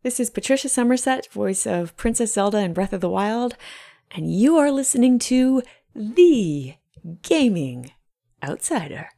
This is Patricia Summersett, voice of Princess Zelda in Breath of the Wild, and you are listening to The Gaming Outsider.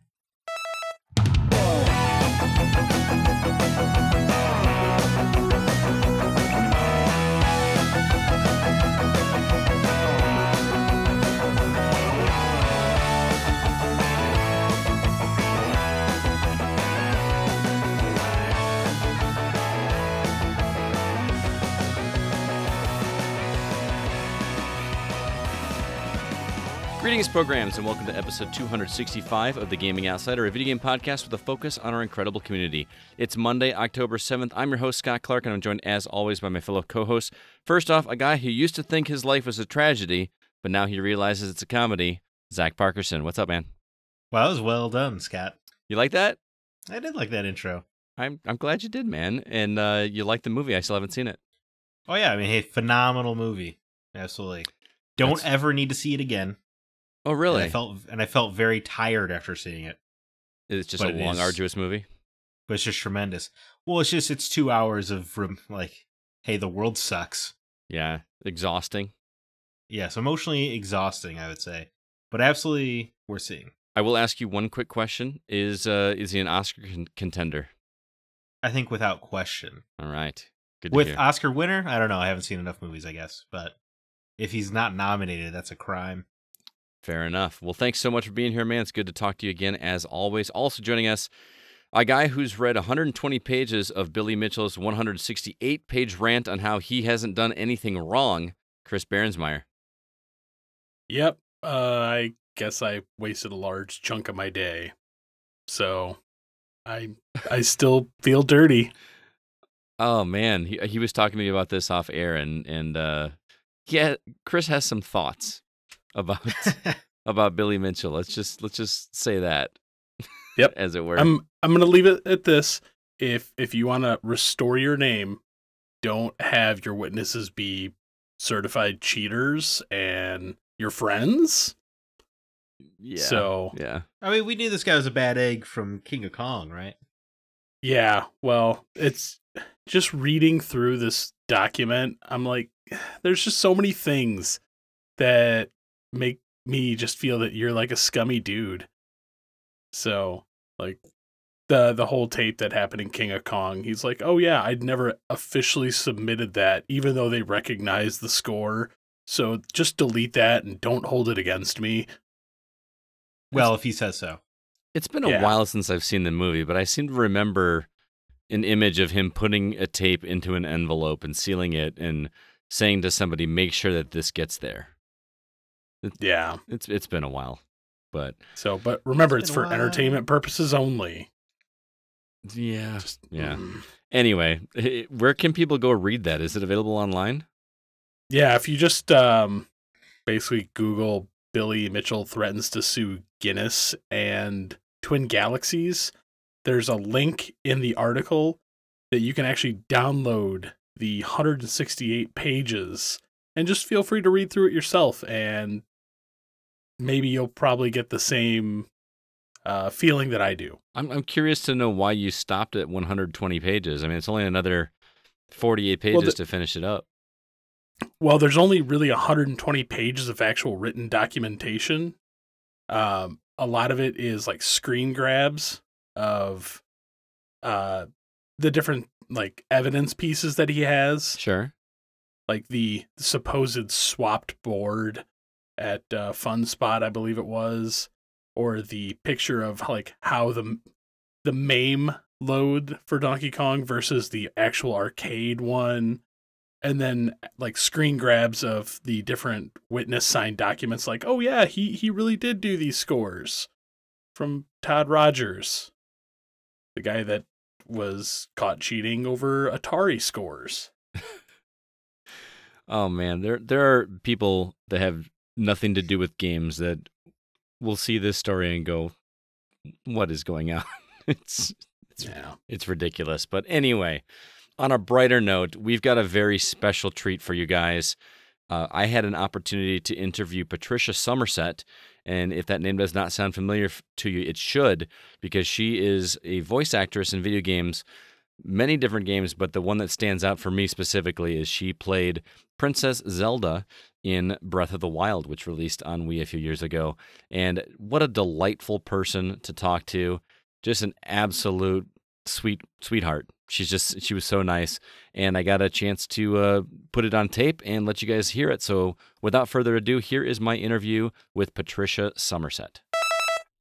Greetings, programs, and welcome to episode 265 of The Gaming Outsider, a video game podcast with a focus on our incredible community. It's Monday, October 7th. I'm your host, Scott Clark, and I'm joined, as always, by my fellow co-hosts. First off, a guy who used to think his life was a tragedy, but now he realizes it's a comedy, Zach Parkerson. What's up, man? Well, that was well done, Scott. You like that? I did like that intro. I'm glad you did, man. And you liked the movie. I still haven't seen it. Oh, yeah. I mean, hey, phenomenal movie. Absolutely. Don't ever need to see it again. Oh, really? And I felt very tired after seeing it. It's just a long, arduous movie? But it's just tremendous. Well, it's 2 hours of, like, hey, the world sucks. Yeah, exhausting. Yes, emotionally exhausting, I would say. But absolutely worth seeing. I will ask you one quick question. Is he an Oscar contender? I think without question. All right. Good to With hear. Oscar winner? I don't know. I haven't seen enough movies, I guess. But if he's not nominated, that's a crime. Fair enough. Well, thanks so much for being here, man. It's good to talk to you again, as always. Also joining us, a guy who's read 120 pages of Billy Mitchell's 168-page rant on how he hasn't done anything wrong, Chris Berensmeyer. Yep. I guess I wasted a large chunk of my day. So I still feel dirty. Oh, man. He was talking to me about this off air, and Chris has some thoughts about Billy Mitchell. Let's just say that. Yep. As it were. I'm gonna leave it at this. If you want to restore your name, don't have your witnesses be certified cheaters and your friends. Yeah. So yeah. I mean, we knew this guy was a bad egg from King of Kong, right? Yeah. Well, it's just reading through this document. I'm like, there's just so many things that make me just feel that you're like a scummy dude. So, like, the whole tape that happened in King of Kong, he's like, oh yeah, I'd never officially submitted that, even though they recognized the score. So just delete that and don't hold it against me. Well, if he says so. It's been a while since I've seen the movie, but I seem to remember an image of him putting a tape into an envelope and sealing it and saying to somebody, make sure that this gets there. Yeah. It's been a while. But remember, it's for entertainment purposes only. Yeah. Anyway, where can people go read that? Is it available online? Yeah, if you just basically Google Billy Mitchell threatens to sue Guinness and Twin Galaxies, there's a link in the article that you can actually download the 168 pages and just feel free to read through it yourself, and maybe you'll probably get the same feeling that I do. I'm curious to know why you stopped at 120 pages. I mean, it's only another 48 pages to finish it up. Well, there's only really 120 pages of actual written documentation. A lot of it is like screen grabs of the different like evidence pieces that he has. Sure. Like the supposed swapped board at Fun Spot, I believe it was, or the picture of like how the MAME load for Donkey Kong versus the actual arcade one, and then like screen grabs of the different witness signed documents like, oh yeah, he really did do these scores from Todd Rogers, the guy that was caught cheating over Atari scores. Oh man, there are people that have nothing to do with games that will see this story and go, what is going on? It's ridiculous. But anyway, on a brighter note, we've got a very special treat for you guys. I had an opportunity to interview Patricia Summersett, and if that name does not sound familiar to you, it should, because she is a voice actress in video games many different games, but the one that stands out for me specifically is she played Princess Zelda in Breath of the Wild, which released on Wii a few years ago. And what a delightful person to talk to. Just an absolute sweetheart. She was so nice. And I got a chance to put it on tape and let you guys hear it. So without further ado, here is my interview with Patricia Summersett.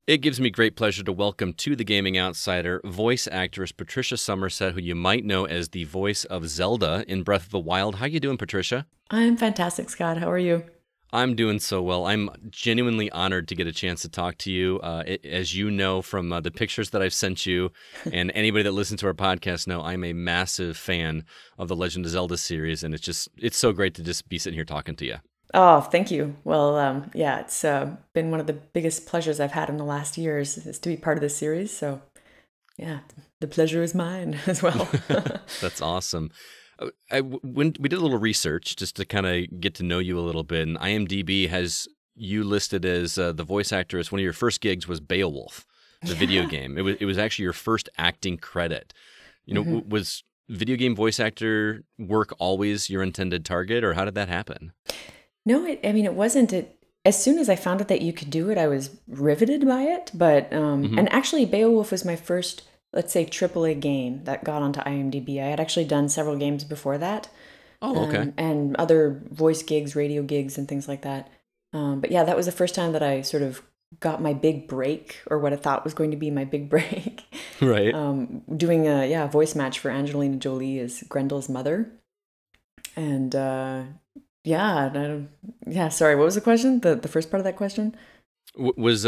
It gives me great pleasure to welcome to the Gaming Outsider voice actress Patricia Summersett, who you might know as the voice of Zelda in Breath of the Wild. How you doing, Patricia? I'm fantastic, Scott. How are you? I'm doing so well. I'm genuinely honored to get a chance to talk to you. As you know from the pictures that I've sent you, and anybody that listens to our podcast know, I'm a massive fan of the Legend of Zelda series, and it's so great to just be sitting here talking to you. Oh, thank you. Well, yeah, it's been one of the biggest pleasures I've had in the last years is to be part of this series. So, yeah, the pleasure is mine as well. That's awesome. When we did a little research just to kind of get to know you a little bit, and IMDb has you listed as the voice actor as one of your first gigs was Beowulf, the video game. It was actually your first acting credit. You know, was video game voice actor work always your intended target, or how did that happen? No, it wasn't. As soon as I found out that you could do it, I was riveted by it. But and actually, Beowulf was my first, let's say, AAA game that got onto IMDb. I had actually done several games before that. Oh, okay. And other voice gigs, radio gigs, and things like that. But yeah, that was the first time that I sort of got my big break, or what I thought was going to be my big break. Right. Doing a voice match for Angelina Jolie as Grendel's mother, and. Sorry, what was the question? The first part of that question? Was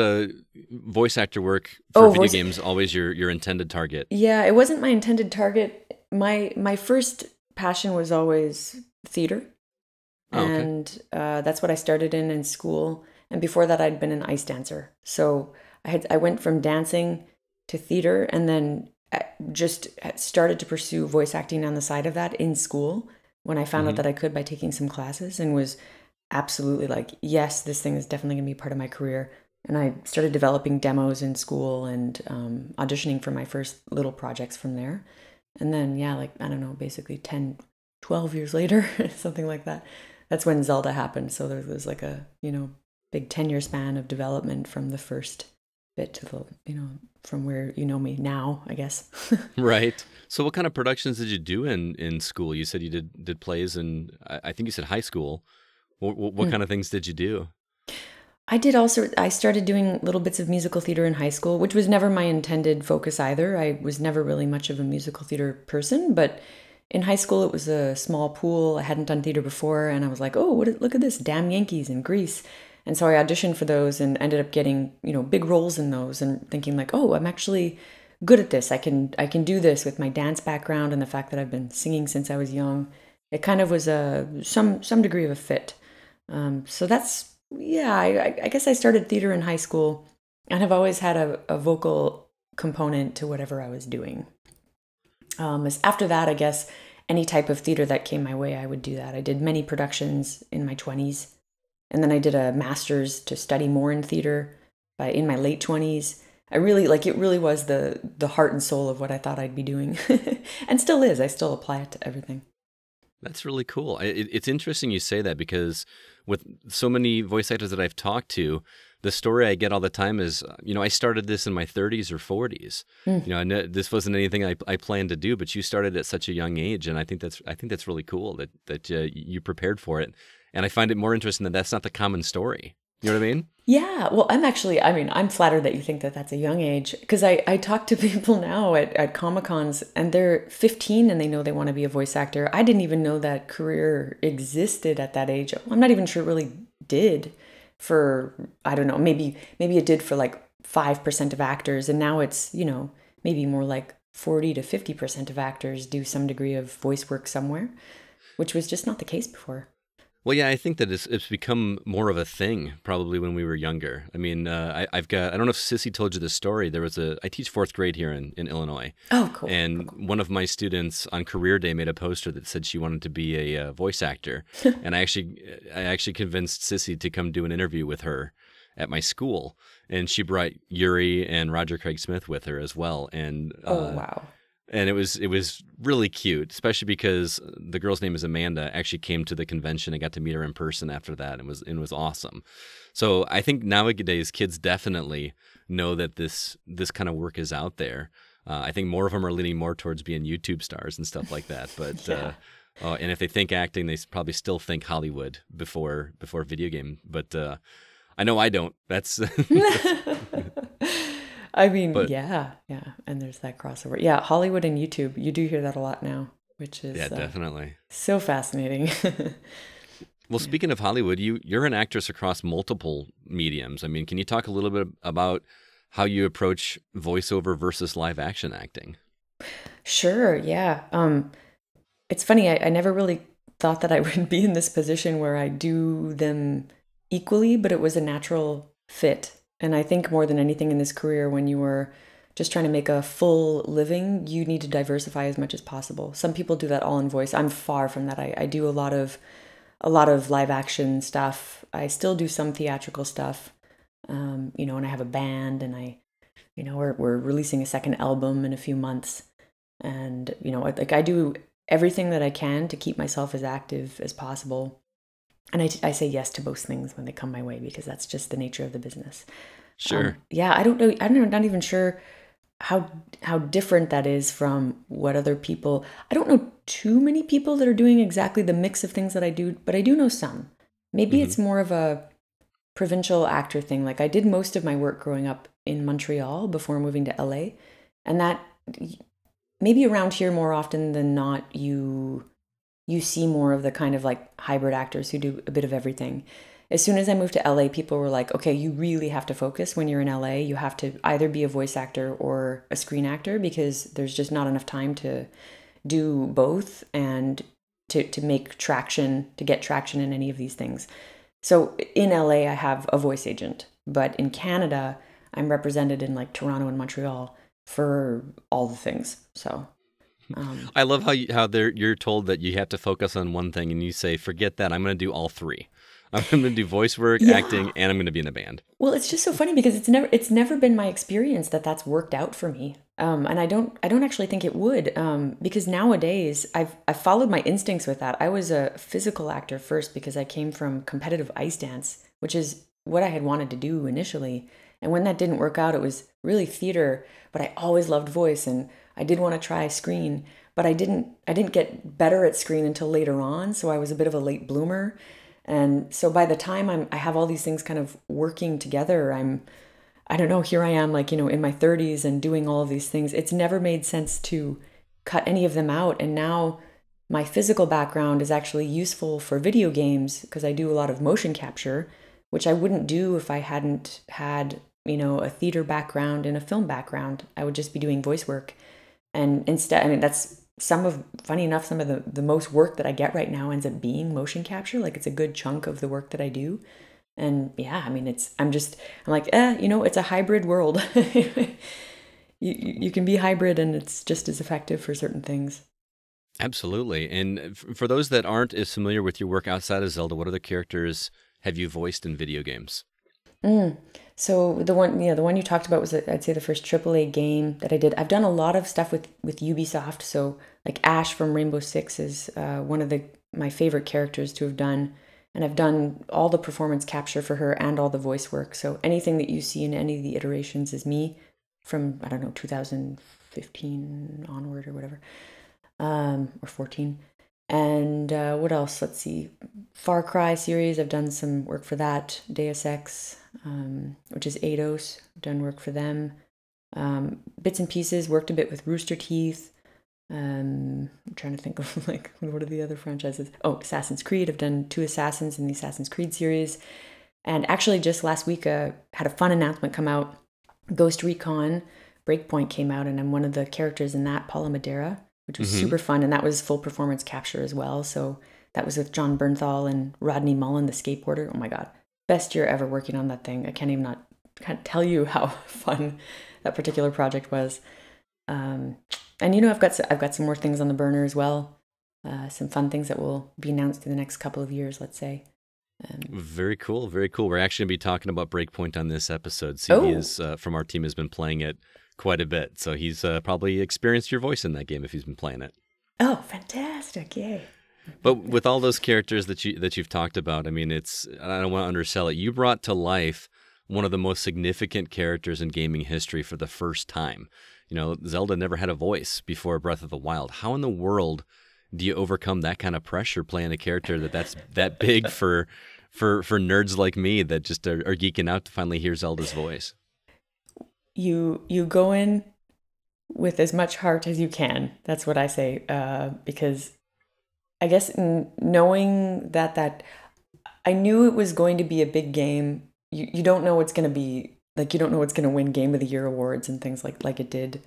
voice actor work for video games always your intended target? Yeah, it wasn't my intended target. My first passion was always theater. And that's what I started in school. And before that, I'd been an ice dancer. So I went from dancing to theater, and then just started to pursue voice acting on the side of that in school, when I found out that I could by taking some classes, and was absolutely like, yes, this thing is definitely going to be part of my career. And I started developing demos in school and auditioning for my first little projects from there. And then, basically 10, 12 years later, something like that, that's when Zelda happened. So there was like a, big 10-year span of development from the first bit to the, from where you know me now, I guess. Right. So what kind of productions did you do in school? You said you did plays, and I think you said high school. What kind of things did you do? I started doing little bits of musical theater in high school, which was never my intended focus either. I was never really much of a musical theater person, but in high school it was a small pool. I hadn't done theater before, and I was like, look at this, Damn Yankees in Grease. And so I auditioned for those and ended up getting, big roles in those, and thinking like, I'm actually good at this. I can do this with my dance background and the fact that I've been singing since I was young. It kind of was some degree of a fit. So that's, I guess I started theater in high school and have always had a vocal component to whatever I was doing. After that, I guess any type of theater that came my way, I would do that. I did many productions in my 20s. And then I did a master's to study more in theater in my late 20s. I really, it really was the heart and soul of what I thought I'd be doing. And still is. I still apply it to everything. That's really cool. It's interesting you say that, because with so many voice actors that I've talked to, the story I get all the time is, I started this in my 30s or 40s. This wasn't anything I planned to do, but you started at such a young age, and I think that's really cool that you prepared for it. And I find it more interesting that that's not the common story. You know what I mean? Yeah. Well, I'm flattered that you think that that's a young age, because I talk to people now at Comic-Cons, and they're 15 and they know they want to be a voice actor. I didn't even know that career existed at that age. I'm not even sure it really did for, I don't know, maybe it did for like 5% of actors. And now it's, maybe more like 40 to 50% of actors do some degree of voice work somewhere, which was just not the case before. Well, yeah, I think that it's become more of a thing probably when we were younger. I mean, I don't know if Sissy told you this story. I teach fourth grade here in Illinois. Oh, cool. And cool. One of my students on career day made a poster that said she wanted to be a voice actor. And I actually convinced Sissy to come do an interview with her at my school. And she brought Yuri and Roger Craig Smith with her as well. And oh, wow. And it was really cute, especially because the girl's name is Amanda. Actually came to the convention and got to meet her in person after that, and it was awesome. So I think nowadays kids definitely know that this kind of work is out there. I think more of them are leaning more towards being YouTube stars and stuff like that. But and if they think acting, they probably still think Hollywood before video game. But I know I don't. That's. I mean, But- yeah, and there's that crossover. Yeah, Hollywood and YouTube, you do hear that a lot now, which is definitely so fascinating. Well, speaking of Hollywood, you're an actress across multiple mediums. I mean, can you talk a little bit about how you approach voiceover versus live action acting? Sure, yeah. It's funny, I never really thought that I would be in this position where I do them equally, but it was a natural fit. And I think more than anything in this career, when you are just trying to make a full living, you need to diversify as much as possible. Some people do that all in voice. I'm far from that. I do a lot of live action stuff. I still do some theatrical stuff, and I have a band, and we're releasing a second album in a few months, and I do everything that I can to keep myself as active as possible. And I say yes to most things when they come my way, because that's just the nature of the business. Sure. Yeah, I don't know. I'm not even sure how different that is from what other people. I don't know too many people that are doing exactly the mix of things that I do, but I do know some. Maybe it's more of a provincial actor thing. Like, I did most of my work growing up in Montreal before moving to LA, and that maybe around here more often than not, you see more of the kind of like hybrid actors who do a bit of everything. As soon as I moved to LA, people were like, okay, you really have to focus when you're in LA. You have to either be a voice actor or a screen actor, because there's just not enough time to do both and to get traction in any of these things. So in LA, I have a voice agent, but in Canada, I'm represented in like Toronto and Montreal for all the things. So I love how you're told that you have to focus on one thing, and you say, forget that, I'm going to do all three. I'm going to do voice work, acting, and I'm going to be in a band. Well, it's just so funny because it's never been my experience that that's worked out for me. And I don't actually think it would, because nowadays I've followed my instincts with that. I was a physical actor first because I came from competitive ice dance, which is what I had wanted to do initially. And when that didn't work out, it was really theater, but I always loved voice, and I did want to try screen, but I didn't get better at screen until later on. So I was a bit of a late bloomer. And so by the time I have all these things kind of working together, I don't know, here I am, like, in my 30s and doing all of these things. It's never made sense to cut any of them out. And now my physical background is actually useful for video games because I do a lot of motion capture, which I wouldn't do if I hadn't had, a theater background and a film background. I would just be doing voice work. And instead, that's funny enough, some of the most work that I get right now ends up being motion capture. Like, it's a good chunk of the work that I do. And yeah, I'm like, it's a hybrid world. You can be hybrid, and it's just as effective for certain things. Absolutely. And for those that aren't as familiar with your work outside of Zelda, what other characters have you voiced in video games? So the one you talked about was, I'd say, the first AAA game that I did. I've done a lot of stuff with Ubisoft. So like Ash from Rainbow Six is one of my favorite characters to have done. And I've done all the performance capture for her and all the voice work. So anything that you see in any of the iterations is me from, 2015 onward or whatever, or 14. And what else? Let's see. Far Cry series, I've done some work for that. Deus Ex, which is Eidos, I've done work for them. Bits and pieces, worked a bit with Rooster Teeth. I'm trying to think of what are the other franchises? Oh, Assassin's Creed. I've done 2 Assassins in the Assassin's Creed series. And actually just last week had a fun announcement come out. Ghost Recon Breakpoint came out, and I'm one of the characters in that, Paula Madeira, which was super fun. And that was full performance capture as well. So that was with John Bernthal and Rodney Mullen, the skateboarder. Oh my God. Best year ever working on that thing. I can't tell you how fun that particular project was. And I've got some more things on the burner as well. Some fun things that will be announced in the next couple of years, let's say. Very cool, very cool. We're actually going to be talking about Breakpoint on this episode. CB from our team has been playing it quite a bit. So he's probably experienced your voice in that game if he's been playing it. Oh, fantastic. Yay. But with all those characters that you've talked about, I mean, I don't want to undersell it. You brought to life one of the most significant characters in gaming history for the first time. Zelda never had a voice before Breath of the Wild. How in the world do you overcome that kind of pressure playing a character that's that big for nerds like me that just are geeking out to finally hear Zelda's voice? You go in with as much heart as you can. That's what I say, because I guess knowing that I knew it was going to be a big game. You don't know what's going to be, like, you don't know what's going to win Game of the Year awards and things like it did.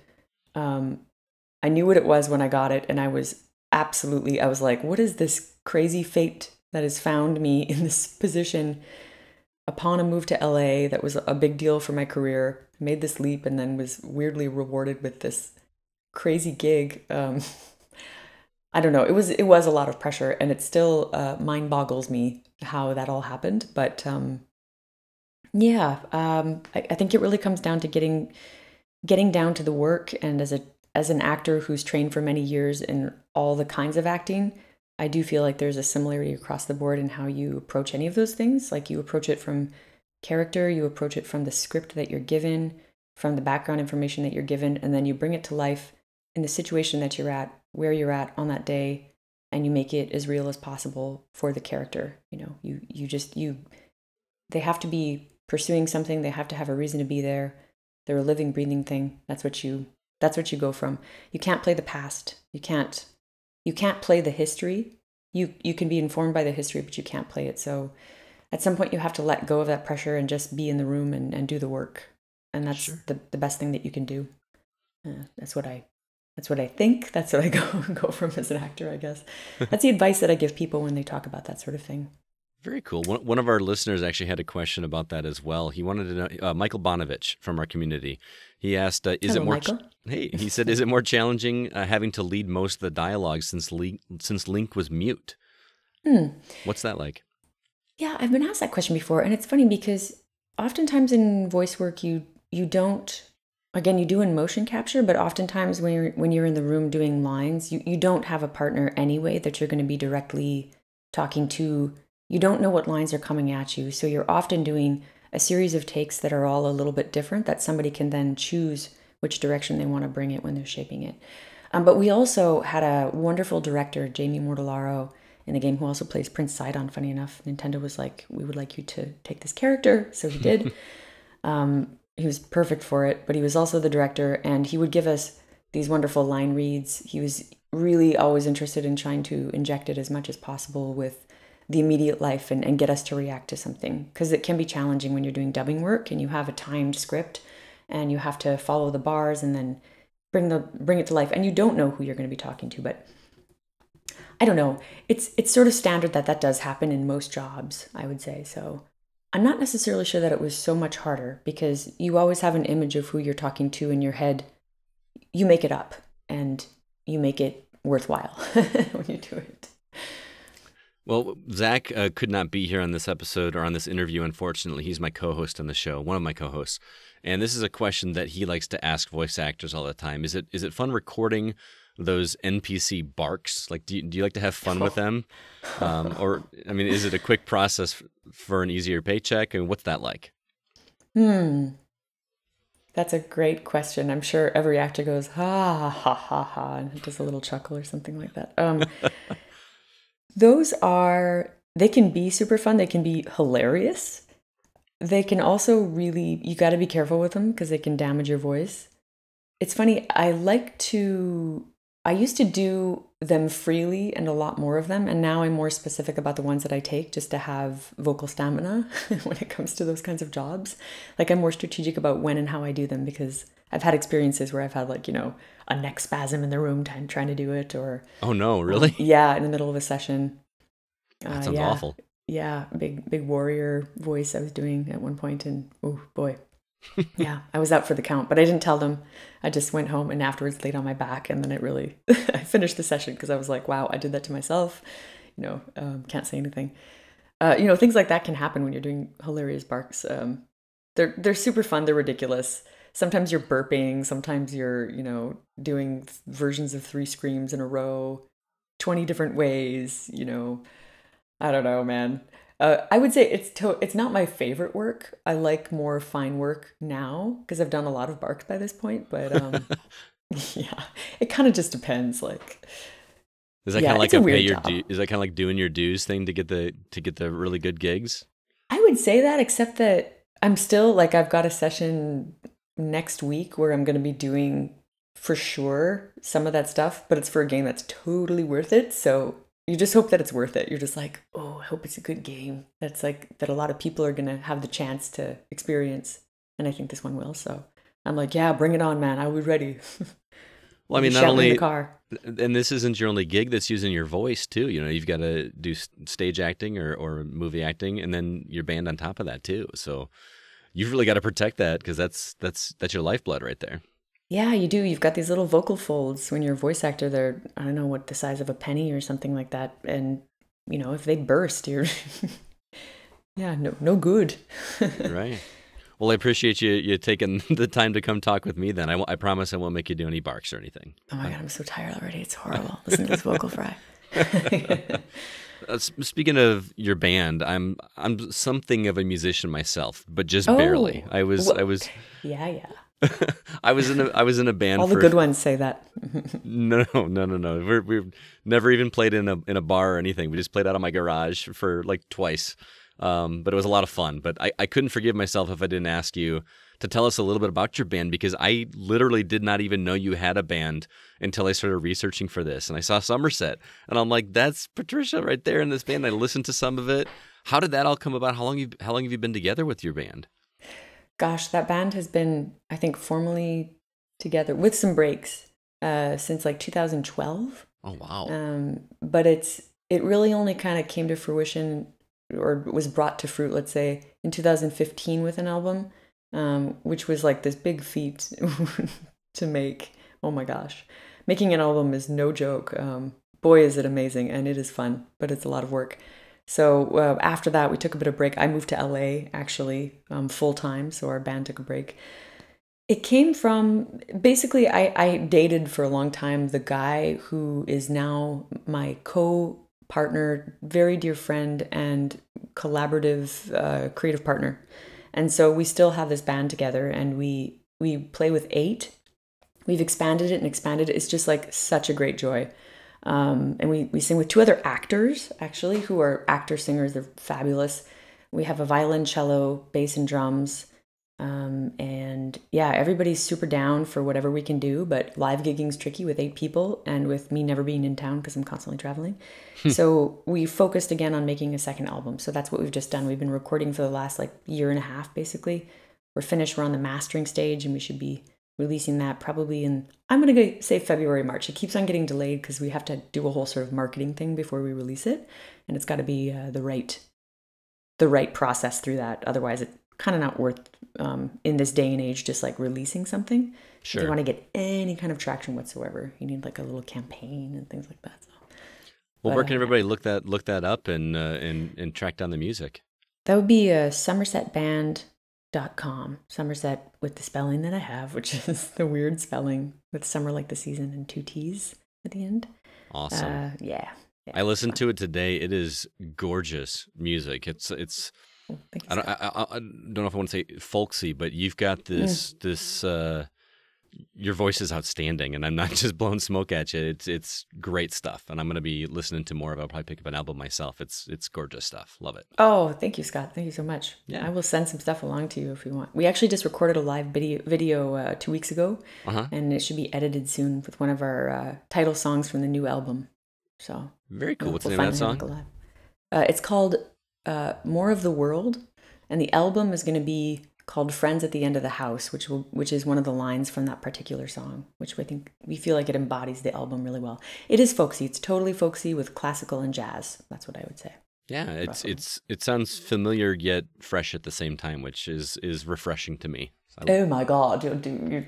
I knew what it was when I got it, and I was like, what is this crazy fate that has found me in this position upon a move to LA that was a big deal for my career. I made this leap and then was weirdly rewarded with this crazy gig. I don't know. It was a lot of pressure, and it still mind boggles me how that all happened. But I think it really comes down to getting down to the work. And as an actor who's trained for many years in all the kinds of acting, I do feel like there's a similarity across the board in how you approach any of those things. Like, you approach it from character, you approach it from the script that you're given, from the background information that you're given, and then you bring it to life in the situation that you're at, where you're at on that day, and you make it as real as possible for the character. They have to be pursuing something, they have to have a reason to be there. They're a living, breathing thing. That's what you go from. You can't play the past. You can't play the history. You can be informed by the history, but you can't play it. So at some point you have to let go of that pressure and just be in the room and do the work. And that's sure. the best thing that you can do. That's what I think. That's what I go from as an actor, I guess. That's the advice that I give people when they talk about that sort of thing. Very cool. One of our listeners actually had a question about that as well. He wanted to know, Michael Bonovich from our community. He asked, Hello, Michael. He said, is it more challenging having to lead most of the dialogue since Link was mute? What's that like? Yeah, I've been asked that question before, and it's funny because oftentimes in voice work you don't, again, you do in motion capture, but oftentimes when you're in the room doing lines, you don't have a partner anyway that you're going to be directly talking to. You don't know what lines are coming at you, so you're often doing a series of takes that are all a little bit different that somebody can then choose which direction they want to bring it when they're shaping it. But we also had a wonderful director, Jamie Mortellaro, in the game, who also plays Prince Sidon. Funny enough, Nintendo was like, we would like you to take this character, so he did. He was perfect for it, but he was also the director, and he would give us these wonderful line reads. He was really always interested in trying to inject it as much as possible with the immediate life and get us to react to something, because it can be challenging when you're doing dubbing work and you have a timed script and you have to follow the bars and then bring it to life, and you don't know who you're going to be talking to. But I don't know, it's sort of standard that does happen in most jobs, I would say. So I'm not necessarily sure that it was so much harder, because you always have an image of who you're talking to in your head. You make it up and you make it worthwhile when you do it. Well, Zach could not be here on this episode or on this interview, unfortunately. He's my co-host on the show, one of my co-hosts. And this is a question that he likes to ask voice actors all the time. Is it fun recording those NPC barks? Like, do you like to have fun with them? Or, I mean, is it a quick process for an easier paycheck? And what's that like? That's a great question. I'm sure every actor goes, ha, ha, ha, ha, and does a little chuckle or something like that. They can be super fun. They can be hilarious. They can also you got to be careful with them because they can damage your voice. It's funny. I used to do them freely and a lot more of them. And now I'm more specific about the ones that I take just to have vocal stamina when it comes to those kinds of jobs. Like, I'm more strategic about when and how I do them, because I've had experiences where I've had a neck spasm in the room trying to do it, or oh no, really? Yeah, in the middle of a session. That sounds awful. Yeah, big warrior voice I was doing at one point, and oh boy, yeah, I was out for the count, but I didn't tell them. I just went home and afterwards laid on my back, and then it really I finished the session because I was like, wow, I did that to myself. Can't say anything. Things like that can happen when you're doing hilarious barks. They're super fun. They're ridiculous. sometimes you're burping, sometimes you're, doing versions of 3 screams in a row, 20 different ways, I don't know, man. I would say it's not my favorite work. I like more fine work now because I've done a lot of barks by this point, but yeah, it kind of just depends. Like, is that kind of like a pay your is that kind of like doing your dues thing to get the really good gigs? I would say that, except that I'm still like, I've got a session next week where I'm going to be doing for sure some of that stuff, but it's for a game that's totally worth it. So you just hope that it's worth it. You're just like, oh, I hope it's a good game. That's like that a lot of people are going to have the chance to experience. And I think this one will. So I'm like, yeah, bring it on, man. I'll be ready. Well, I mean, not only, and this isn't your only gig that's using your voice too. You've got to do stage acting or movie acting, and then your band on top of that too. So you've really got to protect that, because that's your lifeblood right there. Yeah, you do. You've got these little vocal folds when you're a voice actor. They're, I don't know, what, the size of a penny or something like that. And, if they burst, you're, yeah, no good. Right. Well, I appreciate you taking the time to come talk with me then. I promise I won't make you do any barks or anything. Oh my God, I'm so tired already. It's horrible. Listen to this vocal fry. Speaking of your band, I'm something of a musician myself, but just barely. I was Yeah. I was in a band. All the good ones say that. No. We've never even played in a bar or anything. We just played out of my garage for like twice. But it was a lot of fun. But I couldn't forgive myself if I didn't ask you to tell us a little bit about your band, because I literally did not even know you had a band until I started researching for this. And I saw Summersett, and I'm like, that's Patricia right there in this band. I listened to some of it. How did that all come about? How long have you been together with your band? Gosh, that band has been, I think, formally together with some breaks since like 2012. Oh, wow. But it really only kind of came to fruition, or was brought to fruit, let's say, in 2015 with an album, which was like this big feat to make. Oh my gosh. Making an album is no joke. Boy, is it amazing, and it is fun, but it's a lot of work. So after that, we took a bit of break. I moved to LA, actually, full time, so our band took a break. It came from, basically, I dated for a long time the guy who is now my co-partner, very dear friend, and collaborative creative partner. And so we still have this band together, and we play with 8. We've expanded it. It's just like such a great joy. And we sing with 2 other actors, actually, who are actor-singers. They're fabulous. We have a violoncello, bass, and drums. And yeah, everybody's super down for whatever we can do, but live gigging's tricky with 8 people, and with me never being in town because I'm constantly traveling. So we focused again on making a second album. So that's what we've just done. We've been recording for the last like year and a half, basically. We're finished. We're on the mastering stage, and we should be releasing that probably in, I'm going to say February, March. It keeps on getting delayed because we have to do a whole sort of marketing thing before we release it. And it's got to be the right process through that. Otherwise, it's kind of not worth, in this day and age, just like releasing something. Sure. If you want to get any kind of traction whatsoever, you need like a little campaign and things like that. So, well, where can everybody look that up and track down the music? That would be SummersettBand.com. Summersett with the spelling that I have, which is the weird spelling with summer like the season and 2 T's at the end. Awesome. Yeah, I listened to it today. It is gorgeous music. It's I don't know if I want to say folksy, but you've got this your voice is outstanding, and I'm not just blowing smoke at you. It's great stuff, and I'm going to be listening to more of it. I'll probably pick up an album myself. It's gorgeous stuff. Love it. Oh, thank you, Scott. Thank you so much. Yeah. I will send some stuff along to you if you want. We actually just recorded a live video 2 weeks ago, and it should be edited soon with one of our title songs from the new album. So very cool. What's the name of that song? It's called More of the World, and the album is going to be called Friends at the End of the House, which is one of the lines from that particular song, which I think we feel like it embodies the album really well. It is folksy. It's totally folksy with classical and jazz. That's what I would say. Yeah, it sounds familiar yet fresh at the same time, which is refreshing to me. Oh my God!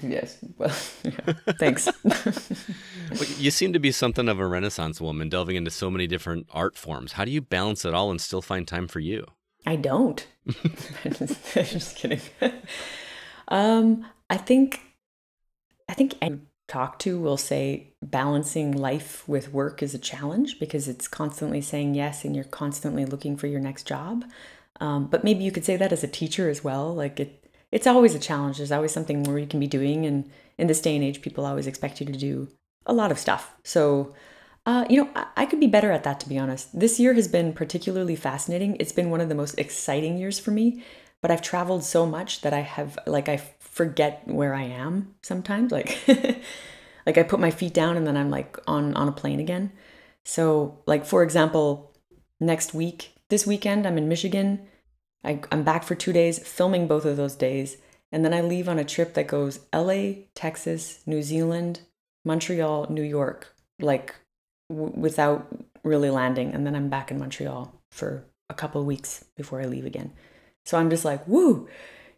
Yes. Well, yeah. Thanks. Well, you seem to be something of a Renaissance woman, delving into so many different art forms. How do you balance it all and still find time for you? I don't. I'm just kidding. I think any talk to will say balancing life with work is a challenge because it's constantly saying yes and you're constantly looking for your next job. But maybe you could say that as a teacher as well. Like it's always a challenge. There's always something more you can be doing. And in this day and age, people always expect you to do a lot of stuff. So, I could be better at that, to be honest. This year has been particularly fascinating. It's been one of the most exciting years for me, but I've traveled so much that I forget where I am sometimes. Like, like I put my feet down and then I'm like on a plane again. So like, for example, this weekend, I'm in Michigan. I'm back for 2 days, filming both of those days. And then I leave on a trip that goes LA, Texas, New Zealand, Montreal, New York, like without really landing. And then I'm back in Montreal for a couple of weeks before I leave again. So I'm just like, woo,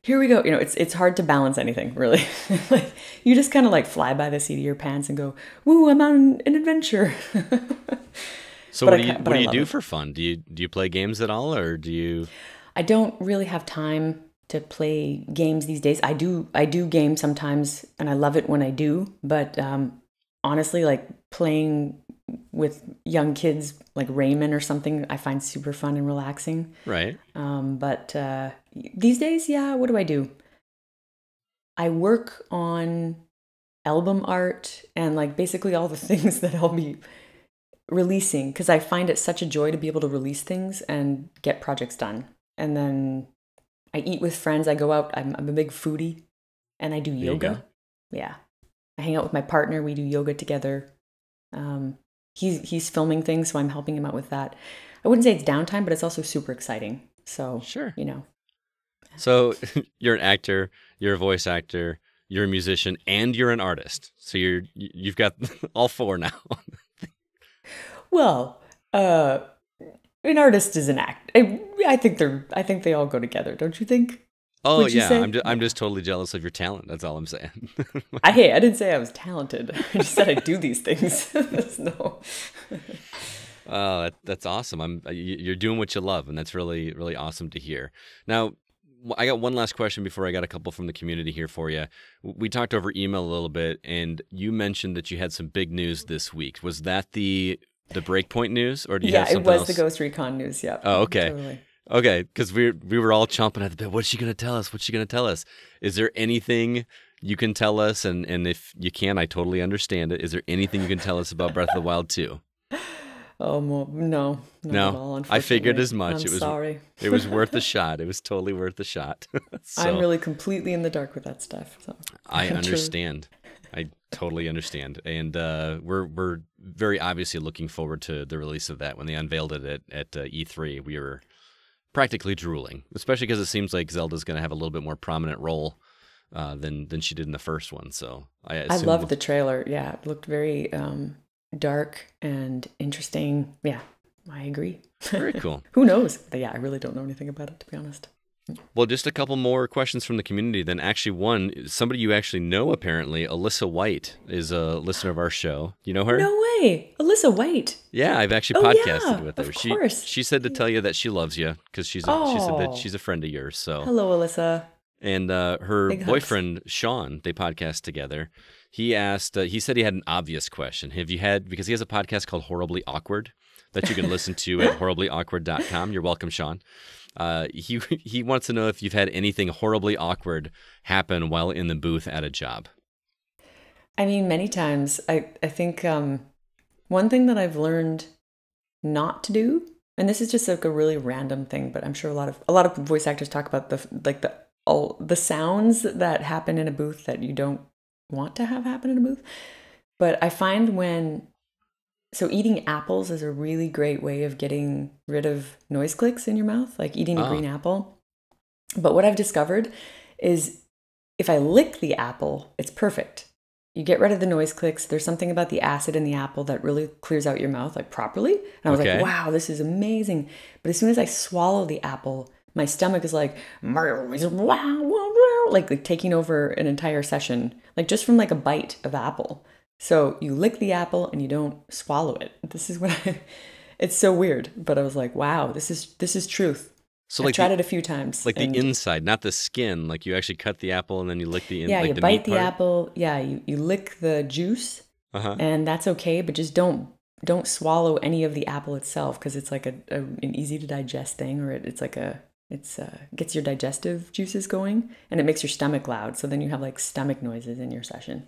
here we go. It's hard to balance anything, really. Like you just kind of like fly by the seat of your pants and go, woo, I'm on an adventure. So what do you do for fun? Do you play games at all, or do you? I don't really have time to play games these days. I do game sometimes, and I love it when I do. But honestly, like playing with young kids like Raymond or something, I find super fun and relaxing. Right. But these days, yeah, what do? I work on album art and like basically all the things that I'll be releasing because I find it such a joy to be able to release things and get projects done. And then I eat with friends. I go out. I'm a big foodie and I do yoga. Yeah. I hang out with my partner. We do yoga together. He's filming things, so I'm helping him out with that. I wouldn't say it's downtime, but it's also super exciting. So, sure. So you're an actor, you're a voice actor, you're a musician, and you're an artist. So you've got all four now. Well, an artist is an act. I think they all go together. Don't you think? Oh yeah, I'm just totally jealous of your talent. That's all I'm saying. I didn't say I was talented. I just said I do these things. No. Oh, that's awesome. You're doing what you love, and that's really, really awesome to hear. Now, I got one last question before I got a couple from the community here for you. We talked over email a little bit, and you mentioned that you had some big news this week. Was that the Breakpoint news, or do you have something else? It was the Ghost Recon news. Yeah. Oh, okay. Totally. Okay, because we were all chomping at the bit. What's she going to tell us? What's she going to tell us? Is there anything you can tell us? And if you can, I totally understand it. Is there anything you can tell us about Breath of the Wild 2? Oh, no, not at all, I figured as much. Sorry. It was worth a shot. It was totally worth a shot. I'm really completely in the dark with that stuff. So. I understand. I totally understand. And we're very obviously looking forward to the release of that. When they unveiled it at E3, we were practically drooling, especially because it seems like Zelda's going to have a little bit more prominent role than she did in the first one. So I loved the trailer. Yeah, it looked very dark and interesting. Yeah, I agree. Very cool. Who knows? But yeah, I really don't know anything about it, to be honest. Well, just a couple more questions from the community. Then actually somebody you actually know, apparently, Alyssa White is a listener of our show. You know her? No way. Alyssa White. Yeah, I've actually podcasted with her. Of course. She said to tell you that she loves you because she said that she's a friend of yours. So hello, Alyssa. And her Big boyfriend, Sean, they podcast together. He asked, he said he had an obvious question. Because he has a podcast called Horribly Awkward that you can listen to at horriblyawkward.com. You're welcome, Sean. He wants to know if you've had anything horribly awkward happen while in the booth at a job. I mean, many times. I think one thing that I've learned not to do, and this is just like a really random thing, but I'm sure a lot of voice actors talk about the sounds that happen in a booth that you don't want to have happen in a booth. But I find eating apples is a really great way of getting rid of noise clicks in your mouth, like eating a green apple. But what I've discovered is if I lick the apple, it's perfect. You get rid of the noise clicks. There's something about the acid in the apple that really clears out your mouth like properly. And I was like, wow, this is amazing. But as soon as I swallow the apple, my stomach is like taking over an entire session, like just from like a bite of apple. So you lick the apple and you don't swallow it. This is it's so weird. But I was like, wow, this is truth. So I've tried it a few times. Like the inside, not the skin. Like you actually cut the apple and then you lick the Yeah, like you the bite meat the part? apple. Yeah, you lick the juice, Uh-huh. and that's okay. But just don't swallow any of the apple itself, because it's like an easy to digest thing, or it's like gets your digestive juices going, and it makes your stomach loud. So then you have like stomach noises in your session.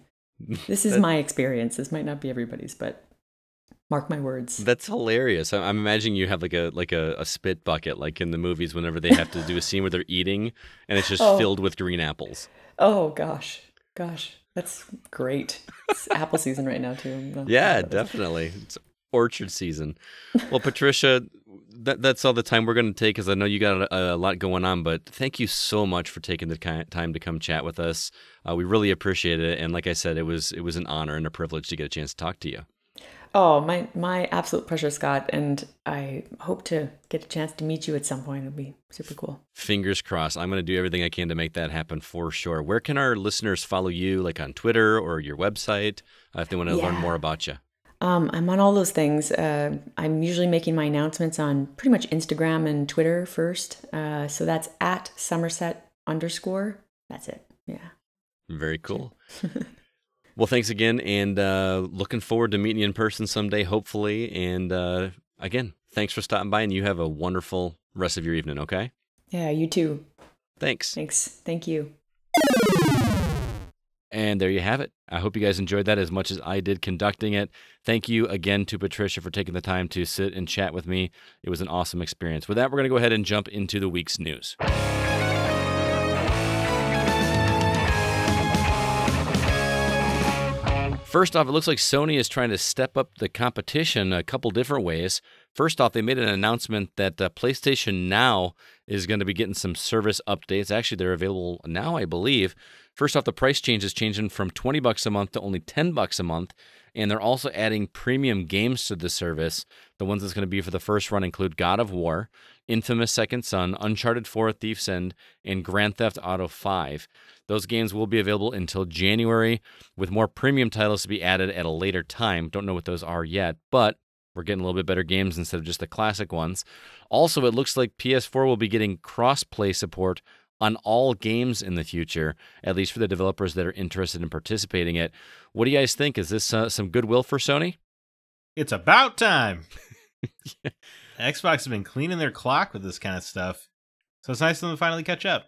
This is my experience. This might not be everybody's, but mark my words. That's hilarious. I'm imagining you have like a spit bucket, like in the movies whenever they have to do a scene where they're eating, and it's just filled with green apples. Oh gosh, that's great. It's apple season right now too. Yeah, definitely. It's orchard season. Well, Patricia, that's all the time we're going to take, because I know you got a lot going on, but thank you so much for taking the time to come chat with us. We really appreciate it, and like I said, it was an honor and a privilege to get a chance to talk to you. Oh, my absolute pleasure, Scott, and I hope to get a chance to meet you at some point. It'll be super cool. Fingers crossed. I'm going to do everything I can to make that happen for sure. Where can our listeners follow you, like on Twitter or your website, if they want to learn more about you? I'm on all those things. I'm usually making my announcements on pretty much Instagram and Twitter first. So that's at Summersett _ That's it. Yeah. Very cool. Well, thanks again, and looking forward to meeting you in person someday, hopefully. And again, thanks for stopping by, and you have a wonderful rest of your evening, okay? Yeah, you too. Thanks. Thank you. And there you have it. I hope you guys enjoyed that as much as I did conducting it. Thank you again to Patricia for taking the time to sit and chat with me. It was an awesome experience. With that, we're going to go ahead and jump into the week's news. First off, it looks like Sony is trying to step up the competition a couple different ways. First off, they made an announcement that PlayStation Now is going to be getting some service updates. Actually, they're available now, I believe. First off, the price change is changing from $20 a month to only $10 a month, and they're also adding premium games to the service. The ones that's going to be for the first run include God of War, Infamous Second Son, Uncharted 4: Thief's End, and Grand Theft Auto 5. Those games will be available until January, with more premium titles to be added at a later time. Don't know what those are yet, but we're getting a little bit better games instead of just the classic ones. Also, it looks like PS4 will be getting cross-play support on all games in the future, at least for the developers that are interested in participating in it. What do you guys think? Is this some goodwill for Sony? It's about time. Yeah. Xbox has been cleaning their clock with this kind of stuff, so it's nice of them to finally catch up.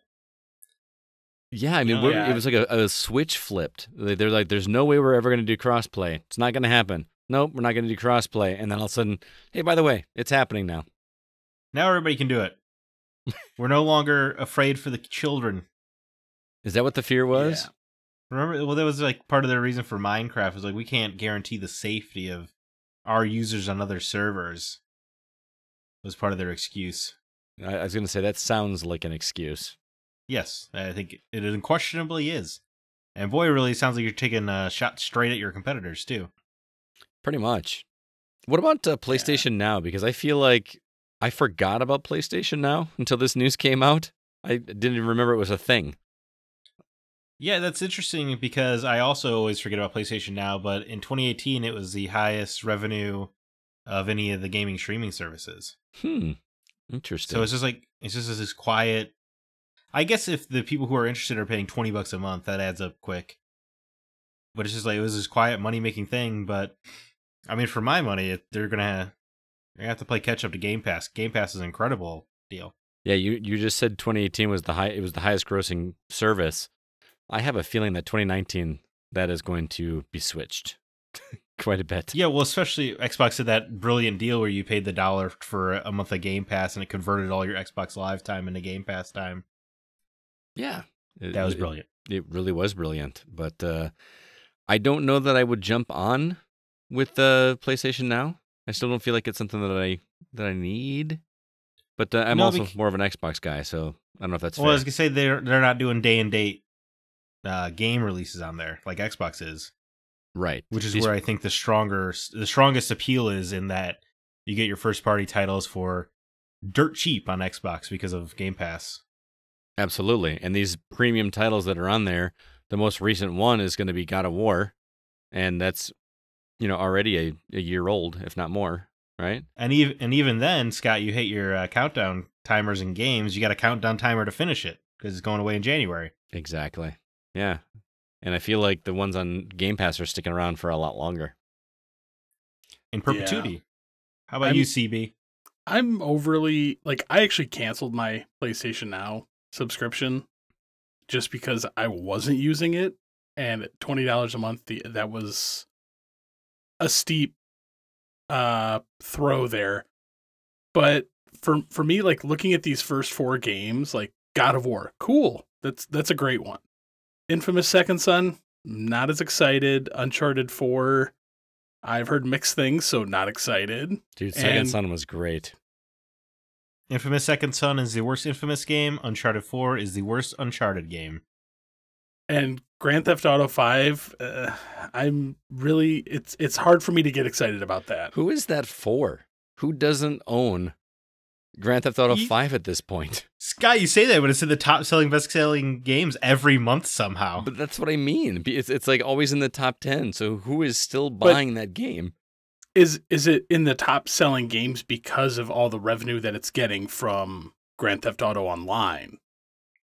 Yeah, I mean, it was like a switch flipped. They're like, there's no way we're ever going to do crossplay. It's not going to happen. Nope, we're not going to do crossplay. And then all of a sudden, hey, by the way, it's happening now. Now everybody can do it. We're no longer afraid for the children. Is that what the fear was? Yeah. Remember, well, that was like part of their reason for Minecraft. Was like, we can't guarantee the safety of our users on other servers. Was part of their excuse. I was going to say, that sounds like an excuse. Yes, I think it unquestionably is. And boy, it really sounds like you're taking a shot straight at your competitors, too. Pretty much. What about PlayStation Now? Because I feel like I forgot about PlayStation Now until this news came out. I didn't even remember it was a thing. Yeah, that's interesting because I also always forget about PlayStation Now, but in 2018, it was the highest revenue of any of the gaming streaming services. Interesting. So it's just this quiet. I guess if the people who are interested are paying $20 a month, that adds up quick. But it's just like, it was this quiet money making thing. But I mean, for my money, they're gonna have to play catch up to Game Pass. Game Pass is an incredible deal. Yeah, you just said 2018 was it was the highest grossing service. I have a feeling that 2019 that is going to be switched quite a bit. Yeah, well, especially Xbox did that brilliant deal where you paid the $1 for a month of Game Pass, and it converted all your Xbox Live time into Game Pass time. Yeah. That was brilliant. It really was brilliant. But I don't know that I would jump on with the PlayStation Now. I still don't feel like it's something that I need. But I'm also more of an Xbox guy, so I don't know if that's fair. Well, I was going to say they're not doing day and date game releases on there like Xbox is. Right. Which is where I think the strongest appeal is, in that you get your first party titles for dirt cheap on Xbox because of Game Pass. Absolutely. And these premium titles that are on there, the most recent one is going to be God of War, and that's already a year old, if not more, right? And even then, Scott, you hit your countdown timers in games, you got a countdown timer to finish it because it's going away in January. Exactly. Yeah. And I feel like the ones on Game Pass are sticking around for a lot longer. In perpetuity. Yeah. How about you, CB? I'm overly, like, I actually canceled my PlayStation Now subscription just because I wasn't using it. And at $20 a month, that was a steep throw there. But for me, like, looking at these first 4 games, like God of War, cool. That's a great one. Infamous Second Son, not as excited. Uncharted 4, I've heard mixed things, so not excited. Dude, Second Son was great. Infamous Second Son is the worst Infamous game. Uncharted 4 is the worst Uncharted game. And Grand Theft Auto 5, I'm really, it's hard for me to get excited about that. Who is that for? Who doesn't own Grand Theft Auto 5 at this point? Scott, you say that, but it's in the top-selling, best-selling games every month somehow. But that's what I mean. It's like always in the top 10. So who is still buying that game? Is it in the top-selling games because of all the revenue that it's getting from Grand Theft Auto Online?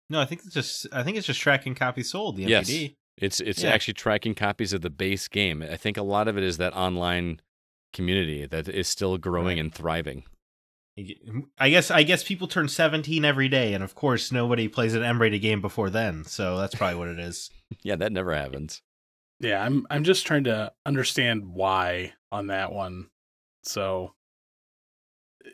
No, I think it's just tracking copies sold. The MPD. Yes, it's actually tracking copies of the base game. I think a lot of it is that online community that is still growing and thriving. I guess people turn 17 every day, and of course nobody plays an M-rated game before then, so that's probably what it is. Yeah, that never happens. Yeah, I'm just trying to understand why on that one. So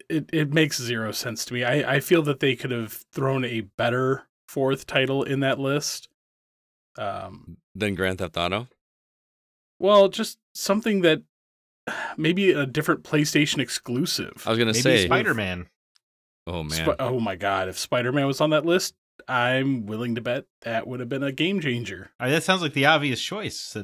it makes zero sense to me. I feel that they could have thrown a better 4th title in that list. Than Grand Theft Auto? Well, just something that maybe a different PlayStation exclusive. I was going to maybe say Spider-Man. Oh, man. Oh, my God. If Spider-Man was on that list, I'm willing to bet that would have been a game changer. I mean, that sounds like the obvious choice.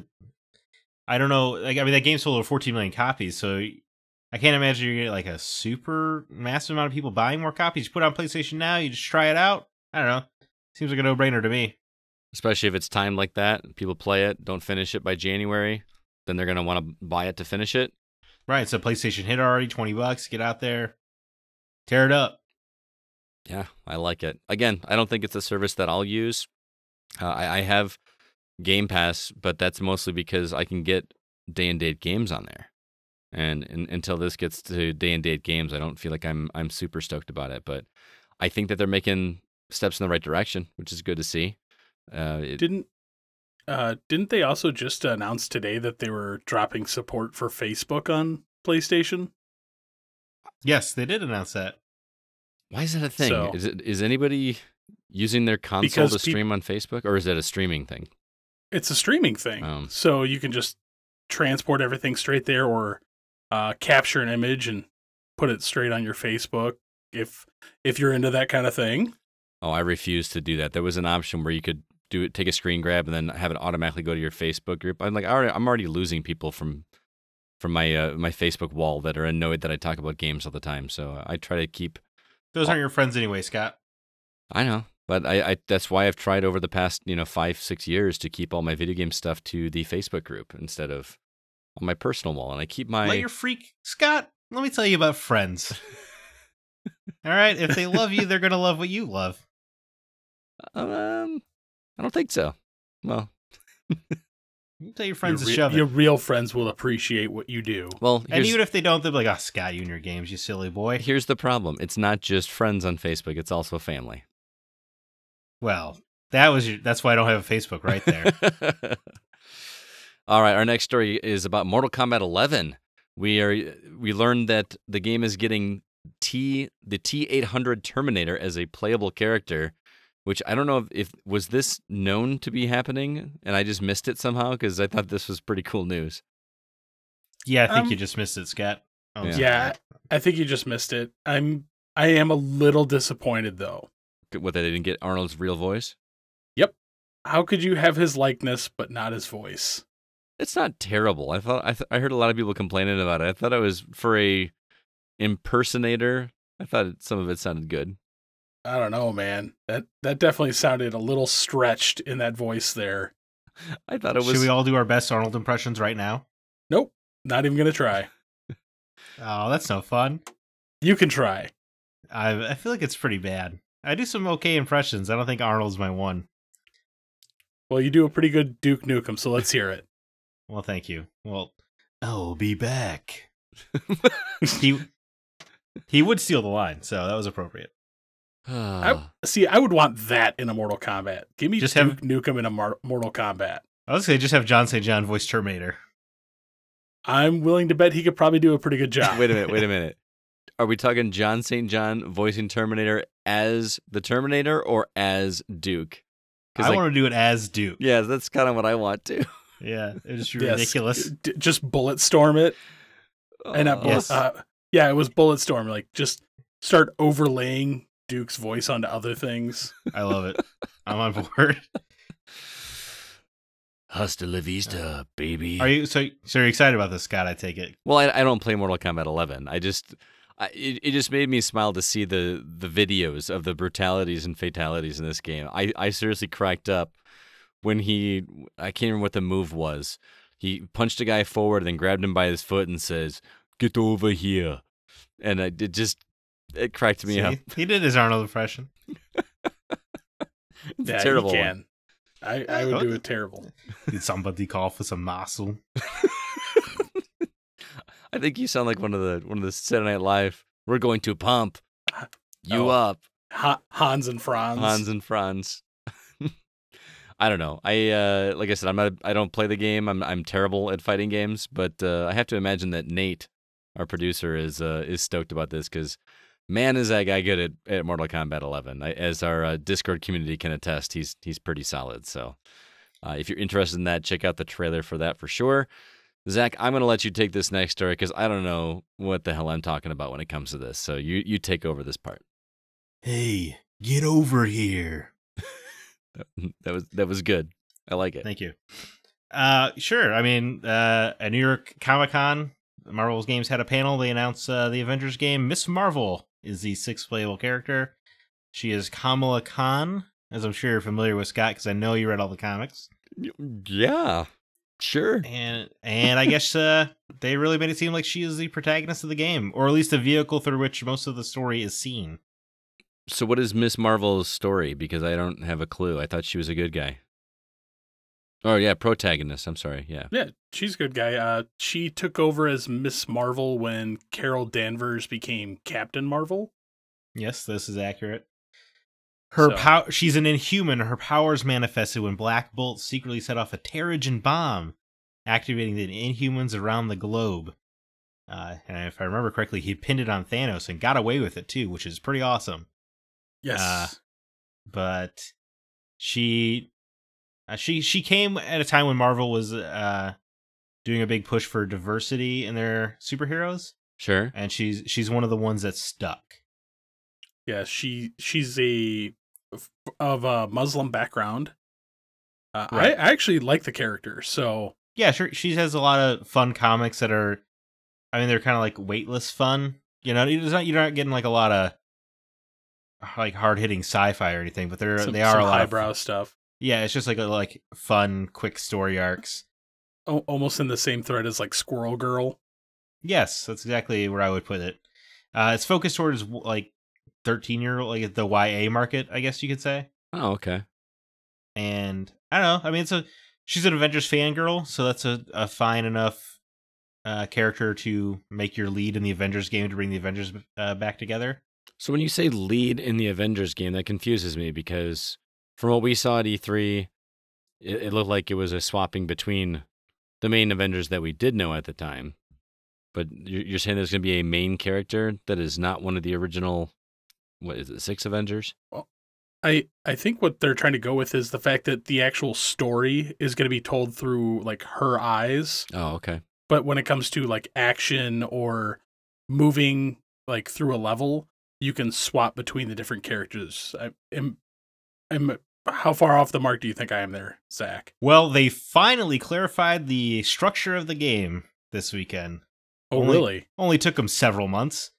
I don't know. Like, I mean, that game sold over 14 million copies, so I can't imagine you're going to get like a super massive amount of people buying more copies. You put it on PlayStation Now, you just try it out. I don't know. Seems like a no-brainer to me. Especially if it's timed like that. People play it, don't finish it by January, then they're going to want to buy it to finish it. Right, so PlayStation hit already, $20, get out there, tear it up. Yeah, I like it. Again, I don't think it's a service that I'll use. I have Game Pass, but that's mostly because I can get day-and-date games on there. And until this gets to day-and-date games, I don't feel like I'm super stoked about it. But I think that they're making steps in the right direction, which is good to see. Didn't they also just announce today that they were dropping support for Facebook on PlayStation? Yes, they did announce that. Why is that a thing? So, is anybody using their console to stream on Facebook, or is that a streaming thing? It's a streaming thing. So you can just transport everything straight there, or capture an image and put it straight on your Facebook if you're into that kind of thing. Oh, I refuse to do that. There was an option where you could take a screen grab and then have it automatically go to your Facebook group. I'm like, I'm already losing people from my my Facebook wall that are annoyed that I talk about games all the time. So I try to keep. Those aren't your friends anyway, Scott. I know, but I that's why I've tried over the past 5-6 years to keep all my video game stuff to the Facebook group instead of on my personal wall, and I keep my. Let your freak, Scott. Let me tell you about friends. All right, if they love you, they're gonna love what you love. I don't think so. Well, you tell your friends to shove it. Your real friends will appreciate what you do. Well, and even if they don't, they'll be like, "Oh, Scott, you and your games, you silly boy." Here's the problem: it's not just friends on Facebook; it's also family. Well, that's why I don't have a Facebook right there. All right, our next story is about Mortal Kombat 11. We learned that the game is getting the T-800 Terminator as a playable character, which I don't know if was this known to be happening, and I just missed it somehow because I thought this was pretty cool news. Yeah, I think you just missed it, Scott. Yeah, I think you just missed it. I am a little disappointed though. What, they didn't get Arnold's real voice? Yep. How could you have his likeness but not his voice? It's not terrible. I heard a lot of people complaining about it. I thought it was for a impersonator. I thought some of it sounded good. I don't know, man. That definitely sounded a little stretched in that voice there. I thought it was. Should we all do our best Arnold impressions right now? Nope. Not even going to try. Oh, that's no fun. You can try. I feel like it's pretty bad. I do some okay impressions. I don't think Arnold's my one. Well, you do a pretty good Duke Nukem, so let's hear it. Well, thank you. Well, I'll be back. He would steal the line, so that was appropriate. I would want that in a Mortal Kombat. Give me Just Duke Nukem in a Mortal Kombat. I was going to just have John St. John voice Terminator. I'm willing to bet he could probably do a pretty good job. Wait a minute. Are we talking John St. John voicing Terminator as the Terminator or as Duke? I want to do it as Duke. Yeah, that's kind of what I want to. Yeah, it was ridiculous. Just Bulletstorm it. And not yes. Yeah, it was Bulletstorm. Like, just start overlaying Duke's voice onto other things. I love it. I'm on board. Hasta la vista, baby. Are you so you're excited about this, Scott? I take it. Well, I don't play Mortal Kombat 11. It just made me smile to see the videos of the brutalities and fatalities in this game. I seriously cracked up when I can't remember what the move was. He punched a guy forward and then grabbed him by his foot and says, "Get over here." And it cracked me up. He did his Arnold impression. It's a terrible he can. one. I would do it terrible. Did somebody call for some muscle? I think you sound like one of the Saturday Night Live. We're going to pump you up. Hans and Franz. Hans and Franz. I don't know. Like I said, I don't play the game. I'm terrible at fighting games, but I have to imagine that Nate, our producer, is stoked about this because man, is that guy good at Mortal Kombat 11. As our Discord community can attest, he's pretty solid. So if you're interested in that, check out the trailer for that for sure. Zach, I'm going to let you take this next story because I don't know what the hell I'm talking about when it comes to this. So you take over this part. Hey, get over here. That was good. I like it. Thank you. Sure. I mean, at New York Comic-Con, Marvel's Games had a panel. They announced the Avengers game. Miss Marvel is the 6th playable character. She is Kamala Khan, as I'm sure you're familiar with, Scott, because I know you read all the comics. Yeah, sure. And I guess they really made it seem like she is the protagonist of the game, or at least the vehicle through which most of the story is seen. So what is Miss Marvel's story? Because I don't have a clue. I thought she was a good guy. Oh, yeah, protagonist. I'm sorry, yeah. Yeah, she's a good guy. She took over as Miss Marvel when Carol Danvers became Captain Marvel. Yes, this is accurate. She's an Inhuman. Her powers manifested when Black Bolt secretly set off a Terrigen bomb, activating the Inhumans around the globe. And if I remember correctly, he pinned it on Thanos and got away with it, too, which is pretty awesome. Yes. But she came at a time when Marvel was doing a big push for diversity in their superheroes. Sure. And she's one of the ones that's stuck. Yeah, she's of a Muslim background. Right. I actually like the character, so yeah, sure. She has a lot of fun comics that are, I mean, they're kind of like weightless fun. You know, you're not getting like a lot of like hard hitting sci-fi or anything, but they are a lot highbrow stuff. Yeah, it's just like fun, quick story arcs. Almost in the same thread as like Squirrel Girl. Yes, that's exactly where I would put it. It's focused towards like 13-year-old, like the YA market, I guess you could say. Oh, okay. And I don't know. I mean, she's an Avengers fangirl, so that's a fine enough character to make your lead in the Avengers game to bring the Avengers back together. So when you say lead in the Avengers game, that confuses me because from what we saw at E3, it looked like it was a swapping between the main Avengers that we did know at the time. But you're saying there's going to be a main character that is not one of the original, what is it, 6 Avengers? Well, I think what they're trying to go with is the fact that the actual story is going to be told through like her eyes. Oh, okay. But when it comes to like action or moving like through a level, you can swap between the different characters. How far off the mark do you think I am there, Zach? Well, they finally clarified the structure of the game this weekend. Really? Only took them several months.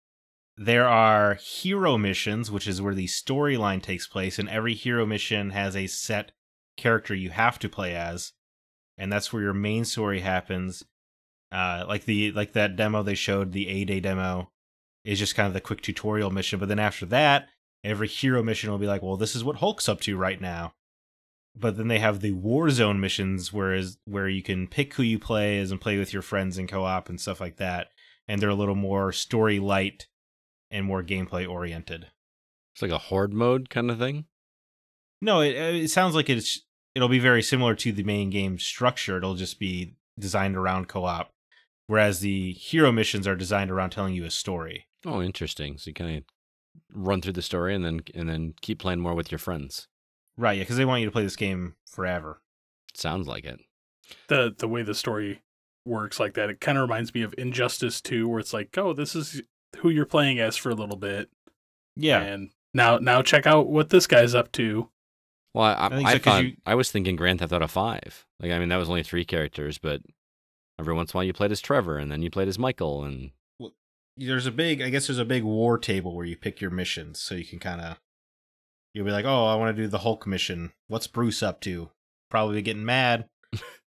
There are hero missions, which is where the storyline takes place, and every hero mission has a set character you have to play as, and that's where your main story happens. Like that demo they showed, the A-Day demo. is just kind of the quick tutorial mission. But then after that, every hero mission will be like, well, this is what Hulk's up to right now. But then they have the Warzone missions, where you can pick who you play as and play with your friends in co-op and stuff like that. And they're a little more story light and more gameplay oriented. It's like a horde mode kind of thing? No, it sounds like it'll be very similar to the main game structure. It'll just be designed around co-op, whereas the hero missions are designed around telling you a story. Oh, interesting. So you kind of run through the story and then keep playing more with your friends. Right, yeah, because they want you to play this game forever. Sounds like it. The way the story works like that, it kind of reminds me of Injustice 2, where it's like, oh, this is who you're playing as for a little bit. Yeah. And now check out what this guy's up to. Well, I was thinking Grand Theft Auto 5. Like, I mean, that was only 3 characters, but every once in a while you played as Trevor, and then you played as Michael, and... Well, there's a big war table where you pick your missions, so you can kind of... You'll be like, oh, I want to do the Hulk mission. What's Bruce up to? Probably getting mad.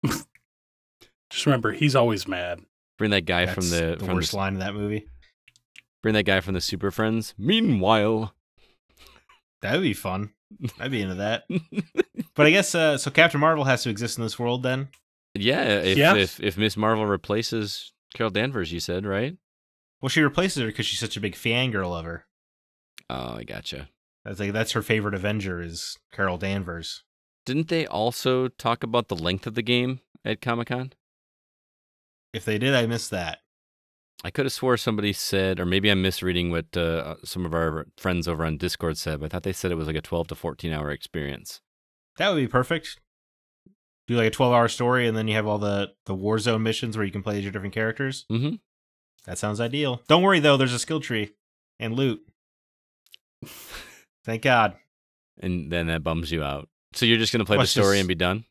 Just remember, he's always mad. Bring that guy That's from the worst line in that movie. Bring that guy from the Super Friends. Meanwhile, that would be fun. I'd be into that. But I guess so. Captain Marvel has to exist in this world then. Yeah, if Miss Marvel replaces Carol Danvers, you said, right? Well, she replaces her because she's such a big fangirl of her. Oh, I gotcha. That's her favorite Avenger is Carol Danvers. Didn't they also talk about the length of the game at Comic-Con? If they did, I missed that. I could have swore somebody said, or maybe I'm misreading what some of our friends over on Discord said, but I thought they said it was like a 12 to 14-hour experience. That would be perfect. Do like a 12-hour story, and then you have all the Warzone missions where you can play as your different characters. Mm-hmm. That sounds ideal. Don't worry, though. There's a skill tree and loot. Thank God. And then that bums you out. So you're just going to play the story and be done?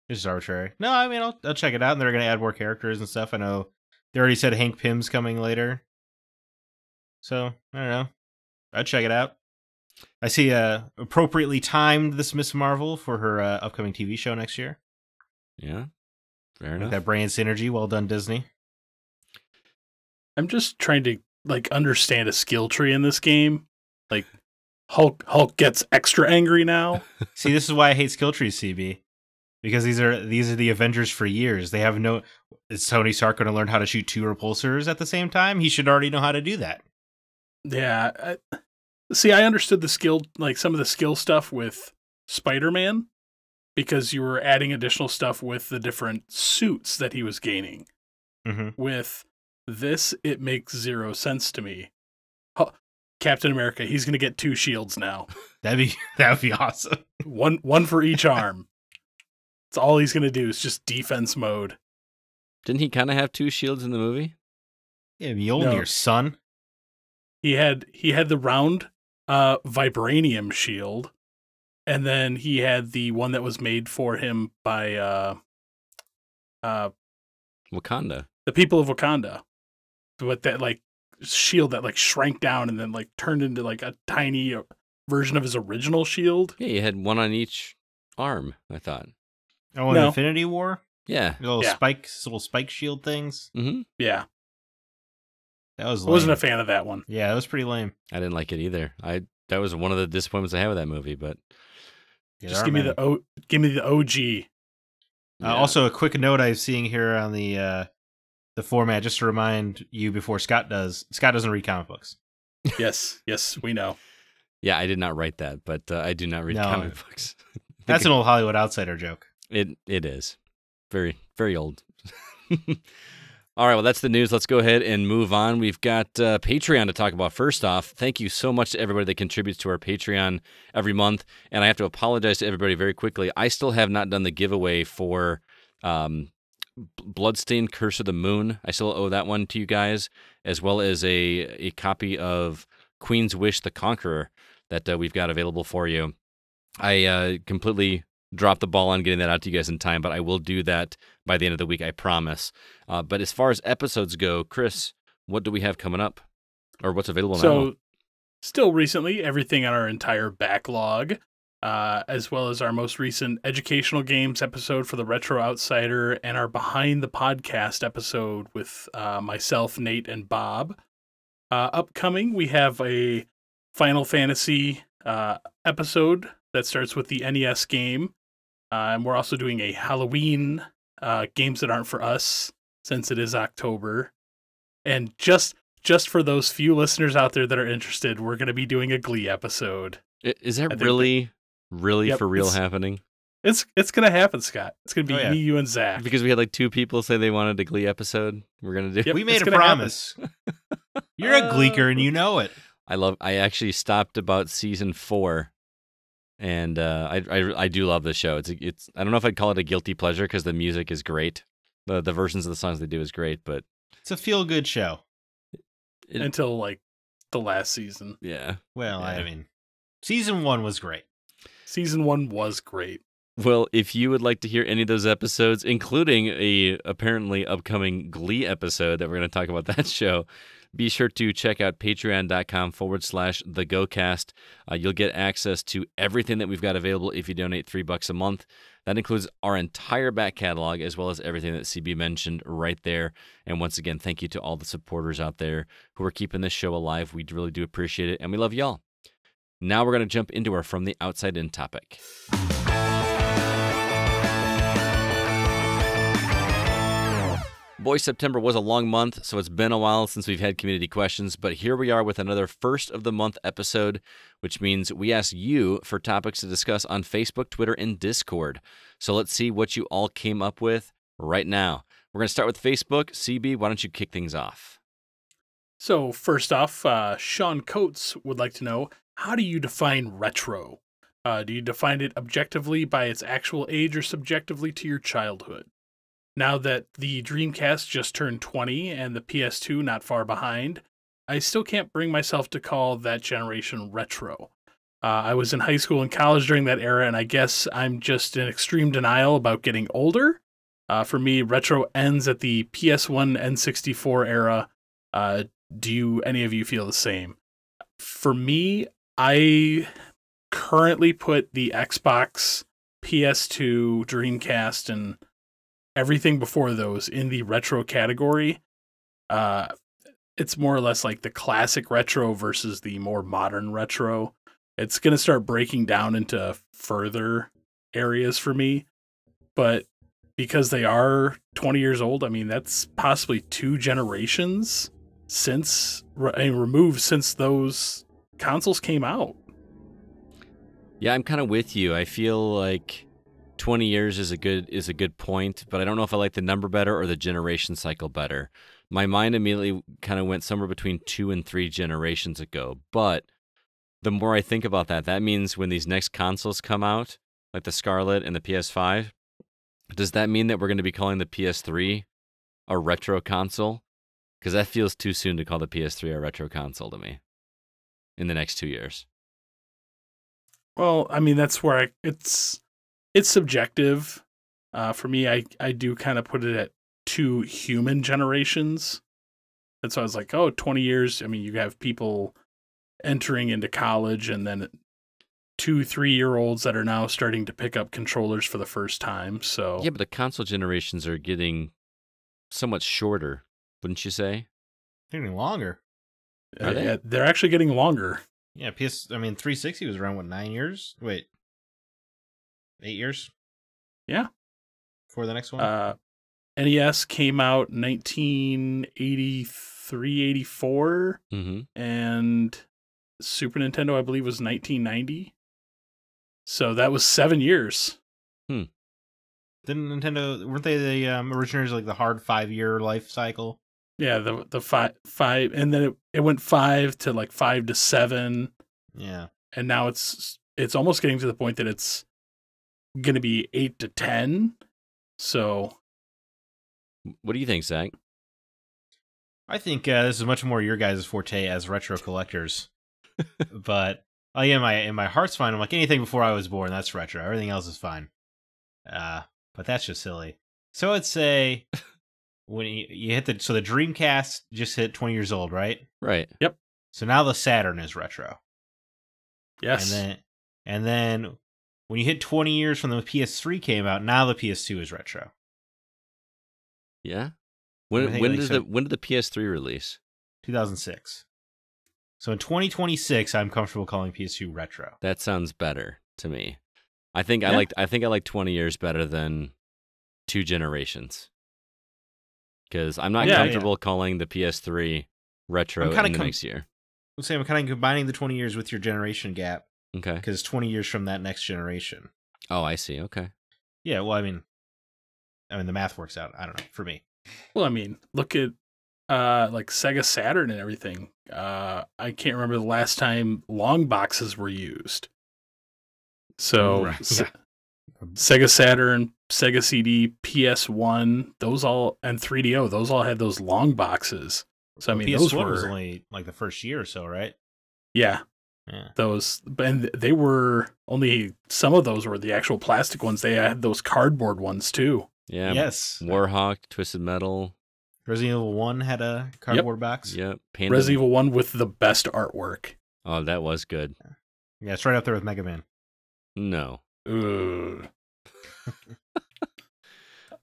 It's just arbitrary. No, I mean, I'll check it out, and they're going to add more characters and stuff. I know they already said Hank Pym's coming later. So, I don't know. I'd check it out. I see appropriately timed this Miss Marvel for her upcoming TV show next year. Yeah, fair enough. That brand synergy. Well done, Disney. I'm just trying to understand a skill tree in this game. Like, Hulk gets extra angry now. See, this is why I hate skill trees, CB. Because these are the Avengers for years. They have no... Is Tony Stark going to learn how to shoot 2 repulsors at the same time? He should already know how to do that. Yeah. I understood the skill, like some of the skill stuff with Spider-Man, because you were adding additional stuff with the different suits that he was gaining. Mm-hmm. With this, it makes 0 sense to me. Captain America, he's going to get 2 shields now. That would be awesome. One for each arm. That's all he's going to do is just defense mode. Didn't he kind of have 2 shields in the movie? Yeah, Mjolnir, son. He had the round vibranium shield, and then he had the one that was made for him by Wakanda. The people of Wakanda. With that like shield that like shrank down and then like turned into like a tiny version of his original shield. Yeah, he had one on each arm, I thought. Oh, in Infinity War? Yeah. Little spike shield things? Mm-hmm. Yeah. That was lame. I wasn't a fan of that one. Yeah, that was pretty lame. I didn't like it either. That was one of the disappointments I had with that movie, but... Just give me the OG. Yeah. Also, a quick note I'm seeing here on the format, just to remind you before Scott does. Scott doesn't read comic books. Yes, we know. Yeah, I did not write that, but I do not read comic books. That's an old Hollywood Outsider joke. It is. Very, very old. All right, well, that's the news. Let's go ahead and move on. We've got Patreon to talk about. First off, thank you so much to everybody that contributes to our Patreon every month. And I have to apologize to everybody very quickly. I still have not done the giveaway for Bloodstained Curse of the Moon. I still owe that one to you guys, as well as a copy of Queen's Wish, the Conqueror, that we've got available for you. I completely dropped the ball on getting that out to you guys in time, but I will do that by the end of the week, I promise. But as far as episodes go, Chris, what do we have coming up? Or what's available now? So, still recently, everything on our entire backlog, as well as our most recent educational games episode for the Retro Outsider and our Behind the Podcast episode with myself, Nate, and Bob. Upcoming, we have a Final Fantasy episode that starts with the NES game. And we're also doing a Halloween games that aren't for us, since it is October. And just for those few listeners out there that are interested, we're going to be doing a Glee episode. Is that really Yep, for real happening? It's going to happen, Scott. It's going to be me, you, and Zach. Because we had like 2 people say they wanted a Glee episode. We're going to do. We made a promise. You're a Gleeker and you know it. I actually stopped about season 4, and I do love this show. It's I don't know if I'd call it a guilty pleasure because the music is great. The versions of the songs they do is great, but it's a feel good show until like the last season. Yeah. Well, yeah. I mean, season 1 was great. Season 1 was great. Well, if you would like to hear any of those episodes, including a apparently upcoming Glee episode that we're going to talk about that show, be sure to check out patreon.com/thegocast. You'll get access to everything that we've got available if you donate $3 a month. That includes our entire back catalog as well as everything that CB mentioned right there. And once again, thank you to all the supporters out there who are keeping this show alive. We really do appreciate it, and we love y'all. Now we're going to jump into our From the Outside In topic. Boy, September was a long month, so it's been a while since we've had community questions, but here we are with another first of the month episode, which means we ask you for topics to discuss on Facebook, Twitter, and Discord. So let's see what you all came up with right now. We're going to start with Facebook. CB, why don't you kick things off? So first off, Sean Coates would like to know, how do you define retro? Do you define it objectively by its actual age or subjectively to your childhood? Now that the Dreamcast just turned 20 and the PS2 not far behind, I still can't bring myself to call that generation retro. I was in high school and college during that era, and I guess I'm just in extreme denial about getting older. For me, retro ends at the PS1 N64 era. Do any of you feel the same? For me, I currently put the Xbox, PS2, Dreamcast, and everything before those in the retro category. It's more or less like the classic retro versus the more modern retro. It's going to start breaking down into further areas for me. But because they are 20 years old, I mean, that's possibly 2 generations removed since those consoles came out. Yeah, I'm kind of with you. I feel like 20 years is a good point, but I don't know if I like the number better or the generation cycle better. My mind immediately kind of went somewhere between 2 and 3 generations ago, but the more I think about that, that means when these next consoles come out, like the Scarlet and the PS5, does that mean that we're going to be calling the PS3 a retro console? Because that feels too soon to call the PS3 a retro console to me in the next 2 years. Well, I mean, that's where it's subjective. For me, I do kind of put it at 2 human generations. That's why I was like, 20 years. I mean, you have people entering into college and then 2-3-year-olds that are now starting to pick up controllers for the first time. So yeah, but the console generations are getting so much shorter, wouldn't you say? They're getting longer. Are they? Yeah, they're actually getting longer. Yeah, 360 was around, 9 years? Wait. 8 years? Yeah. For the next one? NES came out 1983, 84, and Super Nintendo, I believe, was 1990. So that was 7 years. Didn't Nintendo, weren't they the originators of like the hard 5-year life cycle? Yeah, the five, and then it went 5 to like 5 to 7. Yeah. And now it's almost getting to the point that it's going to be 8 to 10. So what do you think, Zach? I think this is much more your guys' forte as retro collectors. But in my heart's fine. I'm like, anything before I was born, that's retro. Everything else is fine. But that's just silly. So I'd say when you hit the Dreamcast just hit 20 years old, right? Right. Yep. So now the Saturn is retro. Yes. And then when you hit 20 years from the PS3 came out, now the PS2 is retro. Yeah. When did the PS3 release? 2006. So in 2026, I'm comfortable calling PS2 retro. That sounds better to me. I think I like 20 years better than 2 generations. Because I'm not comfortable calling the PS3 retro in the next year. I'm kind of combining the 20 years with your generation gap. Okay. Because 20 years from that next generation. Oh, I see. Okay. Yeah, well, I mean, the math works out. I don't know, for me. Well, I mean, look at like Sega Saturn and everything. I can't remember the last time long boxes were used. So Sega Saturn, Sega CD, PS1, those all, and 3DO, those all had those long boxes. So I mean, PS1 those were was only like the first year or so, right? Yeah. Those, and they were only, some of those were the actual plastic ones. They had those cardboard ones too. Yeah. Yes. Warhawk, Twisted Metal. Resident Evil 1 had a cardboard box. Yep. Resident Evil 1 with the best artwork. Oh, that was good. Yeah, it's right up there with Mega Man. No. Ugh.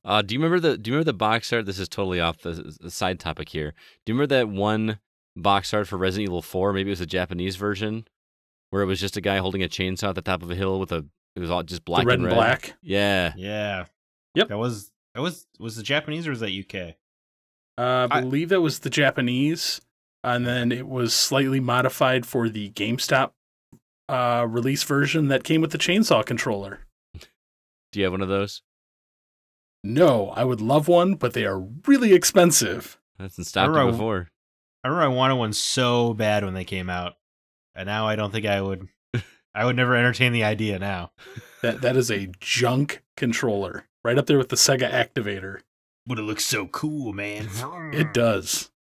Do you remember the box art? This is totally off the side topic here. Do you remember that one box art for Resident Evil 4? Maybe it was a Japanese version where it was just a guy holding a chainsaw at the top of a hill it was all just black red and red. Black. Yeah. Yeah. Yep. That was the Japanese or was that UK? I believe that was the Japanese, and then it was slightly modified for the GameStop release version that came with the chainsaw controller. Do you have one of those? No, I would love one, but they are really expensive. That's stopped it before. I remember I wanted one so bad when they came out, and now I don't think I would. I would never entertain the idea now. That is a junk controller, right up there with the Sega Activator. But it looks so cool, man. It does.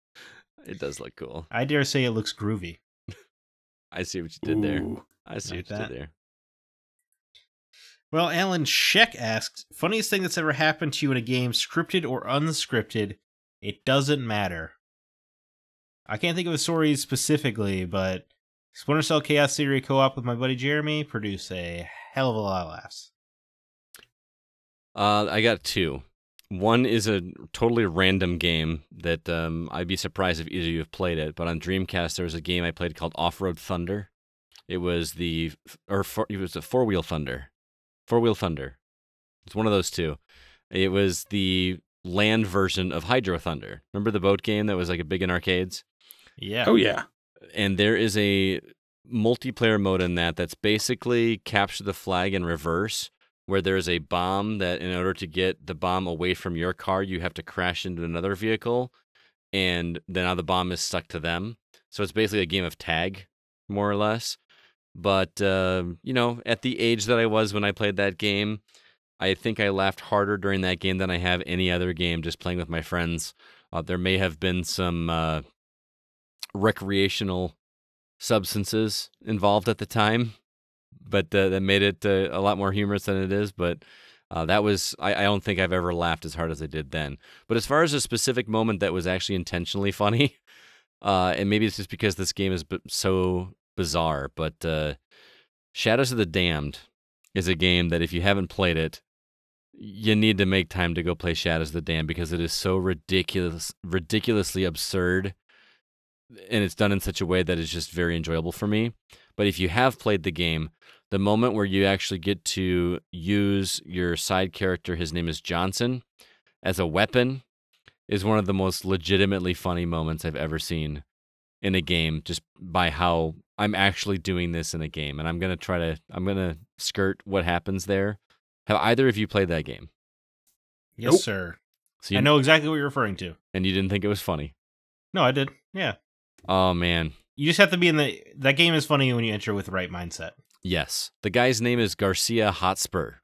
It does look cool. I dare say it looks groovy. I see what you did there. Ooh. I see what you did there. Well, Alan Sheck asked, funniest thing that's ever happened to you in a game, scripted or unscripted, it doesn't matter. I can't think of a story specifically, but Splinter Cell Chaos Theory co-op with my buddy Jeremy produced a hell of a lot of laughs. I got 2. One is a totally random game that I'd be surprised if either of you have played it, but on Dreamcast there was a game I played called Off-Road Thunder. It was it was a Four-Wheel Thunder. Four-Wheel Thunder. It's one of those two. It was the land version of Hydro Thunder. Remember the boat game that was like a big in arcades? Yeah. Oh, yeah. And there is a multiplayer mode in that's basically capture the flag in reverse, where there is a bomb that in order to get the bomb away from your car, you have to crash into another vehicle, and then now the bomb is stuck to them. So it's basically a game of tag, more or less. But, at the age that I was when I played that game, I think I laughed harder during that game than I have any other game just playing with my friends. There may have been some recreational substances involved at the time, but that made it a lot more humorous than it is. But that was, I don't think I've ever laughed as hard as I did then. But as far as a specific moment that was actually intentionally funny, and maybe it's just because this game is so bizarre, but Shadows of the Damned is a game that if you haven't played it, you need to make time to go play Shadows of the Damned because it is so ridiculously absurd, and it's done in such a way that is just very enjoyable for me. But if you have played the game, the moment where you actually get to use your side character, his name is Johnson, as a weapon is one of the most legitimately funny moments I've ever seen in a game, just by how I'm actually doing this in a game. And I'm going to skirt what happens there. Have either of you played that game? Yes, Nope. sir. So I know exactly what you're referring to. And you didn't think it was funny? No, I did. Yeah. Oh, man. You just have to be that game is funny when you enter with the right mindset. Yes. The guy's name is Garcia Hotspur,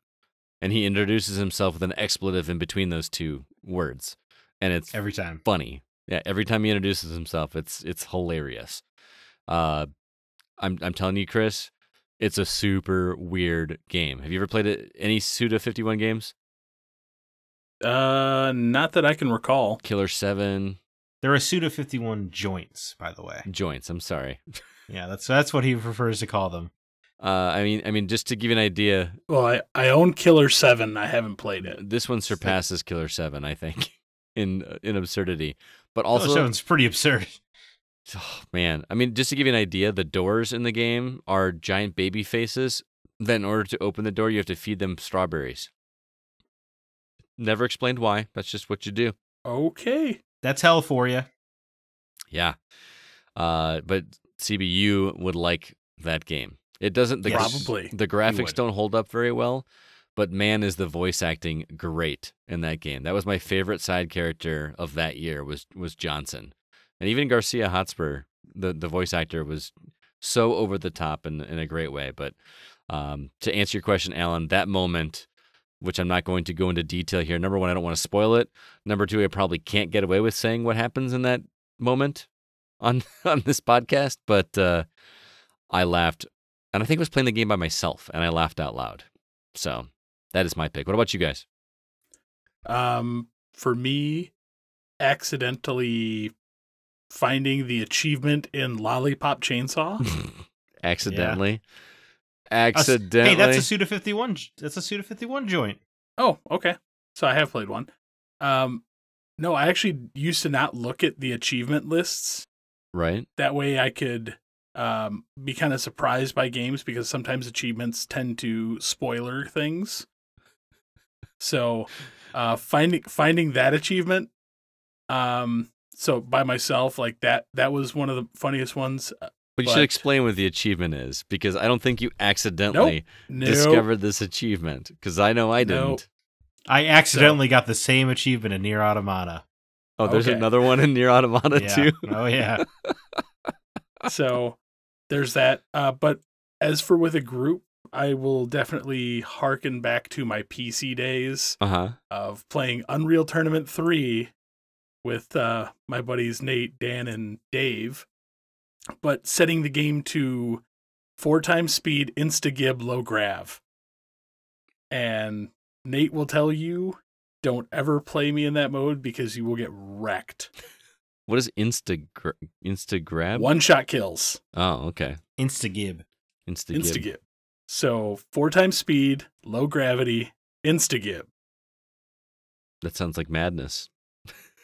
and he introduces himself with an expletive in between those two words. And it's Every time. funny. Yeah, every time he introduces himself, it's hilarious. I'm telling you, Chris, it's a super weird game. Have you ever played any Suda 51 games? Not that I can recall. Killer 7. There are Suda 51 joints, by the way. Joints, I'm sorry. Yeah, that's what he prefers to call them. I mean, just to give you an idea. Well, I own Killer 7. I haven't played it. This one surpasses Killer 7, I think, in absurdity. But also, Killer 7's pretty absurd. Oh, man. I mean, just to give you an idea, the doors in the game are giant baby faces. Then in order to open the door, you have to feed them strawberries. Never explained why. That's just what you do. Okay. That's hell for you. Yeah. But CBU would like that game. It doesn't. Probably. The graphics don't hold up very well, but man, is the voice acting great in that game. That was my favorite side character of that year was Johnson. And even Garcia Hotspur, the voice actor, was so over the top in a great way. But to answer your question, Alan, that moment, which I'm not going to go into detail here. Number one, I don't want to spoil it. Number two, I probably can't get away with saying what happens in that moment on this podcast. But I laughed, and I think I was playing the game by myself, and I laughed out loud. So that is my pick. What about you guys? For me, accidentally finding the achievement in Lollipop Chainsaw. Accidentally. Hey, that's a Suda 51. That's a Suda 51 joint. Oh, okay. So I have played one. No, I actually used to not look at the achievement lists. Right. That way I could be kind of surprised by games because sometimes achievements tend to spoiler things. So finding that achievement, so by myself, like that was one of the funniest ones. But you should explain what the achievement is, because I don't think you accidentally discovered this achievement, because I know I didn't. I accidentally got the same achievement in Nier Automata. Oh, there's another one in Nier Automata too? Oh, yeah. So there's that. But as for with a group, I will definitely harken back to my PC days of playing Unreal Tournament 3 with my buddies Nate, Dan, and Dave. But setting the game to 4x speed, insta-gib, low grav. And Nate will tell you, don't ever play me in that mode because you will get wrecked. What is insta-grab? One-shot kills. Oh, okay. Insta-gib. Insta-gib. So 4x speed, low gravity, insta-gib. That sounds like madness.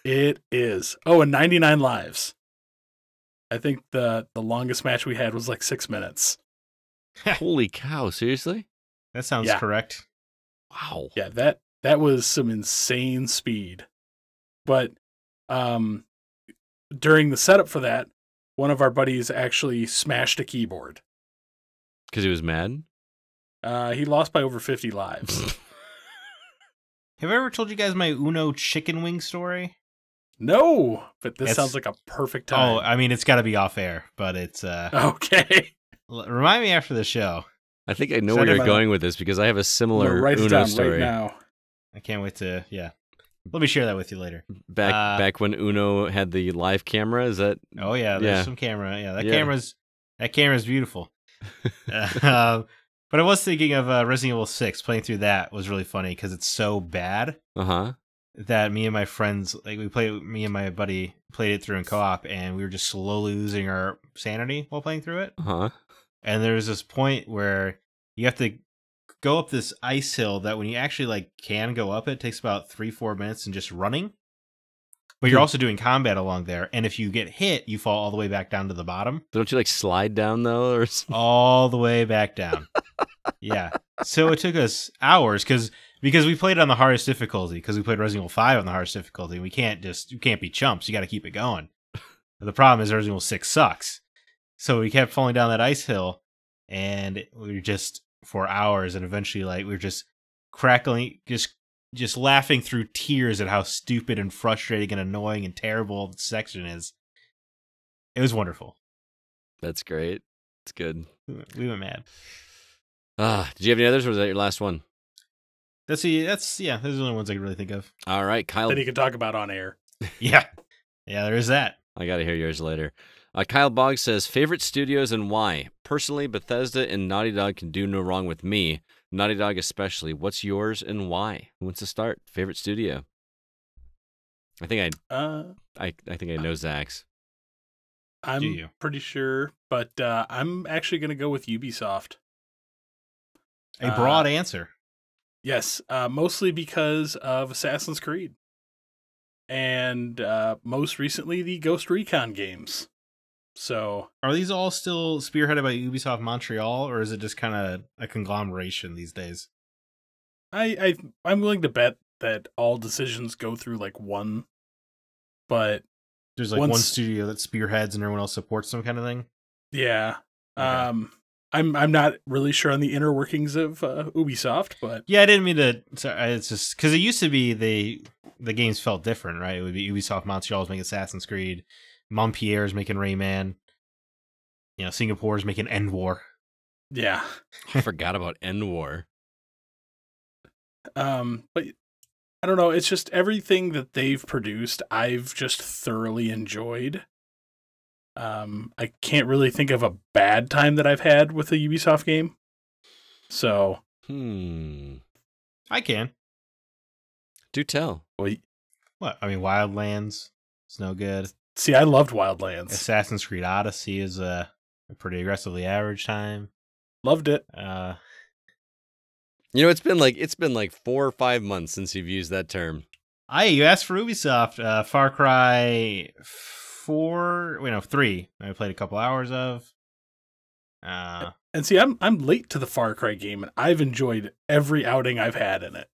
It is. Oh, and 99 lives. I think the longest match we had was like 6 minutes. Holy cow, seriously? That sounds correct. Wow. Yeah, that was some insane speed. But during the setup for that, one of our buddies actually smashed a keyboard. Because he was mad? He lost by over 50 lives. Have I ever told you guys my Uno chicken wing story? No, but this sounds like a perfect time. Oh, I mean, it's got to be off air, but it's... Okay. Remind me after the show. I think I know where you're going with this, because I have a similar Uno story. Right now. I can't wait to... Yeah. Let me share that with you later. Back when Uno had the live camera, is that... Oh, yeah, there's some camera. Yeah, that camera's beautiful. But I was thinking of Resident Evil 6. Playing through that was really funny, because it's so bad. That me and my friends, me and my buddy played it through in co-op, and we were just slowly losing our sanity while playing through it. And there's this point where you have to go up this ice hill that when you actually can go up it takes about 3-4 minutes and just running. But you're also doing combat along there, and if you get hit, you fall all the way back down to the bottom. Don't you slide down though, or all the way back down? Yeah. So it took us hours because we played on the hardest difficulty, because we played Resident Evil 5 on the hardest difficulty. You can't be chumps. You got to keep it going. But the problem is Resident Evil 6 sucks. So we kept falling down that ice hill, and we were just for hours, and eventually we were just crackling, just laughing through tears at how stupid and frustrating and annoying and terrible the section is. It was wonderful. That's great. It's good. We went mad. Did you have any others, or was that your last one? Those are the only ones I can really think of. All right, Kyle. That he could talk about on air. Yeah, there is that. I got to hear yours later. Kyle Boggs says, favorite studios and why? Personally, Bethesda and Naughty Dog can do no wrong with me. Naughty Dog especially. What's yours and why? Who wants to start? Favorite studio? I think I think I know Zach's. I'm pretty sure, but I'm actually going to go with Ubisoft. A broad answer. Yes, mostly because of Assassin's Creed. And most recently, the Ghost Recon games. So are these all still spearheaded by Ubisoft Montreal, or is it just kind of a conglomeration these days? I'm willing to bet that all decisions go through like one, but there's like one studio that spearheads and everyone else supports them, kind of thing. Yeah. Okay. I'm not really sure on the inner workings of Ubisoft, but yeah, I didn't mean to. Sorry, it's just because it used to be the games felt different, right? It would be Ubisoft Montreal's making Assassin's Creed, Montpellier's making Rayman, Singapore's making End War. Yeah, I forgot about End War. But I don't know. It's just everything that they've produced, I've just thoroughly enjoyed. I can't really think of a bad time that I've had with a Ubisoft game. So, I can. Do tell. Well, what? I mean, Wildlands. It's no good. See, I loved Wildlands. Assassin's Creed Odyssey is a pretty aggressively average time. Loved it. It's been like 4 or 5 months since you've used that term. You asked for Ubisoft. Far Cry 3. I played a couple hours of. And see, I'm late to the Far Cry game, and I've enjoyed every outing I've had in it.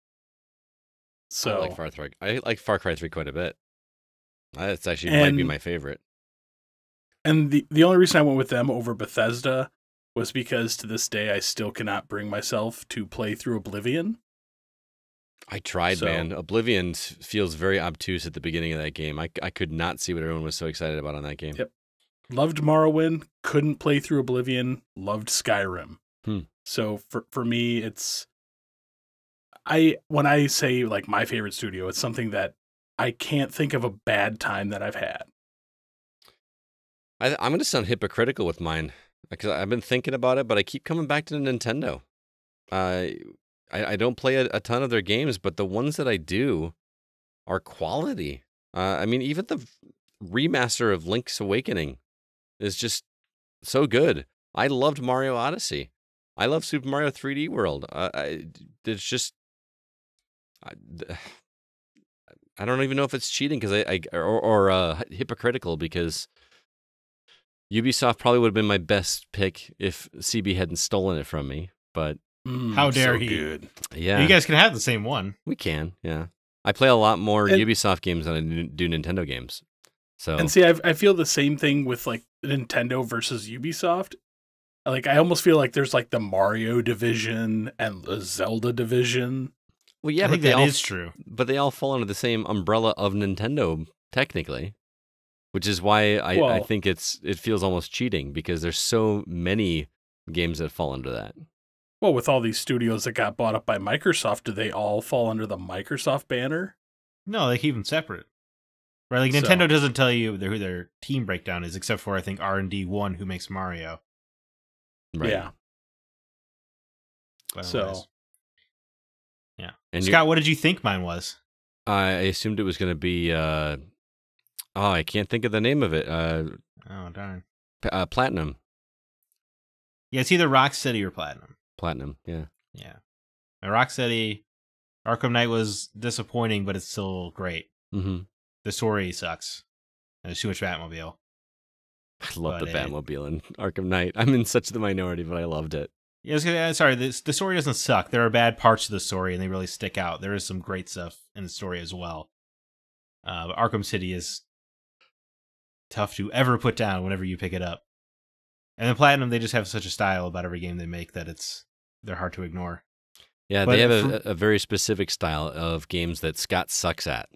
So I like Far Cry 3 quite a bit. That's actually might be my favorite. And the only reason I went with them over Bethesda was because to this day I still cannot bring myself to play through Oblivion. I tried, man. Oblivion feels very obtuse at the beginning of that game. I could not see what everyone was so excited about on that game. Yep. Loved Morrowind, couldn't play through Oblivion, loved Skyrim. So for me, it's when I say like my favorite studio, it's something that I can't think of a bad time that I've had. I'm going to sound hypocritical with mine because I've been thinking about it, but I keep coming back to Nintendo. I don't play a ton of their games, but the ones that I do are quality. I mean, even the remaster of Link's Awakening is just so good. I loved Mario Odyssey. I love Super Mario 3D World. It's just... I don't even know if it's cheating or hypocritical because Ubisoft probably would have been my best pick if CB hadn't stolen it from me. But how dare he? Good. Yeah, you guys can have the same one. We can. Yeah, I play a lot more Ubisoft games than I do Nintendo games. So and see, I feel the same thing with like Nintendo versus Ubisoft. Like I almost feel like there's like the Mario division and the Zelda division. Well, yeah, I think that is true. But they all fall under the same umbrella of Nintendo, technically, which is why I think it feels almost cheating because there's so many games that fall under that. Well, with all these studios that got bought up by Microsoft, do they all fall under the Microsoft banner? No, they keep them separate. Right? Like Nintendo doesn't tell you who their team breakdown is, except for I think R&D 1, who makes Mario. Right. Yeah. Yeah. And Scott, what did you think mine was? I assumed it was going to be. I can't think of the name of it. Oh darn. Platinum. Yeah, it's either Rocksteady or Platinum. Platinum. Yeah. Yeah. Rocksteady, Arkham Knight was disappointing, but it's still great. Mm-hmm. The story sucks. There's too much Batmobile. I love the Batmobile in Arkham Knight. I'm in such the minority, but I loved it. Yeah, sorry, the story doesn't suck. There are bad parts of the story, and they really stick out. There is some great stuff in the story as well. But Arkham City is tough to ever put down whenever you pick it up. And then Platinum, they just have such a style about every game they make that they're hard to ignore. Yeah, they have a very specific style of games that Scott sucks at.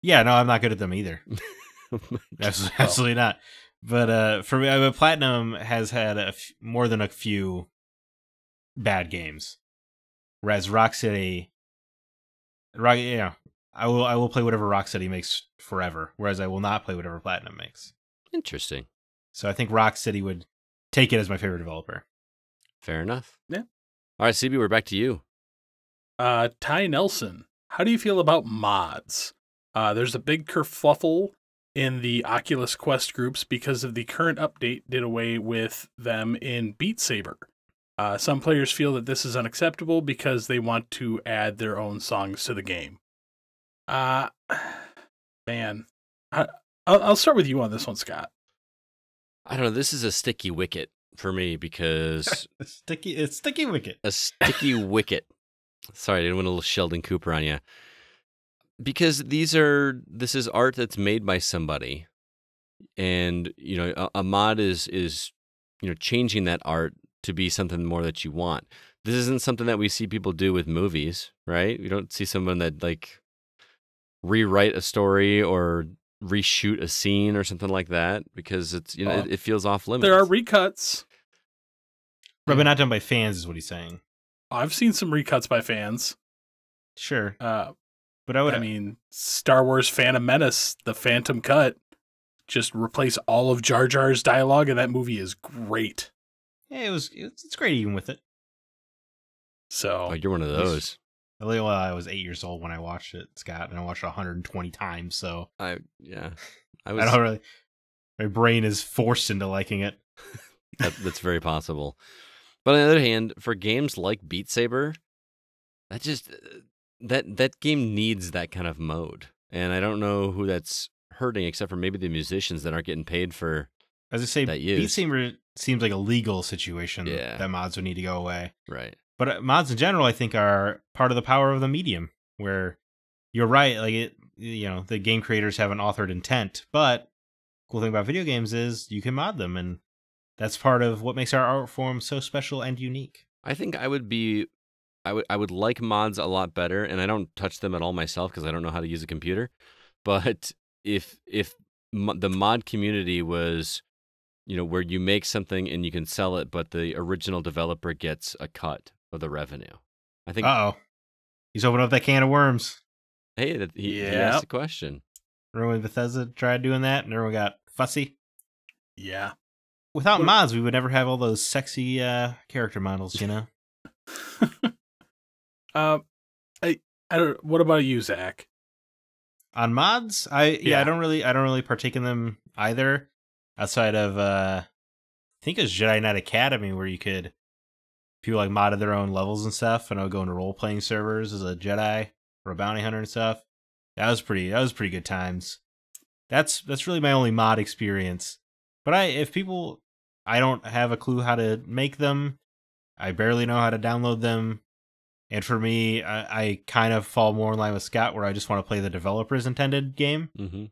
Yeah, no, I'm not good at them either. Absolutely not. But for me, Platinum has had more than a few bad games, whereas Rocksteady, I will play whatever Rocksteady makes forever, whereas I will not play whatever Platinum makes. Interesting. So I think Rocksteady would take it as my favorite developer. Fair enough. Yeah. All right, CB, we're back to you. Ty Nelson, how do you feel about mods? There's a big kerfuffle in the Oculus Quest groups because of the current update did away with them in Beat Saber. Some players feel that this is unacceptable because they want to add their own songs to the game. Man, I'll start with you on this one, Scott. I don't know. This is a sticky wicket for me because It's sticky wicket. a sticky wicket. Sorry, I didn't want a little Sheldon Cooper on you. Because this is art that's made by somebody, and a mod is changing that art to be something more that you want. This isn't something that we see people do with movies, right? We don't see someone that like rewrite a story or reshoot a scene or something like that because it's it feels off limits. There are recuts. But not done by fans is what he's saying. I've seen some recuts by fans. Sure. But I mean, Star Wars Phantom Menace, the Phantom Cut, just replace all of Jar Jar's dialogue, and that movie is great. Yeah, it's great even with it. So you're one of those. Well, I was 8 years old when I watched it, Scott, and I watched it 120 times. So I don't really. My brain is forced into liking it. That's very possible. But on the other hand, for games like Beat Saber, that game needs that kind of mode, and I don't know who that's hurting, except for maybe the musicians that aren't getting paid for. As I say, that Beat Saber seems like a legal situation that mods would need to go away. Right. But mods in general, I think, are part of the power of the medium. Where you're right, like the game creators have an authored intent, but cool thing about video games is you can mod them, and that's part of what makes our art form so special and unique. I think I would like mods a lot better, and I don't touch them at all myself because I don't know how to use a computer. But if the mod community was, where you make something and you can sell it, but the original developer gets a cut of the revenue, I think. He's opening up that can of worms. Hey, he asked a question. Remember when Bethesda tried doing that and everyone got fussy? Yeah. Without mods, we would never have all those sexy character models, I don't. What about you, Zach? On mods, I don't really partake in them either. Outside of I think it was Jedi Knight Academy where people like modded their own levels and stuff, and I would go into role playing servers as a Jedi or a bounty hunter and stuff. That was pretty good times. That's really my only mod experience. But I don't have a clue how to make them. I barely know how to download them. And for me, I kind of fall more in line with Scott, where I just want to play the developer's intended game. Mm-hmm.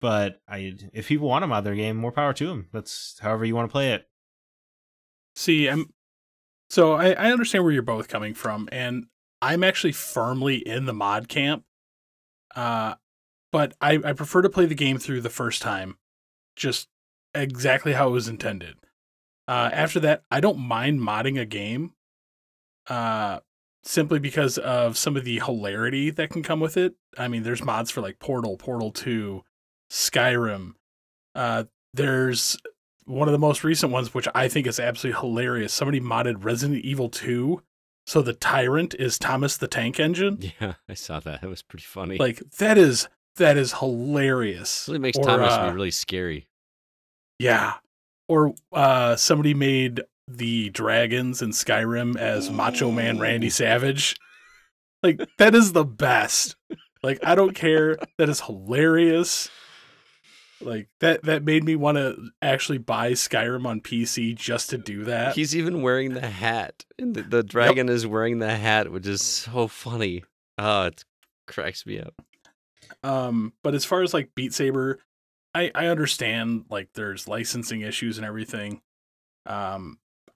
But if people want to mod their game, more power to them. That's however you want to play it. See, I understand where you're both coming from, and I'm actually firmly in the mod camp. But I prefer to play the game through the first time, just exactly how it was intended. After that, I don't mind modding a game. Simply because of some of the hilarity that can come with it. I mean, there's mods for like Portal 2, Skyrim. There's one of the most recent ones, which I think is absolutely hilarious. Somebody modded Resident Evil 2, so the Tyrant is Thomas the Tank Engine. Yeah, I saw that. It was pretty funny. Like, that is hilarious. It really makes Thomas be really scary. Yeah. Or somebody made the dragons in Skyrim as Macho Man Randy Savage. Like, that is the best. Like, I don't care. That is hilarious. Like, that made me want to actually buy Skyrim on PC just to do that. He's even wearing the hat. And the dragon is wearing the hat, which is so funny. Oh, it cracks me up. But as far as like Beat Saber, I understand like there's licensing issues and everything.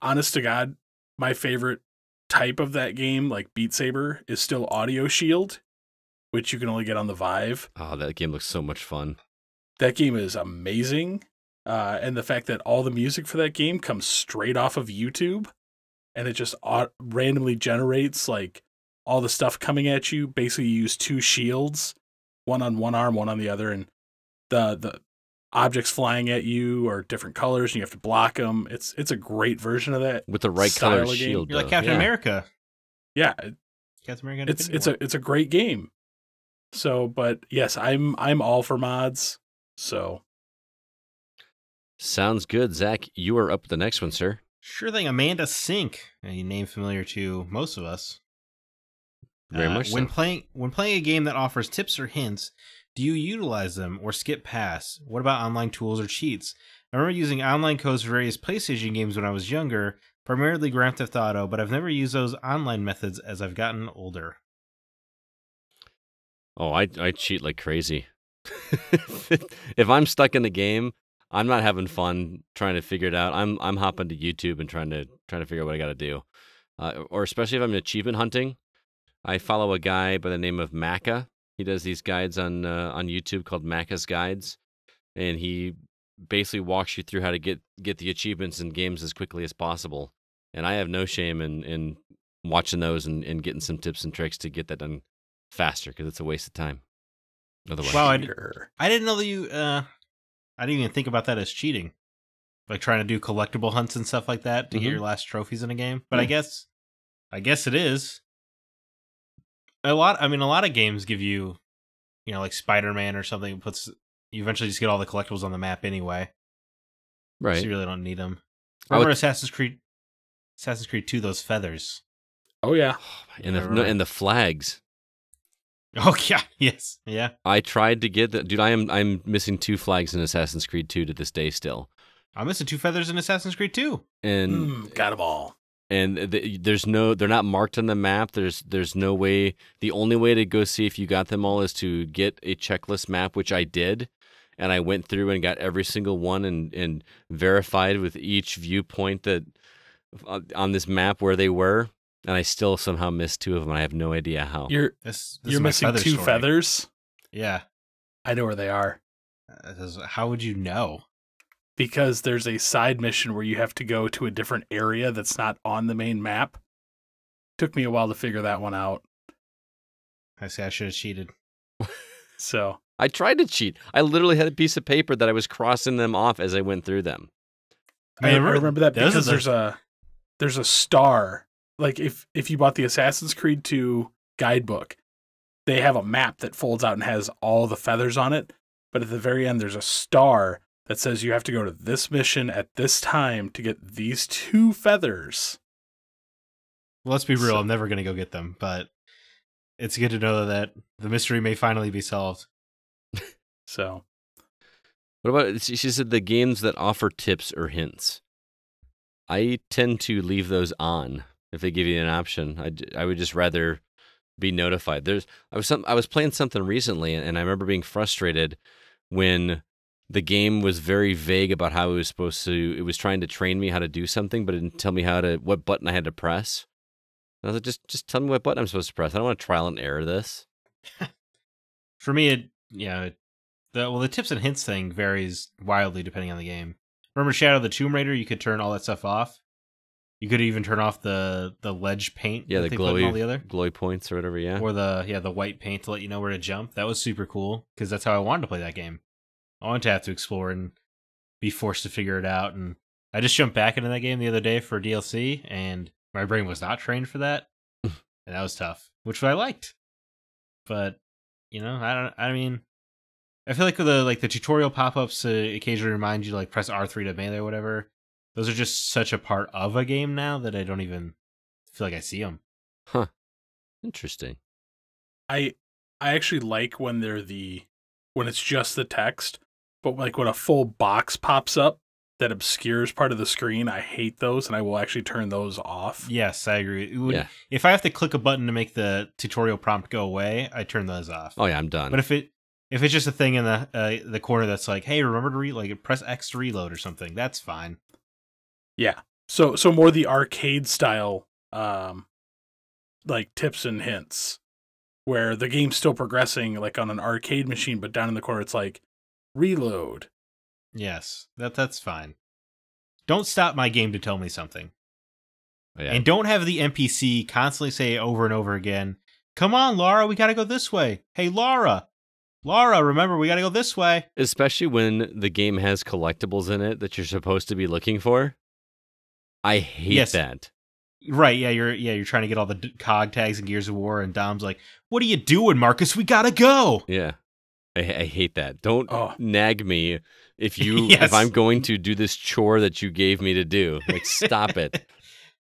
Honest to God, my favorite type of that game, like Beat Saber, is still Audio Shield, which you can only get on the Vive. Oh, that game looks so much fun. That game is amazing. And the fact that all the music for that game comes straight off of YouTube, and it just randomly generates like all the stuff coming at you. Basically, you use two shields, one on one arm, one on the other, and the objects flying at you are different colors, and you have to block them. It's a great version of that with the right color shield. You're like Captain America. Yeah, Captain America. It's a great game. So, but yes, I'm all for mods. So, sounds good, Zach. You are up the next one, sir. Sure thing. Amanda Sink, a name familiar to most of us. Very much so. When playing a game that offers tips or hints, do you utilize them or skip past? What about online tools or cheats? I remember using online codes for various PlayStation games when I was younger, primarily Grand Theft Auto, but I've never used those online methods as I've gotten older. Oh, I cheat like crazy. If I'm stuck in the game, I'm not having fun trying to figure it out. I'm hopping to YouTube and trying to figure out what I got to do. Or especially if I'm achievement hunting, I follow a guy by the name of Macca. He does these guides on YouTube called Macca's Guides, and he basically walks you through how to get the achievements in games as quickly as possible. And I have no shame in watching those and getting some tips and tricks to get that done faster, because it's a waste of time. Otherwise, wow, I didn't know that you. I didn't even think about that as cheating, like trying to do collectible hunts and stuff like that to get your last trophies in a game. But I guess it is. A lot of games give you, like Spider-Man or something, you eventually just get all the collectibles on the map anyway. Right. So you really don't need them. Remember Assassin's Creed 2, those feathers. Oh yeah. And the flags. Oh yeah, yes. Yeah. I tried to get dude, I'm missing 2 flags in Assassin's Creed 2 to this day still. I'm missing 2 feathers in Assassin's Creed 2. And got them all. And they're not marked on the map. There's no way. The only way to go see if you got them all is to get a checklist map, which I did. And I went through and got every single one and verified with each viewpoint that on this map where they were. And I still somehow missed 2 of them. I have no idea how. You're missing 2 feathers? Yeah. I know where they are. How would you know? Because there's a side mission where you have to go to a different area that's not on the main map. Took me a while to figure that one out. I say I should have cheated. So I tried to cheat. I literally had a piece of paper that I was crossing them off as I went through them. I remember that because there's a star. Like if you bought the Assassin's Creed 2 guidebook, they have a map that folds out and has all the feathers on it. But at the very end, there's a star that says you have to go to this mission at this time to get these 2 feathers. Well, let's be real. I'm never going to go get them, but it's good to know that the mystery may finally be solved. So, what about, she said the games that offer tips or hints. I tend to leave those on if they give you an option. I would just rather be notified. I was playing something recently, and I remember being frustrated when the game was very vague about how it was trying to train me how to do something, but it didn't tell me what button I had to press. And I was like, just tell me what button I'm supposed to press. I don't want to trial and error this. For me, the tips and hints thing varies wildly depending on the game. Remember Shadow of the Tomb Raider? You could turn all that stuff off. You could even turn off the ledge paint. Yeah, the glowy points or whatever. Yeah, or the white paint to let you know where to jump. That was super cool because that's how I wanted to play that game. I wanted to have to explore and be forced to figure it out. And I just jumped back into that game the other day for DLC, and my brain was not trained for that, and that was tough, which I liked. But I feel like the tutorial pop-ups occasionally remind you to press R3 to melee or whatever. Those are just such a part of a game now that I don't even feel like I see them. Huh. Interesting. I actually like when when it's just the text, but when a full box pops up that obscures part of the screen, I hate those, and I will actually turn those off. Yes, I agree. If I have to click a button to make the tutorial prompt go away, I turn those off. Oh yeah, I'm done. But if it's just a thing in the corner that's like, hey, remember to press X to reload or something, that's fine. Yeah. So more the arcade style tips and hints where the game's still progressing on an arcade machine, but down in the corner it's like reload. Yes. That's fine. Don't stop my game to tell me something. Yeah. And don't have the NPC constantly say over and over again, come on, Laura, we gotta go this way. Hey, Laura, remember, we gotta go this way. Especially when the game has collectibles in it that you're supposed to be looking for. I hate that. Right, yeah, you're trying to get all the cog tags in Gears of War, and Dom's like, what are you doing, Marcus? We gotta go! Yeah. I hate that. Don't nag me if Yes. if I'm going to do this chore that you gave me to do. Stop it.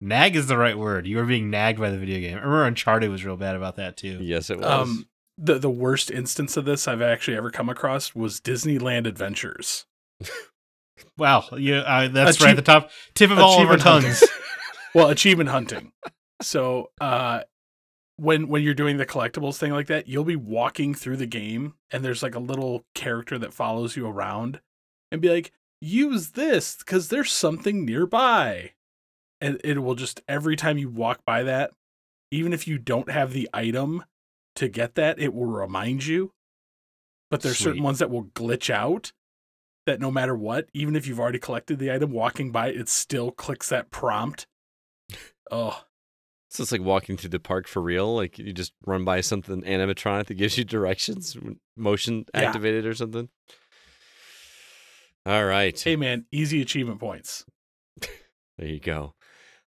Nag is the right word. You were being nagged by the video game. I remember Uncharted was real bad about that, too. Yes, it was. The worst instance of this I've actually ever come across was Disneyland Adventures. Wow, that's right at the top tip of all of our tongues. Well, achievement hunting. So when you're doing the collectibles thing like that, you'll be walking through the game and there's like a little character that follows you around and be like, use this because there's something nearby. And it will just, every time you walk by that, even if you don't have the item to get that, it will remind you. But there's certain ones that will glitch out that no matter what, even if you've already collected the item, walking by it still clicks that prompt. Oh. So it's like walking through the park for real. Like you just run by something animatronic that gives you directions, motion activated or something. All right. Hey man, easy achievement points. There you go.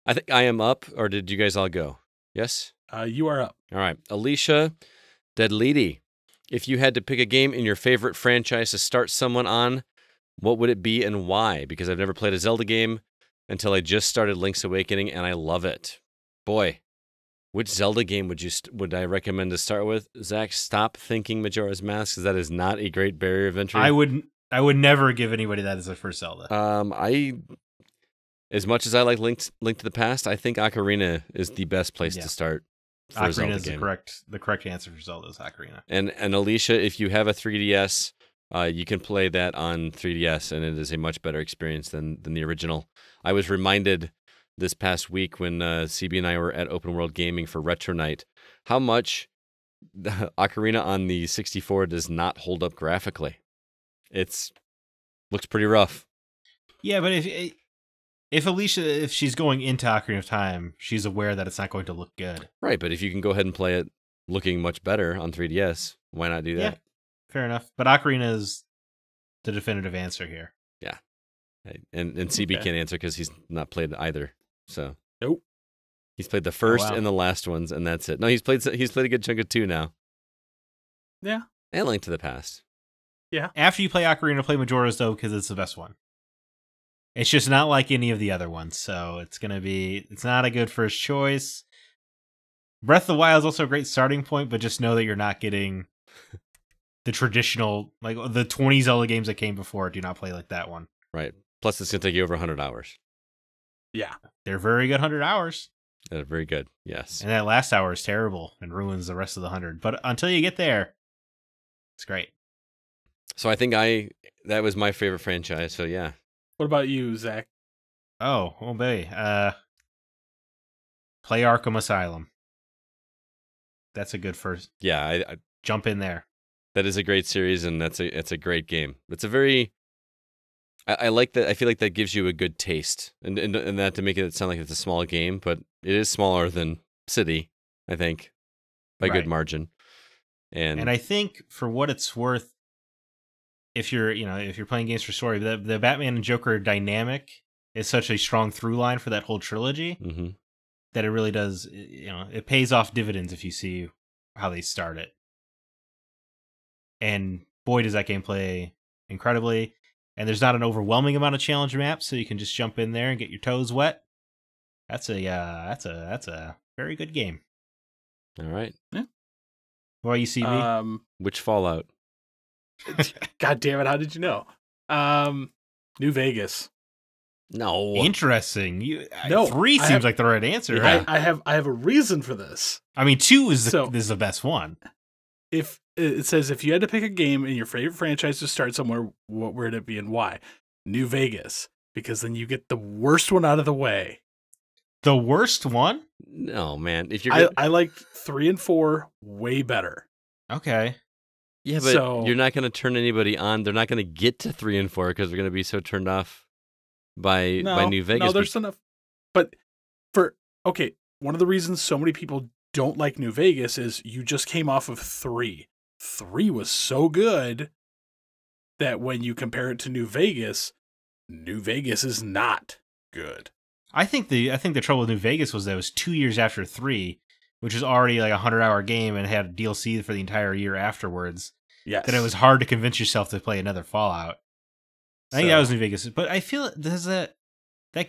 I think I am up, or did you guys all go? Yes? You are up. All right. Alicia Deadleedy, if you had to pick a game in your favorite franchise to start someone on, what would it be and why? Because I've never played a Zelda game until I just started Link's Awakening, and I love it. Boy, which Zelda game would I recommend to start with? Zach, stop thinking Majora's Mask, because that is not a great barrier of entry. I would never give anybody that as their first Zelda. As much as I like Link to the Past, I think Ocarina is the best place to start for a Zelda game. Ocarina is the correct answer for Zelda is Ocarina. And Alicia, if you have a 3DS, you can play that on 3DS, and it is a much better experience than the original. I was reminded this past week when CB and I were at Open World Gaming for Retro Night how much the Ocarina on the 64 does not hold up graphically. It's looks pretty rough. Yeah, but if Alicia, if she's going into Ocarina of Time, she's aware that it's not going to look good. Right, but if you can go ahead and play it looking much better on 3DS, why not do that? Yeah, fair enough. But Ocarina is the definitive answer here. Yeah. And CB can't answer because he's not played either. So nope. He's played the first and the last ones, and that's it. No, he's played a good chunk of 2 now. Yeah. And Link to the Past. Yeah. After you play Ocarina, play Majora's though, because it's the best one. It's just not like any of the other ones, so it's not a good first choice. Breath of the Wild is also a great starting point, but just know that you're not getting the traditional, like the 20 Zelda games that came before. Do not play like that one. Right. Plus, it's going to take you over 100 hours. Yeah. They're very good 100 hours. They're very good, yes. And that last hour is terrible and ruins the rest of the 100. But until you get there, it's great. So I think that was my favorite franchise, so yeah. What about you, Zach? Oh baby. Play Arkham Asylum. That's a good first. Yeah, I jump in there. That is a great series, and it's a great game. It's a very... I like that. I feel like that gives you a good taste, and that to make it sound like it's a small game, but it is smaller than City, I think, by good margin. And I think for what it's worth, if you're playing games for story, the Batman and Joker dynamic is such a strong through line for that whole trilogy that it really does. It pays off dividends if you see how they start it. And boy, does that game play incredibly. And there's not an overwhelming amount of challenge maps, so you can just jump in there and get your toes wet. That's a very good game. All right. Yeah. What about you, CB? Which Fallout? God damn it! How did you know? New Vegas. No. Interesting. 3 seems like the right answer. Yeah. I have a reason for this. I mean, 2 is the best one. If it says if you had to pick a game in your favorite franchise to start somewhere, what would it be and why? New Vegas, because then you get the worst one out of the way. The worst one? No, man. If you're, I like 3 and 4 way better. Okay. Yeah, but you're not going to turn anybody on. They're not going to get to 3 and 4 because they're going to be so turned off by New Vegas. No, there's enough. But one of the reasons so many people don't like New Vegas is you just came off of 3. 3 was so good that when you compare it to New Vegas is not good. I think the trouble with New Vegas was that it was 2 years after 3, which was already like a 100-hour game and had DLC for the entire year afterwards. Yes. That it was hard to convince yourself to play another Fallout. I think that was New Vegas, but I feel that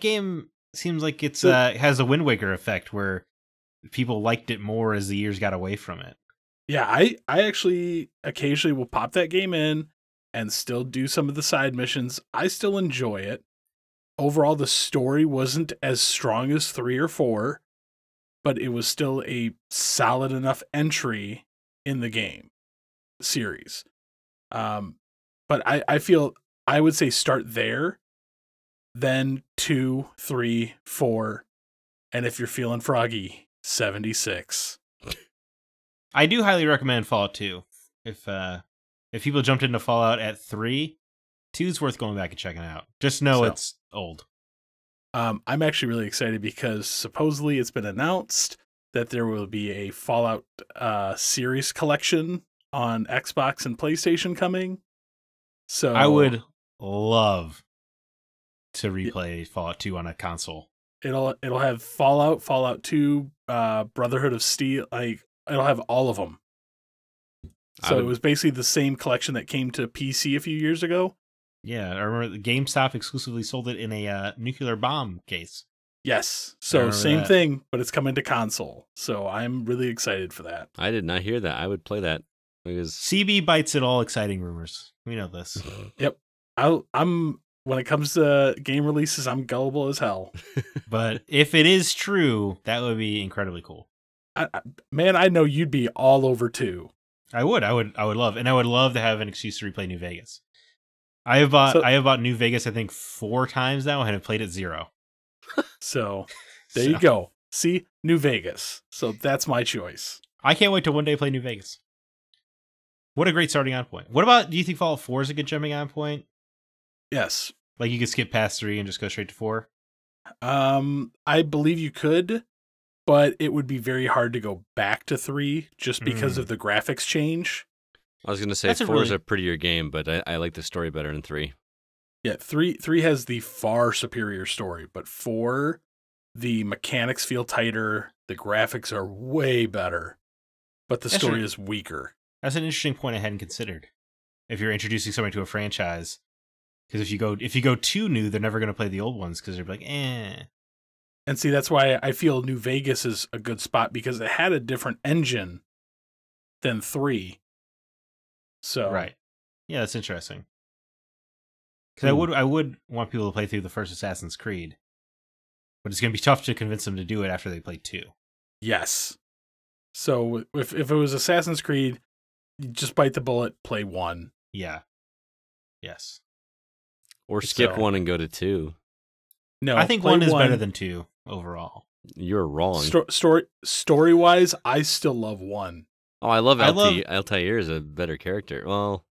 game seems like it's has a Wind Waker effect where people liked it more as the years got away from it. Yeah, I actually occasionally will pop that game in and still do some of the side missions. I still enjoy it. Overall, the story wasn't as strong as 3 or 4, but it was still a solid enough entry in the game series. But I feel I would say start there, then 2, 3, 4, and if you're feeling froggy, 76. I do highly recommend Fallout 2. If people jumped into Fallout at 3, 2's worth going back and checking out. Just know it's old. I'm actually really excited because supposedly it's been announced that there will be a Fallout series collection on Xbox and PlayStation coming. So I would love to replay Fallout 2 on a console. It'll have Fallout 2, Brotherhood of Steel. Like it'll have all of them. So it was basically the same collection that came to PC a few years ago. Yeah, I remember the GameStop exclusively sold it in a nuclear bomb case. Yes, so same thing, but it's coming to console. So I'm really excited for that. I did not hear that. I would play that because CB bites at all exciting rumors. We know this. Yep, I'm when it comes to game releases, I'm gullible as hell. But if it is true, that would be incredibly cool. Man, I know you'd be all over too. I would love, and I would love to have an excuse to replay New Vegas. I have bought New Vegas, I think 4 times now, and have played it 0. So there you go. See, New Vegas. So that's my choice. I can't wait to one day play New Vegas. What a great starting on point. What about, do you think Fallout 4 is a good jumping on point? Yes. Like you could skip past 3 and just go straight to 4? I believe you could, but it would be very hard to go back to 3 just because of the graphics change. I was going to say 4 is a prettier game, but I like the story better in 3. Yeah, 3 has the far superior story, but 4, the mechanics feel tighter, the graphics are way better, but the story is weaker. That's an interesting point I hadn't considered. If you're introducing somebody to a franchise, because if you go too new, they're never going to play the old ones because they're like, eh. And see, that's why I feel New Vegas is a good spot because it had a different engine than 3. So right, yeah, that's interesting. Because I would want people to play through the first Assassin's Creed, but it's going to be tough to convince them to do it after they play 2. Yes. So if it was Assassin's Creed, you just bite the bullet, play 1. Yeah. Yes. Or skip 1 and go to 2. No, I think 1 is better than 2 overall. You're wrong. Story wise, I still love 1. Oh, I love Altair is a better character. Well,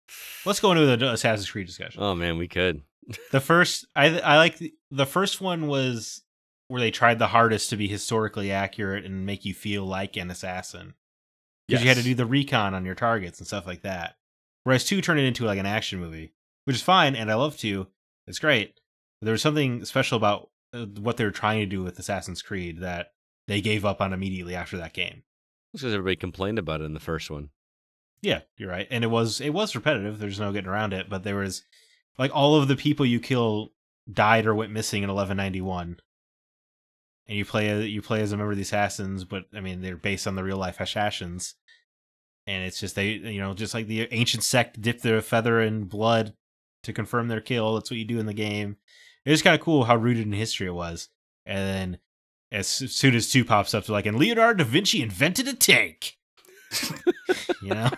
let's go into the Assassin's Creed discussion. Oh man, we could. The first, I like the first one was where they tried the hardest to be historically accurate and make you feel like an assassin. Because you had to do the recon on your targets and stuff like that. Whereas 2 turned it into like an action movie, which is fine, and I love 2. It's great. But there was something special about what they were trying to do with Assassin's Creed that they gave up on immediately after that game. Because everybody complained about it in the first one. Yeah, you're right. And it was repetitive. There's no getting around it. But there was, like, all of the people you kill died or went missing in 1191. And you play as a member of the Assassins, but, I mean, they're based on the real-life assassins. And it's just, just like the ancient sect dip their feather in blood to confirm their kill. That's what you do in the game. It was kind of cool how rooted in history it was. And then, as soon as 2 pops up, they're like, and Leonardo da Vinci invented a tank. You know?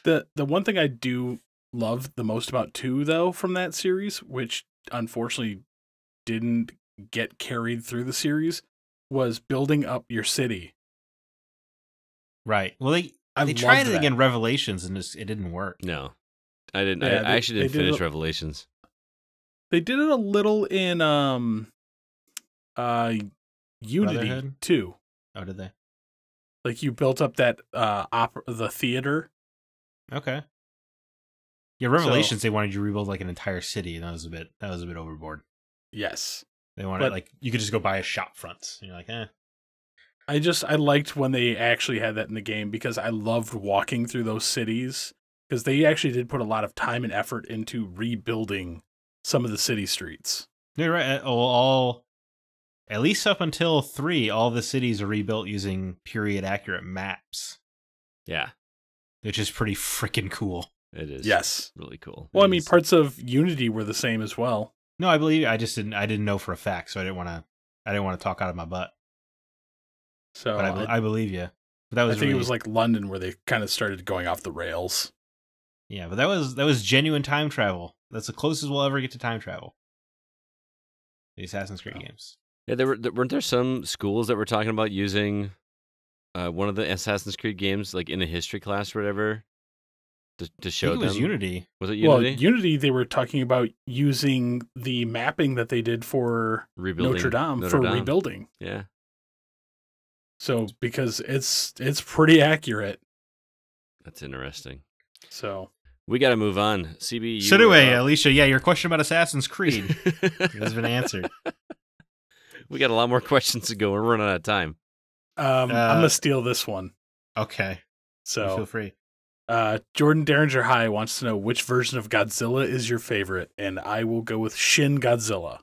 The one thing I do love the most about 2, though, from that series, which unfortunately didn't get carried through the series, was building up your city. Right. Well, they tried it again, Revelations, and it didn't work. No, I didn't. Yeah, I actually didn't finish Revelations. They did it a little in Unity too. Oh, did they? Like you built up that the theater. Okay. Yeah, Revelations. They wanted you to rebuild like an entire city, and that was a bit overboard. Yes. They wanted like you could just go buy a shop front. And you're like, eh. I liked when they actually had that in the game because I loved walking through those cities because they actually did put a lot of time and effort into rebuilding some of the city streets. You're right. At least up until 3, all the cities are rebuilt using period accurate maps. Yeah. Which is pretty freaking cool. It is. Yes. Really cool. Well, I mean, parts of Unity were the same as well. No, I believe. I didn't know for a fact, so I didn't want to talk out of my butt. So, but I believe you. But that was I think it was like London where they kind of started going off the rails. Yeah, but that was genuine time travel. That's the closest we'll ever get to time travel. The Assassin's Creed games. Yeah, weren't there some schools that were talking about using one of the Assassin's Creed games, like in a history class or whatever, to show them? It was Unity. Was it Unity? Well, Unity, they were talking about using the mapping that they did for Notre Dame for rebuilding. Yeah. So because it's pretty accurate. That's interesting. So we got to move on. CB. So anyway, Alicia, yeah, your question about Assassin's Creed has been answered. We got a lot more questions to go. We're running out of time. I'm gonna steal this one. Okay. So feel free. Jordan Derringer High wants to know which version of Godzilla is your favorite, and I will go with Shin Godzilla.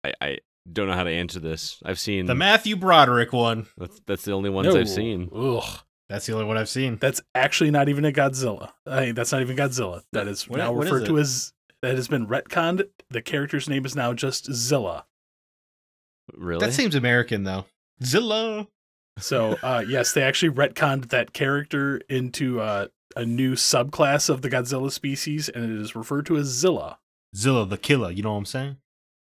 I don't know how to answer this. I've seen the Matthew Broderick one. That's the only ones I've seen. Ugh. That's the only one I've seen. That's actually not even a Godzilla. That's not even Godzilla. That is now referred to as, that has been retconned. The character's name is now just Zilla. Really? That seems American, though. Zilla. So, yes, they actually retconned that character into a new subclass of the Godzilla species, and it is referred to as Zilla. Zilla the killer, you know what I'm saying?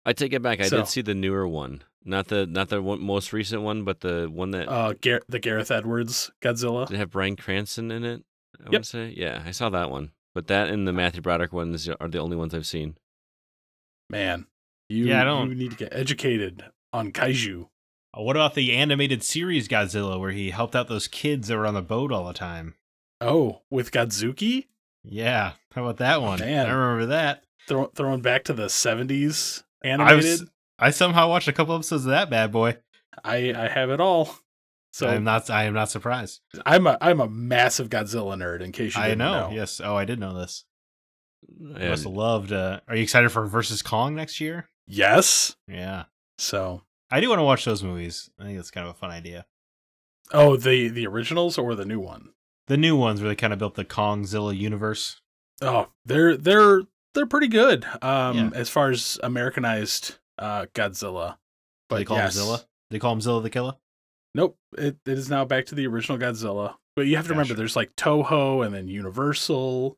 I take it back. I did see the newer one. Not the most recent one, but the one that... the Gareth Edwards Godzilla. Did it have Bryan Cranston in it? I would say. Yeah, I saw that one. But that and the Matthew Broderick ones are the only ones I've seen. Man, you need to get educated on kaiju. What about the animated series Godzilla, where he helped out those kids that were on the boat all the time? Oh, with Godzuki? Yeah, how about that one? Man, I remember that. Throwing back to the 70s animated. I somehow watched a couple episodes of that bad boy. I have it all. So I am not surprised. I'm a massive Godzilla nerd. In case you didn't know. Yes. Oh, I did know this. I must have loved. Are you excited for Versus Kong next year? Yes. Yeah. So I do want to watch those movies. I think it's kind of a fun idea. Oh, the originals or the new one? The new ones where they kind of built the Kongzilla universe. Oh, they're pretty good. As far as Americanized Godzilla. But they call him Zilla? They call him Zilla the Killer? Nope. It is now back to the original Godzilla. But you have to remember there's like Toho and then Universal.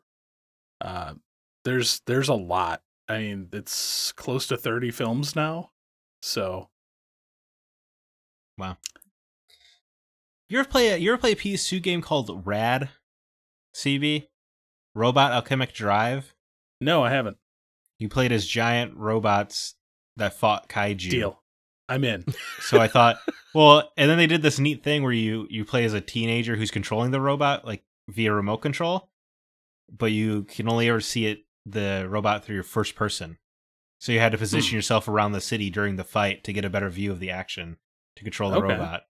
There's a lot. I mean, it's close to 30 films now. So wow. You ever play a PS2 game called Rad? CB? Robot Alchemic Drive? No, I haven't. You played as giant robots that fought kaiju. Deal. I'm in. So I thought, well, and then they did this neat thing where you play as a teenager who's controlling the robot, like via remote control, but you can only ever see the robot through your first person. So you had to position yourself around the city during the fight to get a better view of the action to control the robot.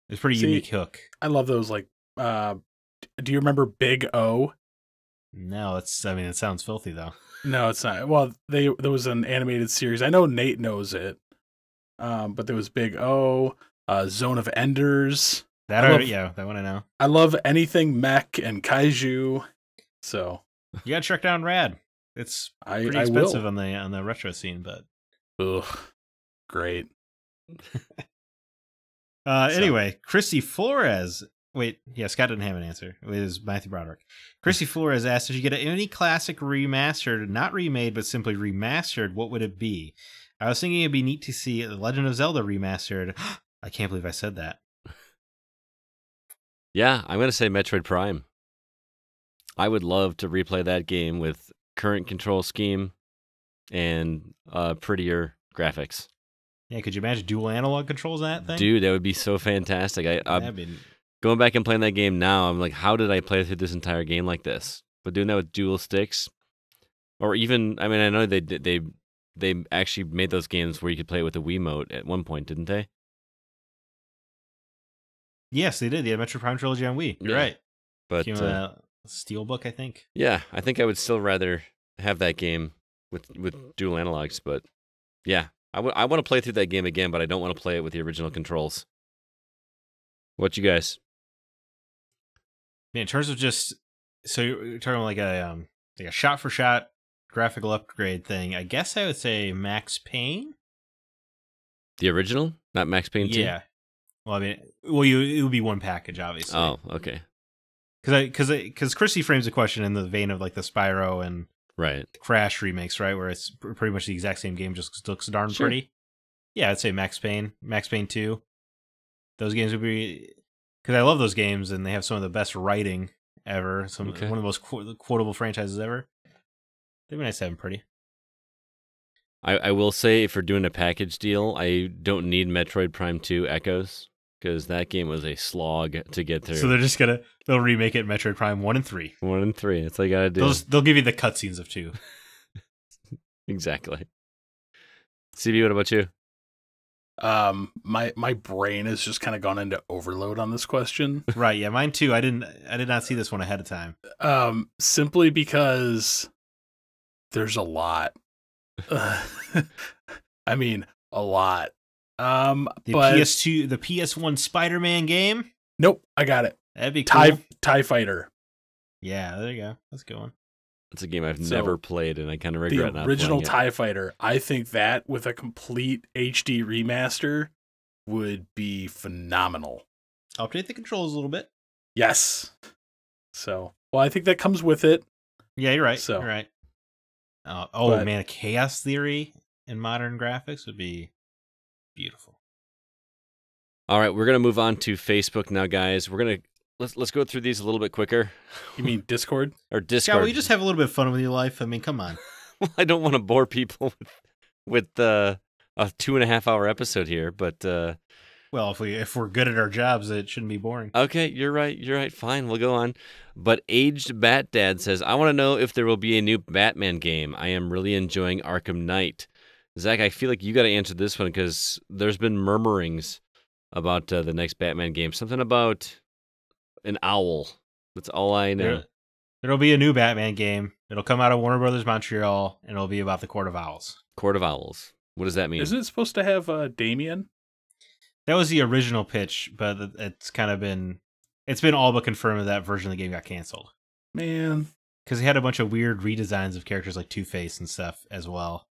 It's a pretty unique hook. I love those. Like, do you remember Big O? No, it sounds filthy though. No, it's not. Well, there was an animated series. I know Nate knows it. But there was Big O, Zone of Enders. That one I know. I love anything mech and kaiju. So you gotta check down Rad. It's pretty expensive on the retro scene, but great. Anyway, Christy Flores. Wait, yeah, Scott didn't have an answer. It was Matthew Broderick. Christy Flores asked, if you get any classic remastered, not remade, but simply remastered, what would it be? I was thinking it'd be neat to see The Legend of Zelda remastered. I can't believe I said that. Yeah, I'm going to say Metroid Prime. I would love to replay that game with current control scheme and prettier graphics. Yeah, could you imagine dual analog controls on that thing? Dude, that would be so fantastic. Going back and playing that game now, I'm like, how did I play through this entire game like this? But doing that with dual sticks, or even, I mean, I know they actually made those games where you could play it with a Wiimote at one point, didn't they? Yes, they did. They had Metroid Prime Trilogy on Wii. You're right. But Steelbook, I think. Yeah, I think I would still rather have that game with dual analogs. But yeah, I want to play through that game again, but I don't want to play it with the original controls. What you guys? In terms of just So you're talking like a shot for shot graphical upgrade thing. I guess I would say Max Payne. The original, not Max Payne 2? Yeah. Well, I mean, it would be one package, obviously. Oh, okay. Because Chrissy frames the question in the vein of like the Spyro and Right. Crash remakes, right? Where it's pretty much the exact same game, just looks darn pretty. Yeah, I'd say Max Payne 2. Those games would be, because I love those games and they have some of the best writing ever. One of the most quotable franchises ever. They'd be nice to have them pretty. I will say, if we're doing a package deal, I don't need Metroid Prime 2 Echoes, because that game was a slog to get through. So they'll remake it Metroid Prime 1 and 3. 1 and 3. That's all you gotta do. They'll give you the cutscenes of 2. Exactly. CB, what about you? My brain has just kind of gone into overload on this question. Right, yeah, mine too. I did not see this one ahead of time. Simply because there's a lot. I mean, a lot. PS2, the PS1 Spider-Man game? Nope, I got it. That'd be cool. TIE Fighter. Yeah, there you go. That's a good one. It's a game I've never played, and I kind of regret not playing it. The original TIE Fighter. I think that with a complete HD remaster would be phenomenal. Update the controls a little bit. Yes. So, well, I think that comes with it. Yeah, you're right. So, you're right. Man, a Chaos Theory in modern graphics would be beautiful. All right, we're gonna move on to Facebook now, guys. Let's go through these a little bit quicker. You mean Discord? Or Discord? Yeah, well, you just have a little bit of fun with your life. I mean, come on. Well, I don't want to bore people with a 2.5-hour episode here, but well, if we're good at our jobs, it shouldn't be boring. Okay, you're right. Fine, we'll go on. But Aged Bat Dad says, I want to know if there will be a new Batman game. I am really enjoying Arkham Knight. Zach, I feel like you got to answer this one because there's been murmurings about the next Batman game. Something about an owl. That's all I know. There'll be a new Batman game. It'll come out of Warner Brothers Montreal, and it'll be about the Court of Owls. Court of Owls. What does that mean? Isn't it supposed to have Damien? That was the original pitch, but it's been all but confirmed that version of the game got canceled. Man. Because they had a bunch of weird redesigns of characters like Two-Face and stuff as well.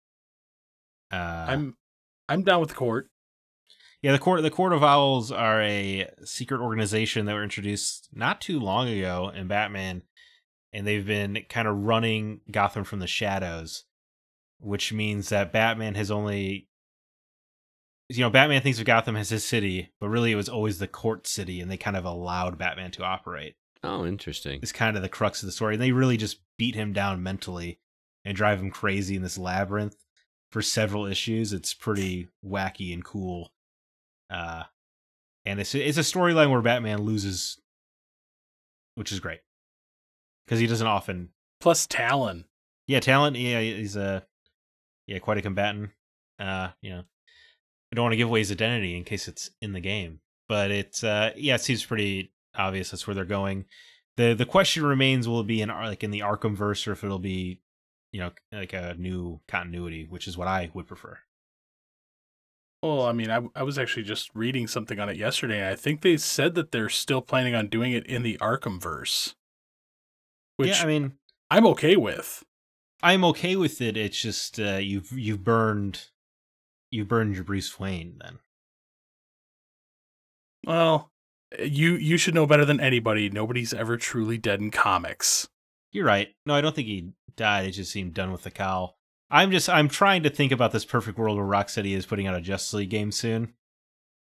I'm down with the court. Yeah, the Court of Owls are a secret organization that were introduced not too long ago in Batman, and they've been kind of running Gotham from the shadows, which means that Batman has only... Batman thinks of Gotham as his city, but really it was always the court city, and they kind of allowed Batman to operate. Oh, interesting. It's kind of the crux of the story. And they really just beat him down mentally and drive him crazy in this labyrinth for several issues. It's pretty wacky and cool. And it's a storyline where Batman loses, which is great. Because he doesn't often... Plus Talon. Yeah, Talon, he's quite a combatant. I don't want to give away his identity in case it's in the game, but it seems pretty obvious that's where they're going. The question remains: will it be in the Arkhamverse, or if it'll be, like a new continuity, which is what I would prefer. Well, I mean, I was actually just reading something on it yesterday, and I think they said that they're still planning on doing it in the Arkhamverse. Which I'm okay with. I'm okay with it. It's just you've burned your Bruce Wayne then. Well, you should know better than anybody. Nobody's ever truly dead in comics. You're right. No, I don't think he died. It just seemed done with the cowl. I'm trying to think about this perfect world where Rocksteady is putting out a Justice League game soon,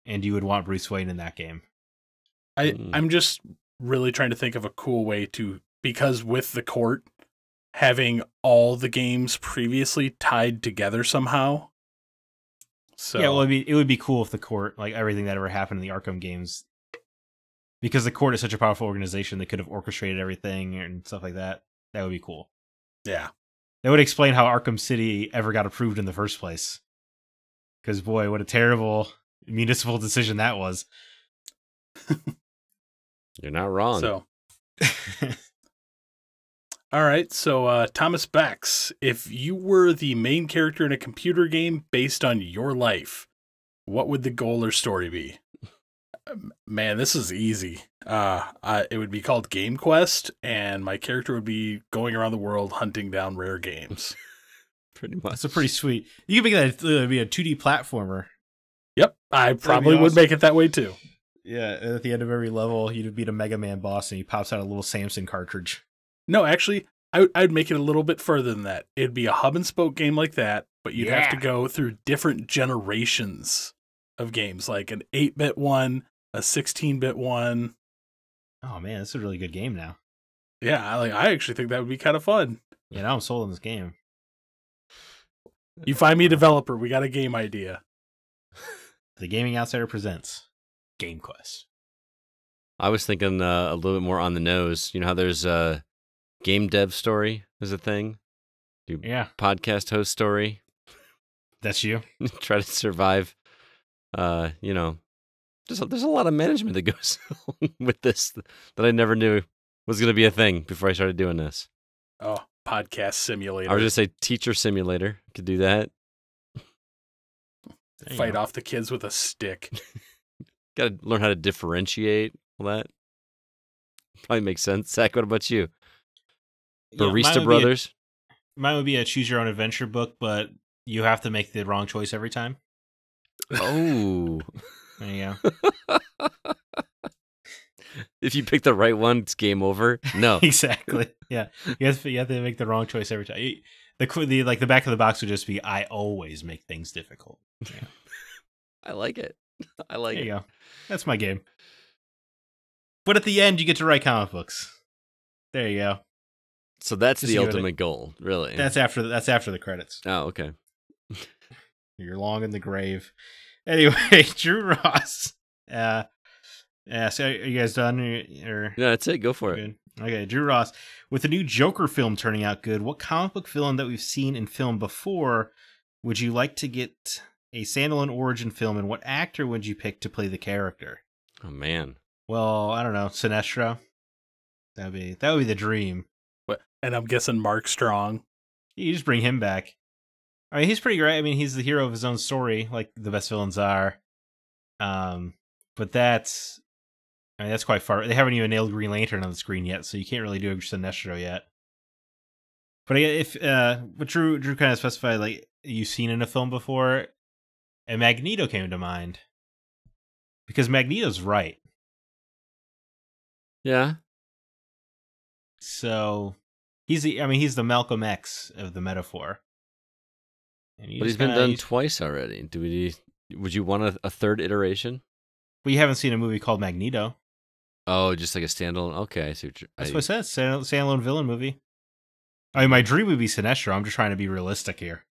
and you would want Bruce Wayne in that game. I'm just really trying to think of a cool way to, because with the court having all the games previously tied together somehow. So yeah, well, it would be cool if the court, like everything that ever happened in the Arkham games, because the court is such a powerful organization, they could have orchestrated everything and stuff like that. That would be cool. Yeah. That would explain how Arkham City ever got approved in the first place. Because, boy, what a terrible municipal decision that was. You're not wrong. So, all right. So, Thomas Bex, if you were the main character in a computer game based on your life, what would the goal or story be? Man, this is easy. It would be called Game Quest, and my character would be going around the world hunting down rare games. Pretty much. That's a pretty sweet. You can make that be a 2D platformer. Yep, I probably would make it that way too. Yeah, at the end of every level, you'd beat a Mega Man boss, and he pops out a little Samson cartridge. No, actually, I'd make it a little bit further than that. It'd be a hub and spoke game like that, but you'd have to go through different generations of games, like an 8-bit one, a 16-bit one. Oh man, this is a really good game now. Yeah, I actually think that would be kind of fun. Yeah, now I'm sold on this game. You find me a developer, we got a game idea. The Gaming Outsider presents Game Quest. I was thinking a little bit more on the nose. You know how there's a game dev story is a thing? Yeah. Podcast host story. That's you? Try to survive. You know, there's a lot of management that goes with this that I never knew was going to be a thing before I started doing this. Oh, podcast simulator. I was just say teacher simulator. Could do that. Fight off the kids with a stick. Got to learn how to differentiate all that. Probably makes sense. Zach, what about you? Barista Brothers? Mine would be a choose your own adventure book, but you have to make the wrong choice every time. Oh. There you go. If you pick the right one, it's game over. No. Exactly. Yeah. You have to make the wrong choice every time. The back of the box would just be, I always make things difficult. Yeah. I like it. I like it. There you go. That's my game. But at the end, you get to write comic books. There you go. So that's the ultimate goal, really. That's after the credits. Oh, okay. You're long in the grave. Anyway, Drew Ross. So are you guys done? Or Yeah, that's it. Go for it. Okay, Drew Ross. With the new Joker film turning out good, what comic book villain that we've seen in film before would you like to get a standalone origin film, and what actor would you pick to play the character? Oh, man. Well, I don't know. Sinestro. That would be the dream. And I'm guessing Mark Strong. You just bring him back. I mean, he's pretty great. I mean, he's the hero of his own story, like the best villains are. But that's quite far. They haven't even nailed Green Lantern on the screen yet, so you can't really do a Sinestro yet. But what Drew kind of specified, like you've seen in a film before, and Magneto came to mind because Magneto's right. Yeah. So he's the Malcolm X of the metaphor. But he's been done twice already. Would you want a third iteration? Well, you haven't seen a movie called Magneto. Oh, just like a standalone? Okay, I see That's what I said. Standalone villain movie. I mean, my dream would be Sinestro. I'm just trying to be realistic here.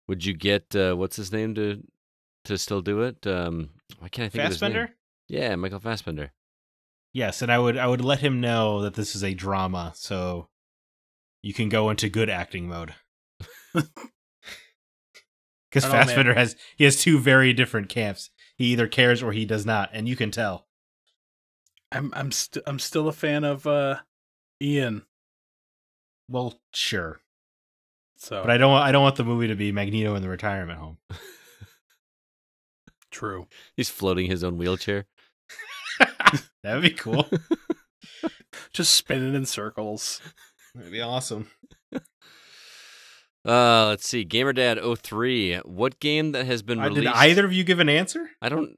Would you get, what's his name to still do it? Why can't I think of his name? Fassbender? Yeah, Michael Fassbender. Yes, and I would let him know that this is a drama, so you can go into good acting mode. Because Fassbender has two very different camps. He either cares or he does not, and you can tell. I'm still a fan of Ian. Well, sure. So, but I don't want the movie to be Magneto in the retirement home. True. He's floating his own wheelchair. That would be cool. Just spinning in circles. That'd be awesome. Let's see. GamerDad03. What game that has been released? Did either of you give an answer? I don't.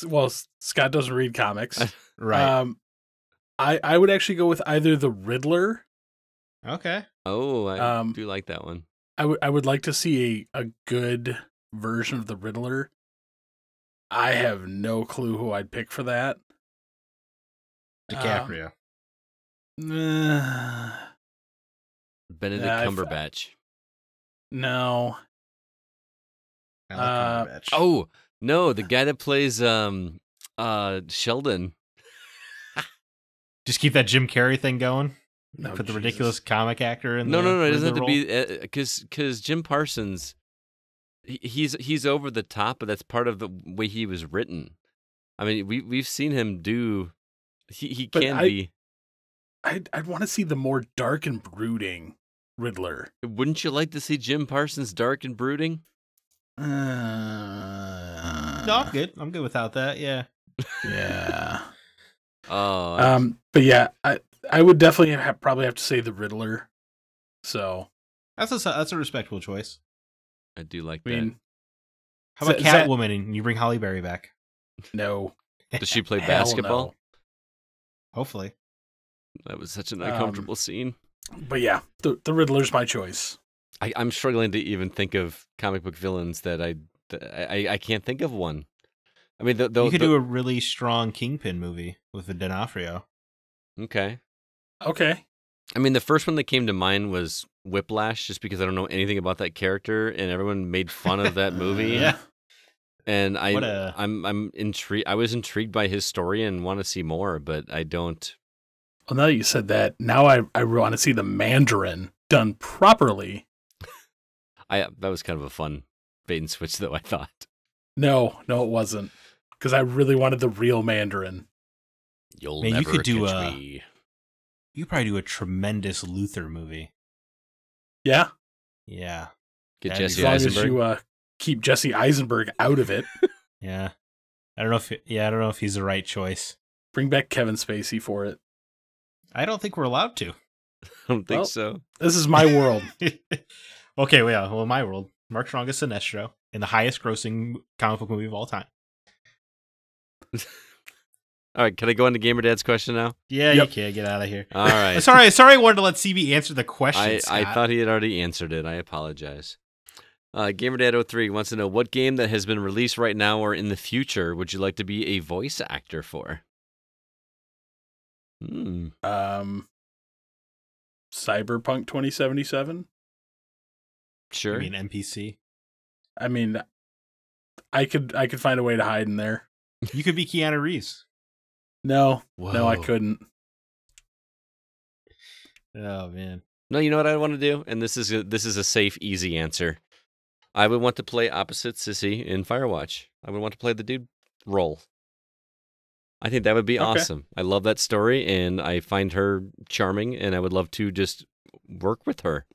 Well, Scott doesn't read comics. Right. I would actually go with either the Riddler. Okay. Oh, I do like that one. I would like to see a good version of the Riddler. I have no clue who I'd pick for that. DiCaprio. Benedict Cumberbatch. No. I like Cumberbatch. Oh, no, the guy that plays Sheldon. Just keep that Jim Carrey thing going. No, put the ridiculous comic actor in. No, it doesn't have to be because Jim Parsons. He's over the top, but that's part of the way he was written. I mean, we've seen him do. He can be. I'd want to see the more dark and brooding Riddler. Wouldn't you like to see Jim Parsons dark and brooding? No, I'm good. I'm good without that. Yeah. Yeah. Oh, But yeah, I would definitely probably have to say the Riddler. So That's a respectable choice. I do like I that. mean, How about Is that- Catwoman and you bring Halle Berry back? no. Does she play Hell basketball? no. Hopefully. That was such an uncomfortable scene. But yeah, the Riddler's my choice. I'm struggling to even think of comic book villains that I can't think of one. I mean, You could do a really strong Kingpin movie with the D'Onofrio. Okay. Okay. I mean, the first one that came to mind was Whiplash, just because I don't know anything about that character, and everyone made fun of that movie. Yeah. And What I'm intrigued. I was intrigued by his story and want to see more, but I don't. Well, now that you said that, now I want to see the Mandarin done properly. That was kind of a fun bait and switch, though, I thought. No, it wasn't. Because I really wanted the real Mandarin. You'll Man, you never could do catch me. You probably do a tremendous Luther movie. Yeah. Yeah. Get that'd be Jesse As long as Eisenberg. you keep Jesse Eisenberg out of it. Yeah. I don't know if he's the right choice. Bring back Kevin Spacey for it. I don't think we're allowed to. I don't think Well, so. This is my world. Okay, well, in my world, Mark Strong's Sinestro in the highest grossing comic book movie of all time. All right, can I go into Gamer Dad's question now? Yeah, Yep. you can't get out of here. All right. Sorry, I wanted to let CB answer the question. I thought he had already answered it. I apologize. GamerDad03 wants to know, what game that has been released right now or in the future would you like to be a voice actor for? Cyberpunk 2077. Sure. I mean, NPC. I mean, I could find a way to hide in there. You could be Keanu Reeves. No, Whoa. I couldn't. Oh man. No, you know what I want to do? And this is a safe, easy answer. I would want to play opposite Sissy in Firewatch. I would want to play the dude role. I think that would be awesome. I love that story, and I find her charming, and I would love to just work with her.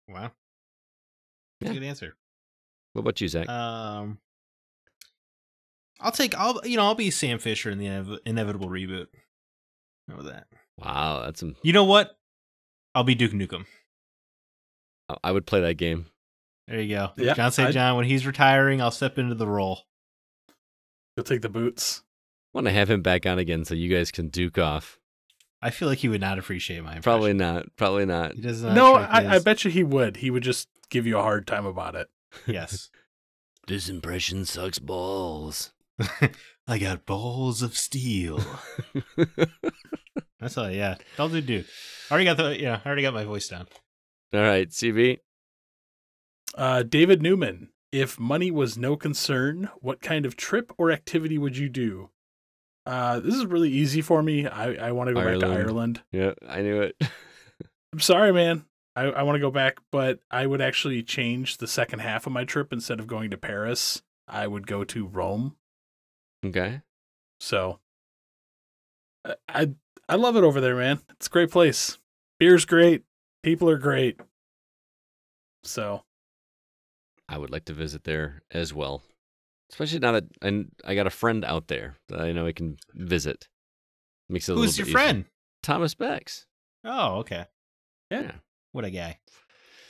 Wow. That's Yeah. a good answer. What about you, Zach? I'll be Sam Fisher in the inevitable reboot. How about that? Wow, that's some. You know what? I'll be Duke Nukem. I would play that game. There you go. Yeah, John St. John, when he's retiring, I'll step into the role. You'll take the boots. I want to have him back on again so you guys can duke off. I feel like he would not appreciate my impression. Probably not. He does not No, strike me I as- bet you he would. He would just give you a hard time about it. Yes. This impression sucks balls. I got balls of steel. That's all. Yeah, I'll do Duke. I already got my voice down. All right, CB. David Newman. If money was no concern, what kind of trip or activity would you do? This is really easy for me. I want to go back to Ireland. Yeah, I knew it. I'm sorry, man. I want to go back, but I would actually change the second half of my trip. Instead of going to Paris, I would go to Rome. Okay. So I love it over there, man. It's a great place. Beer's great. People are great. So I would like to visit there as well. Especially now that I got a friend out there that I know I can visit. Makes it a little Who's bit your easier. friend? Thomas Becks. Oh, okay. Yeah. What a guy.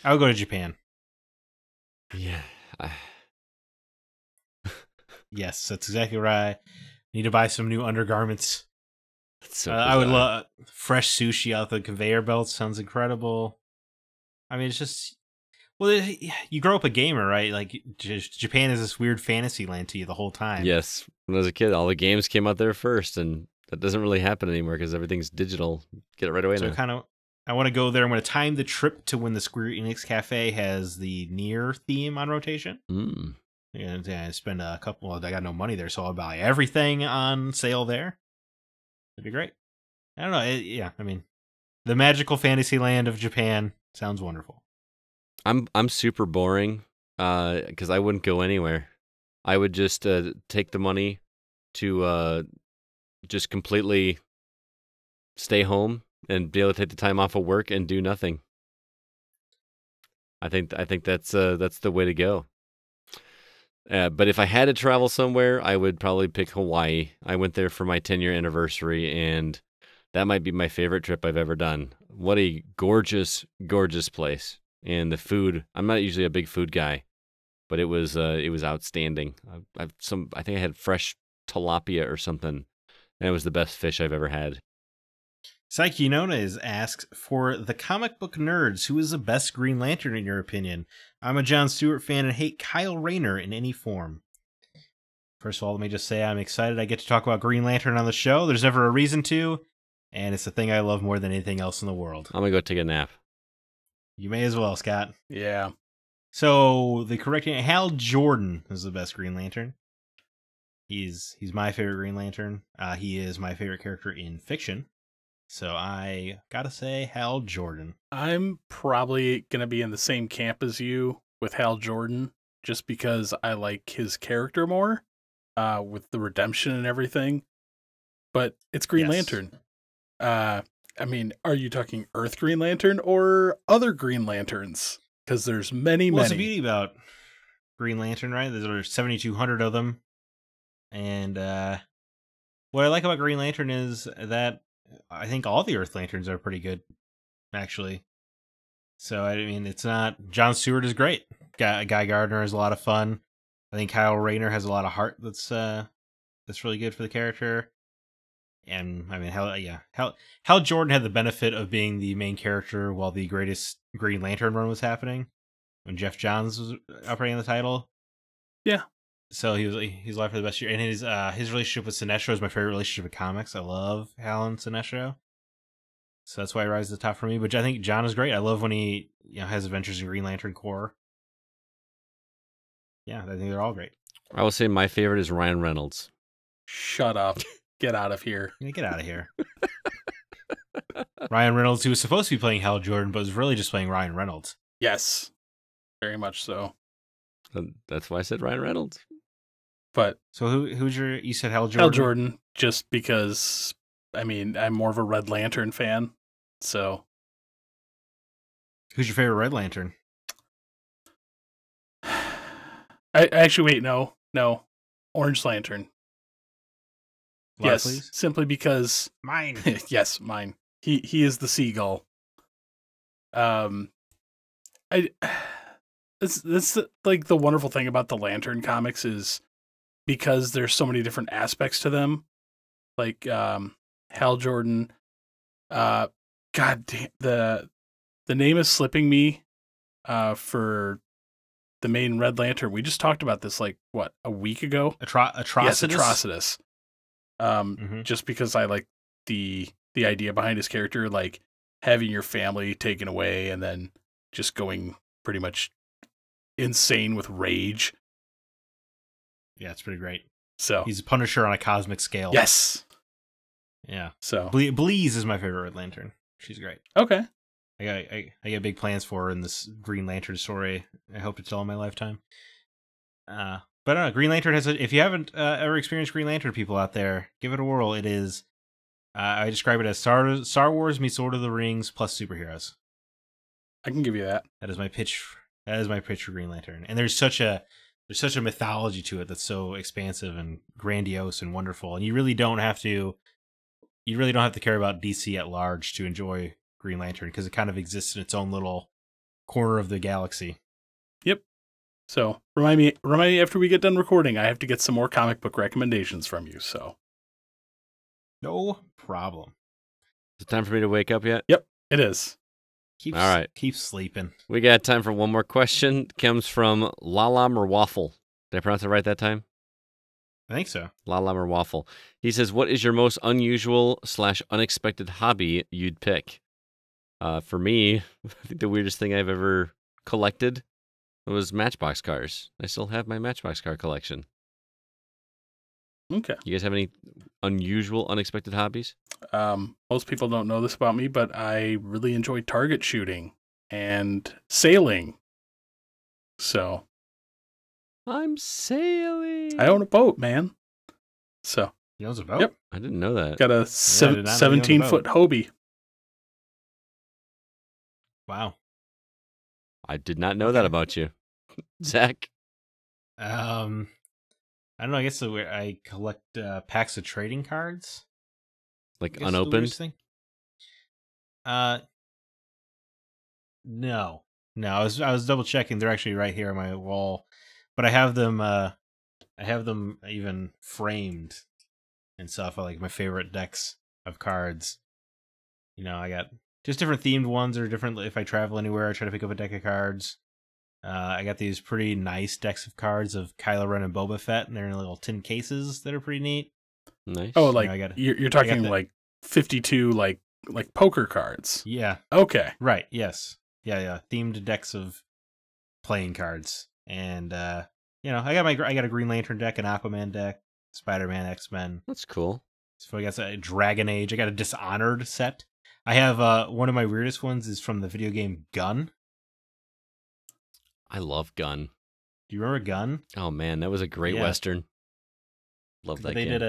I would go to Japan. Yeah. Yes, that's exactly right. Need to buy some new undergarments. It's so I would bizarre. love fresh sushi out the conveyor belt. Sounds incredible. I mean, it's just, well, you grow up a gamer, right? Like, Japan is this weird fantasy land to you the whole time. Yes. When I was a kid, all the games came out there first, and that doesn't really happen anymore because everything's digital. Get it right away now. I want to go there. I'm going to time the trip to when the Square Enix Cafe has the Nier theme on rotation. Mm. And I spend a couple. I got no money there, so I'll buy everything on sale there. It'd be great. I don't know. I mean, the magical fantasy land of Japan sounds wonderful. I'm super boring because I wouldn't go anywhere. I would just take the money to just completely stay home and be able to take the time off of work and do nothing. I think that's the way to go. But if I had to travel somewhere, I would probably pick Hawaii. I went there for my 10-year anniversary, and that might be my favorite trip I've ever done. What a gorgeous, gorgeous place. And the food, I'm not usually a big food guy, but it was outstanding. I think I had fresh tilapia or something, and it was the best fish I've ever had. Psyche Nonez asks, for the comic book nerds, who is the best Green Lantern in your opinion? I'm a John Stewart fan and hate Kyle Rayner in any form. First of all, let me just say I'm excited I get to talk about Green Lantern on the show. There's never a reason to, and it's the thing I love more than anything else in the world. I'm going to go take a nap. You may as well, Scott. Yeah. So the correct answer, Hal Jordan is the best Green Lantern. He's my favorite Green Lantern. He is my favorite character in fiction. So I gotta say Hal Jordan. I'm probably gonna be in the same camp as you with Hal Jordan, just because I like his character more, with the redemption and everything. But it's Green Lantern. I mean, are you talking Earth Green Lantern or other Green Lanterns? Because there's many. What's the beauty about Green Lantern, right? There's 7,200 of them. And what I like about Green Lantern is that I think all the Earth Lanterns are pretty good, actually. So, I mean, it's not... John Stewart is great. Guy Gardner is a lot of fun. I think Kyle Rayner has a lot of heart that's really good for the character. And, I mean, Hal Jordan had the benefit of being the main character while the greatest Green Lantern run was happening, when Jeff Johns was operating the title. Yeah. So he's alive for the best year, and his relationship with Sinestro is my favorite relationship in comics. I love Hal and Sinestro, so that's why he rises to the top for me. But I think John is great. I love when he has adventures in Green Lantern Corps. Yeah, I think they're all great. I will say my favorite is Ryan Reynolds. Shut up! Get out of here! Get out of here! Ryan Reynolds, who was supposed to be playing Hal Jordan, but was really just playing Ryan Reynolds. Yes, very much so. That's why I said Ryan Reynolds. But so who's you said Hal Jordan? Hal Jordan, just because, I mean, I'm more of a Red Lantern fan. So who's your favorite Red Lantern? I actually wait, no. Orange Lantern. Yes, please? simply because mine. Yes, mine. He is the seagull. That's like the wonderful thing about the Lantern comics is because there's so many different aspects to them. Like Hal Jordan. God damn, the name is slipping me for the main Red Lantern. We just talked about this like what, a week ago? Atrocitus. Yes, Atrocitus. Just because I like the idea behind his character, like having your family taken away and then just going pretty much insane with rage. Yeah, it's pretty great. So he's a Punisher on a cosmic scale. Yes. Yeah. So Bleeze is my favorite Red Lantern. She's great. Okay. I got big plans for her in this Green Lantern story. I hope to tell in my lifetime. But I don't know, Green Lantern has if you haven't ever experienced Green Lantern, people out there, give it a whirl. It is I describe it as Star Wars meets Lord of the Rings plus superheroes. I can give you that. That is my pitch. That is my pitch for Green Lantern. And there's such a mythology to it that's so expansive and grandiose and wonderful. And you really don't have to care about DC at large to enjoy Green Lantern, because it kind of exists in its own little corner of the galaxy. Yep. So remind me after we get done recording. I have to get some more comic book recommendations from you. So no problem. Is it time for me to wake up yet? Yep, it is. All right. Keep sleeping. We got time for one more question. It comes from Lala Merwaffle. Did I pronounce it right that time? I think so. Lala Merwaffle. He says, what is your most unusual / unexpected hobby you'd pick? For me, I think the weirdest thing I've ever collected was Matchbox cars. I still have my Matchbox car collection. Okay. You guys have any unusual, unexpected hobbies? Most people don't know this about me, but I really enjoy target shooting and sailing. So I'm sailing. I own a boat, man. So he owns a boat? Yep. I didn't know that. Got a 17-foot Hobie. Wow. I did not know that about you. Zach? I don't know. I guess I collect packs of trading cards. Like I guess unopened? the weirdest thing. No. I was double checking. They're actually right here on my wall, but I have them. I have them even framed and stuff. I like my favorite decks of cards. I got just different themed ones or different. If I travel anywhere, I try to pick up a deck of cards. I got these pretty nice decks of cards of Kylo Ren and Boba Fett, and they're in little tin cases that are pretty neat. Nice. Oh, like you're talking like 52 like poker cards. Yeah. Okay. Right. Yes. Yeah. Themed decks of playing cards, and I got a Green Lantern deck, an Aquaman deck, Spider-Man, X-Men. That's cool. So I guess a Dragon Age. I got a Dishonored set. I have one of my weirdest ones is from the video game Gun. I love Gun. Do you remember Gun? Oh man, that was a great Western. Love that game.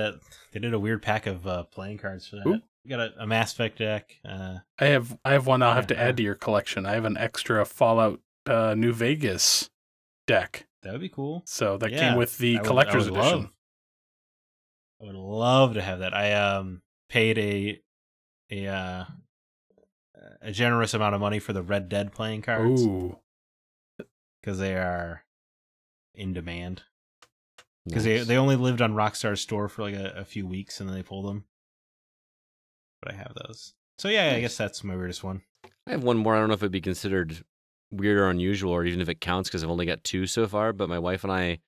They did a weird pack of playing cards for that. Ooh. We got a Mass Effect deck. I have one I'll have to add to your collection. I have an extra Fallout New Vegas deck. That would be cool. So that came with the collector's edition. I would love to have that. I paid a generous amount of money for the Red Dead playing cards. Ooh. Because they are in demand. Because Nice. they only lived on Rockstar's store for like a few weeks and then they pulled them. But I have those. So yeah, I guess that's my weirdest one. I have one more. I don't know if it'd be considered weird or unusual, or even if it counts, because I've only got 2 so far. But my wife and I,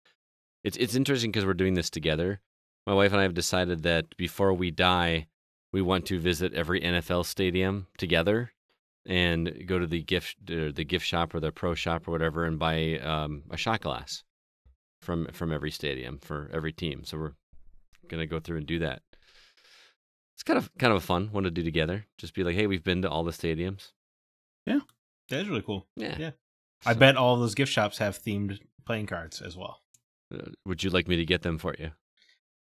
it's interesting because we're doing this together. My wife and I have decided that before we die, we want to visit every NFL stadium together and go to the gift shop or the pro shop or whatever and buy a shot glass from every stadium for every team. So we're gonna go through and do that. It's kind of a fun one to do together. Just be like, hey, we've been to all the stadiums. Yeah, that's really cool. Yeah. I bet all those gift shops have themed playing cards as well. Would you like me to get them for you?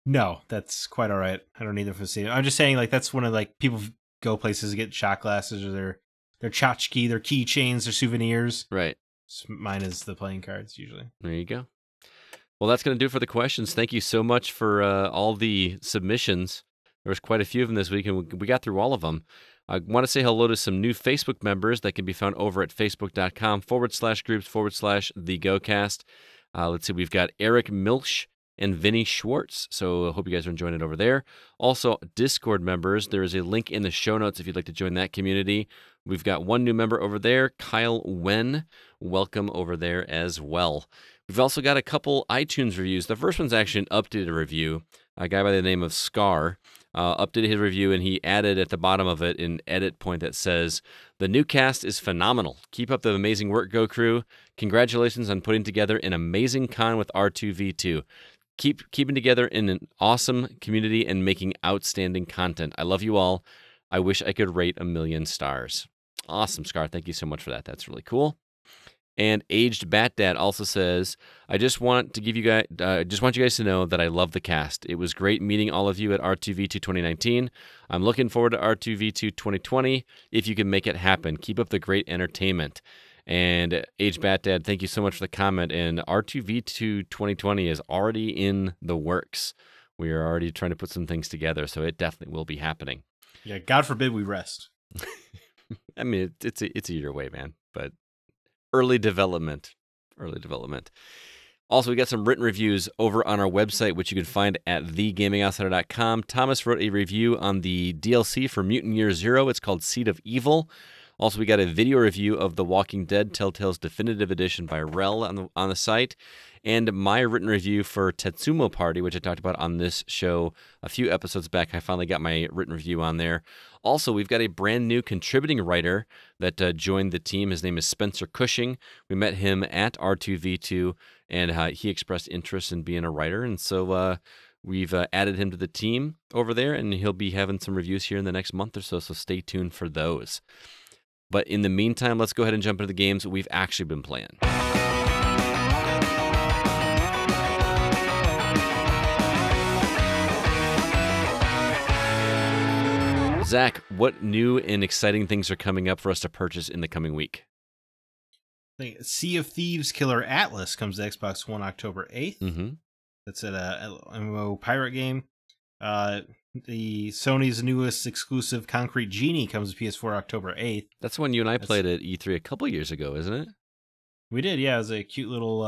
No, that's quite all right. I don't need them for the stadium. I'm just saying, like, that's one of like people go places to get shot glasses or their tchotchke, their keychains, their souvenirs. Right. Mine is the playing cards usually. There you go. Well, that's going to do it for the questions. Thank you so much for all the submissions. There was quite a few of them this week, and we got through all of them. I want to say hello to some new Facebook members that can be found over at facebook.com/groups/TheGoCast. Let's see, we've got Eric Milch and Vinny Schwartz. So I hope you guys are enjoying it over there. Also, Discord members, there is a link in the show notes if you'd like to join that community. We've got one new member over there, Kyle Wen. Welcome over there as well. We've also got a couple iTunes reviews. The first one's actually an updated review. A guy by the name of Scar updated his review, and he added at the bottom of it an edit point that says, "The new cast is phenomenal. Keep up the amazing work, Go Crew. Congratulations on putting together an amazing con with R2V2. Keep keeping together in an awesome community and making outstanding content. I love you all. I wish I could rate 1,000,000 stars." Awesome, Scar. Thank you so much for that. That's really cool. And Aged Bat Dad also says, I just want you guys to know that I love the cast. It was great meeting all of you at R2V2 2019. I'm looking forward to R2V2 2020 if you can make it happen. Keep up the great entertainment. And Aged Bat Dad, thank you so much for the comment. And R2V2 2020 is already in the works. We are already trying to put some things together, so it definitely will be happening. Yeah, God forbid we rest. I mean, it's a year away, man, but early development. Also, we got some written reviews over on our website, which you can find at thegamingoutsider.com. Thomas wrote a review on the DLC for Mutant Year Zero. It's called Seed of Evil. Also, we got a video review of The Walking Dead Telltale's Definitive Edition by Rel on the site, and my written review for Tetsumo Party, which I talked about on this show a few episodes back. I finally got my written review on there. Also, we've got a brand new contributing writer that joined the team. His name is Spencer Cushing. We met him at R2V2, and he expressed interest in being a writer, and so we've added him to the team over there, and he'll be having some reviews here in the next month or so, so stay tuned for those. But in the meantime, let's go ahead and jump into the games we've actually been playing. Zach, what new and exciting things are coming up for us to purchase in the coming week? Sea of Thieves Killer Atlas comes to Xbox One October 8th. Mm-hmm. That's an MMO pirate game. The Sony's newest exclusive Concrete Genie comes to PS4 October 8th. That's one you and I played at E3 a couple years ago, isn't it? We did, yeah. It was a cute little,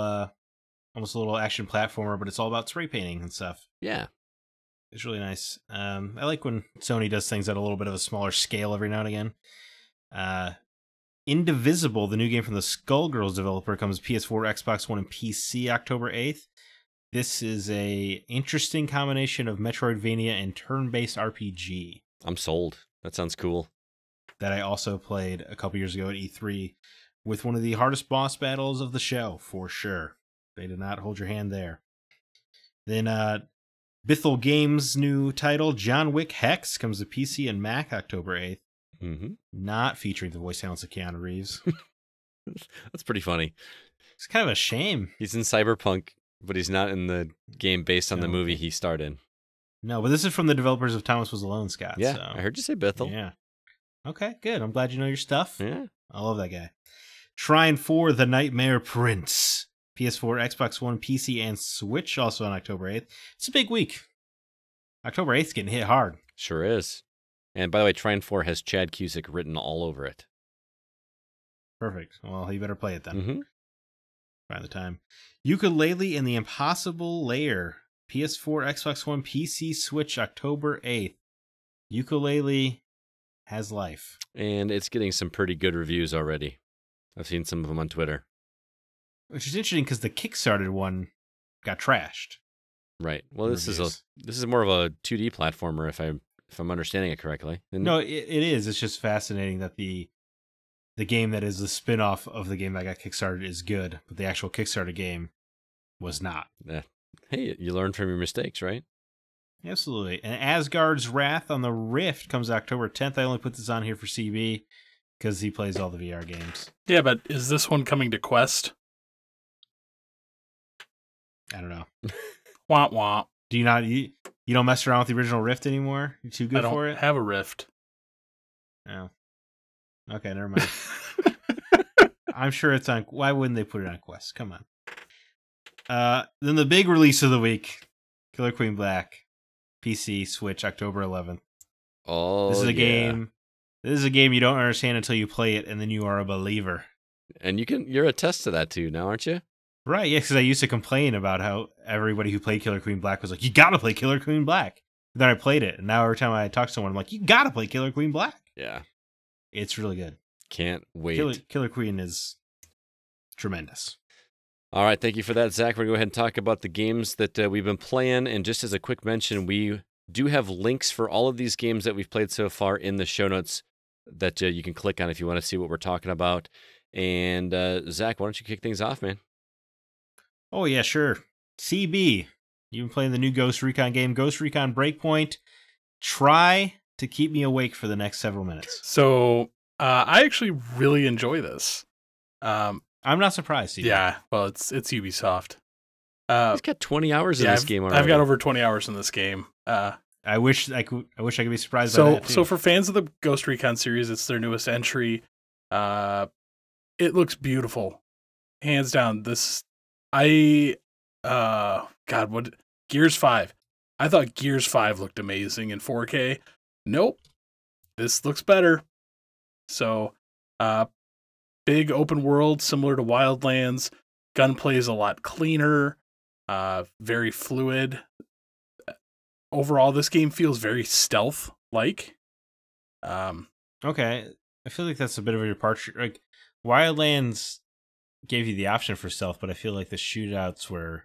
almost a little action platformer, but it's all about spray painting and stuff. Yeah. It's really nice. I like when Sony does things at a little bit of a smaller scale every now and again. Indivisible, the new game from the Skullgirls developer, comes to PS4, Xbox One, and PC October 8th. This is a interesting combination of Metroidvania and turn-based RPG. I'm sold. That sounds cool. That I also played a couple years ago at E3 with one of the hardest boss battles of the show, for sure. They did not hold your hand there. Then Bithell Games' new title, John Wick Hex, comes to PC and Mac October 8th. Mm-hmm. Not featuring the voice talents of Keanu Reeves. That's pretty funny. It's kind of a shame. He's in Cyberpunk, but he's not in the game based on the movie he starred in. No, but this is from the developers of Thomas Was Alone, Scott. Yeah, so. I heard you say Bithell. Yeah. Okay, good. I'm glad you know your stuff. Yeah. I love that guy. Trine 4, The Nightmare Prince. PS4, Xbox One, PC, and Switch, also on October 8th. It's a big week. October 8th is getting hit hard. Sure is. And by the way, Trine 4 has Chad Cusick written all over it. Perfect. Well, you better play it then. Mm-hmm. By the time. Ukulele and the Impossible Lair. PS4, Xbox One, PC, Switch, October 8th. Ukulele has life. And it's getting some pretty good reviews already. I've seen some of them on Twitter. Which is interesting because the Kickstarted one got trashed. Right. Well, this is more of a 2D platformer if I'm understanding it correctly. No, it is. It's just fascinating that the game that is the spin-off of the game that got Kickstarted is good, but the actual Kickstarter game was not. Hey, you learn from your mistakes, right? Absolutely. And Asgard's Wrath on the Rift comes October 10th. I only put this on here for CB because he plays all the VR games. Yeah, but is this one coming to Quest? I don't know. Womp womp. Do you not? You don't mess around with the original Rift anymore? You're too good for it? I don't have a Rift. Oh. Okay, never mind. I'm sure it's on... Why wouldn't they put it on Quest? Come on. Then the big release of the week, Killer Queen Black, PC, Switch, October 11th. Oh, This is a game. This is a game you don't understand until you play it, and then you are a believer. And you're a test to that too now, aren't you? Right, yeah, because I used to complain about how everybody who played Killer Queen Black was like, you gotta play Killer Queen Black. And then I played it, and now every time I talk to someone, I'm like, you gotta play Killer Queen Black. Yeah. It's really good. Can't wait. Killer Queen is tremendous. All right, thank you for that, Zach. We're going to go ahead and talk about the games that we've been playing. And just as a quick mention, we do have links for all of these games that we've played so far in the show notes that you can click on if you want to see what we're talking about. And Zach, why don't you kick things off, man? Oh, yeah, sure. CB, you've been playing the new Ghost Recon game, Ghost Recon Breakpoint. Try to keep me awake for the next several minutes. So I actually really enjoy this. I'm not surprised. CB. Yeah, well, it's Ubisoft. He's got 20 hours in this game already. I've got over 20 hours in this game. I wish I could be surprised by that too. So for fans of the Ghost Recon series, it's their newest entry. It looks beautiful, hands down. Gears 5. I thought Gears 5 looked amazing in 4K. Nope, this looks better. So, big open world similar to Wildlands. Gunplay is a lot cleaner, very fluid. Overall, this game feels very stealth-like. Okay, I feel like that's a bit of a departure. Like Wildlands gave you the option for stealth, but I feel like the shootouts were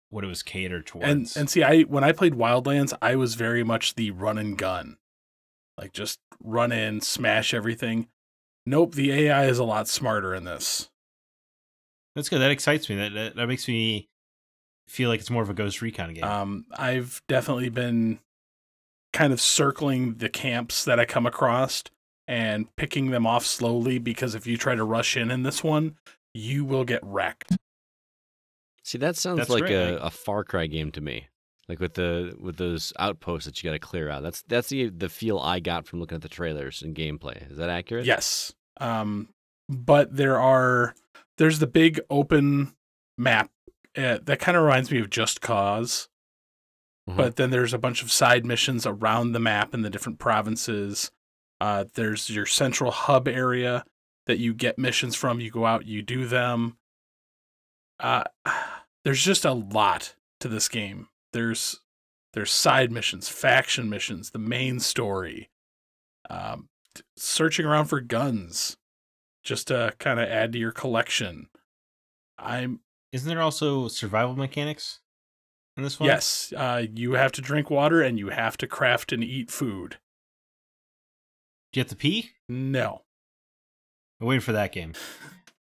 what it was catered towards. And see, when I played Wildlands, I was very much the run and gun, like just run in, smash everything. Nope, the AI is a lot smarter in this. That's good. That excites me. That makes me feel like it's more of a Ghost Recon game. I've definitely been kind of circling the camps that I come across and picking them off slowly, because if you try to rush in this one, you will get wrecked. See, that sounds like a Far Cry game to me. Like with those outposts that you got to clear out. That's the feel I got from looking at the trailers and gameplay. Is that accurate? Yes. but there's the big open map that kind of reminds me of Just Cause. But then there's a bunch of side missions around the map in the different provinces. There's your central hub area that you get missions from. You go out, you do them. There's just a lot to this game. There's side missions, faction missions, the main story, searching around for guns, just to kind of add to your collection. Isn't there also survival mechanics in this one? Yes, you have to drink water and you have to craft and eat food. Do you have to pee? No. I'm waiting for that game.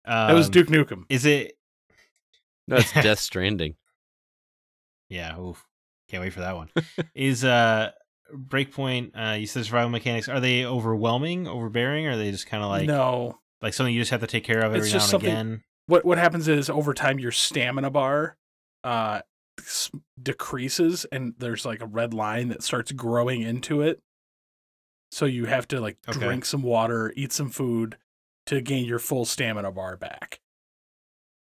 That was Duke Nukem. Is it? No, it's Death Stranding. Yeah, oof. Can't wait for that one. Is Breakpoint, you said survival mechanics, are they overwhelming, overbearing, or are they just kind of like... No. Like something you just have to take care of every now and again? What happens is, over time, your stamina bar decreases, and there's like a red line that starts growing into it. So you have to like drink some water, eat some food to gain your full stamina bar back.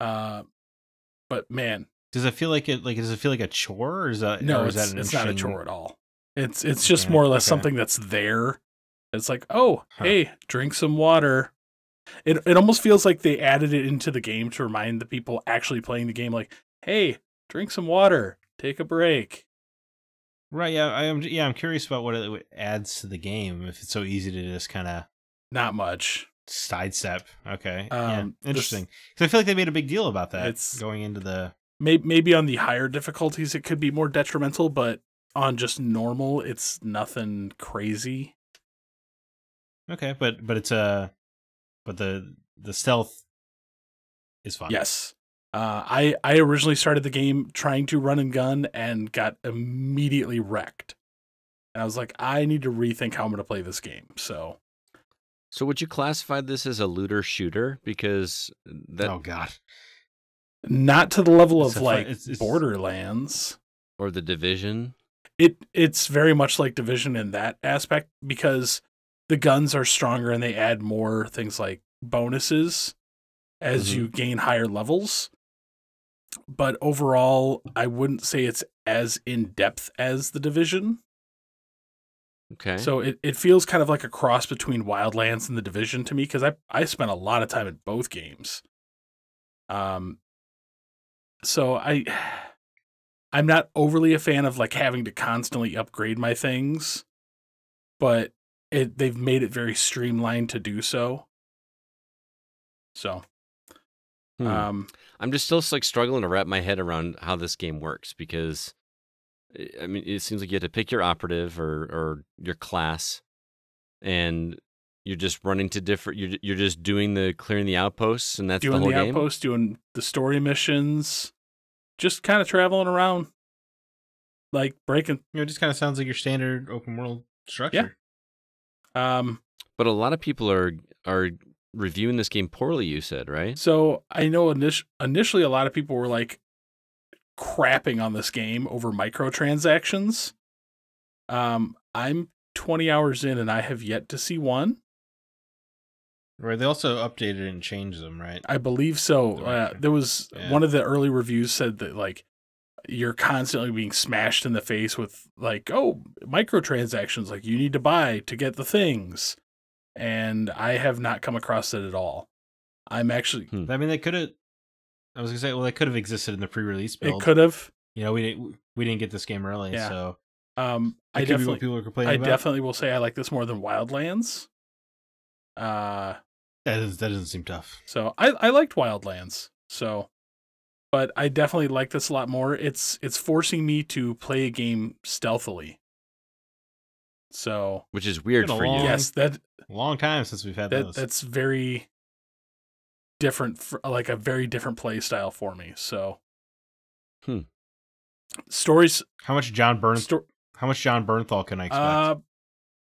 But man, does it feel like does it feel like a chore, or is that no? Or It's, is that it's not a chore at all. It's just more or less something that's there. It's like, hey, drink some water. It almost feels like they added it into the game to remind the people actually playing the game, like, hey, drink some water, take a break. Right, yeah, I'm curious about what it adds to the game, if it's so easy to just kind of... Not much. Sidestep. Okay. Yeah, interesting. Because I feel like they made a big deal about that. It's going into the... Maybe on the higher difficulties it could be more detrimental, but on just normal, it's nothing crazy. Okay, but it's but the stealth is fun. Yes. I originally started the game trying to run and gun and got immediately wrecked. And I was like, I need to rethink how I'm going to play this game. So would you classify this as a looter shooter? Because that... Oh, God. Not to the level of it's Borderlands. Or The Division. It's very much like Division in that aspect, because the guns are stronger and they add more things like bonuses as you gain higher levels. But overall, I wouldn't say it's as in-depth as The Division. Okay. So it feels kind of like a cross between Wildlands and The Division to me, because I spent a lot of time in both games. So I'm not overly a fan of like having to constantly upgrade my things, but they've made it very streamlined to do so. So, I'm just still like struggling to wrap my head around how this game works, because I mean, it seems like you have to pick your operative or your class, and you're just running to different. You're just doing the clearing the outposts, and that's doing the whole the game. Outposts, doing the story missions, just kind of traveling around, like breaking. It just kind of sounds like your standard open world structure. Yeah. But a lot of people are reviewing this game poorly. You said, right? So I know initially a lot of people were like crapping on this game over microtransactions. I'm 20 hours in and I have yet to see one. Right, they also updated and changed them, right? I believe so. There was one of the early reviews said that like you're constantly being smashed in the face with like, oh, microtransactions, like you need to buy to get the things. And I have not come across that at all. I'm actually... I mean, they could have... I was going to say, well, they could have existed in the pre-release build. It could have. You know, we didn't get this game early, so... I definitely, people are complaining about. definitely will say I like this more than Wildlands. That doesn't seem tough. So I liked Wildlands. So, but I definitely like this a lot more. It's forcing me to play a game stealthily. So, which is weird for you. Yes, that a long time since we've had those. That's very different, like a very different play style for me. So, stories. How much John Bernthal can I expect?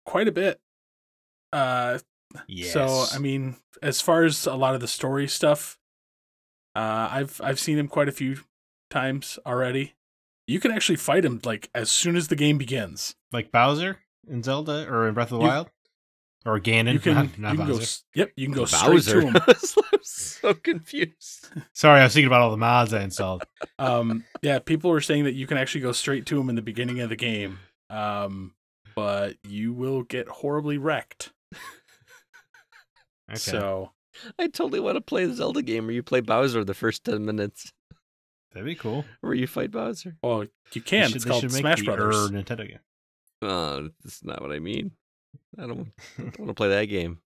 Quite a bit. Yes. So I mean, as far as a lot of the story stuff, I've seen him quite a few times already. You can actually fight him like as soon as the game begins. Like Bowser in Zelda or in Breath of the Wild? Or Ganon, You can, not you can go. Bowser. Yep, you can go Bowser. straight to him. I'm so confused. Sorry, I was thinking about all the mods I installed. Yeah, people were saying that you can actually go straight to him in the beginning of the game, but you will get horribly wrecked. Okay. So I totally want to play the Zelda game where you play Bowser the first 10 minutes. That'd be cool. Where you fight Bowser. well, you can. It's called Smash Brothers. Nintendo game. That's not what I mean. I don't want to play that game.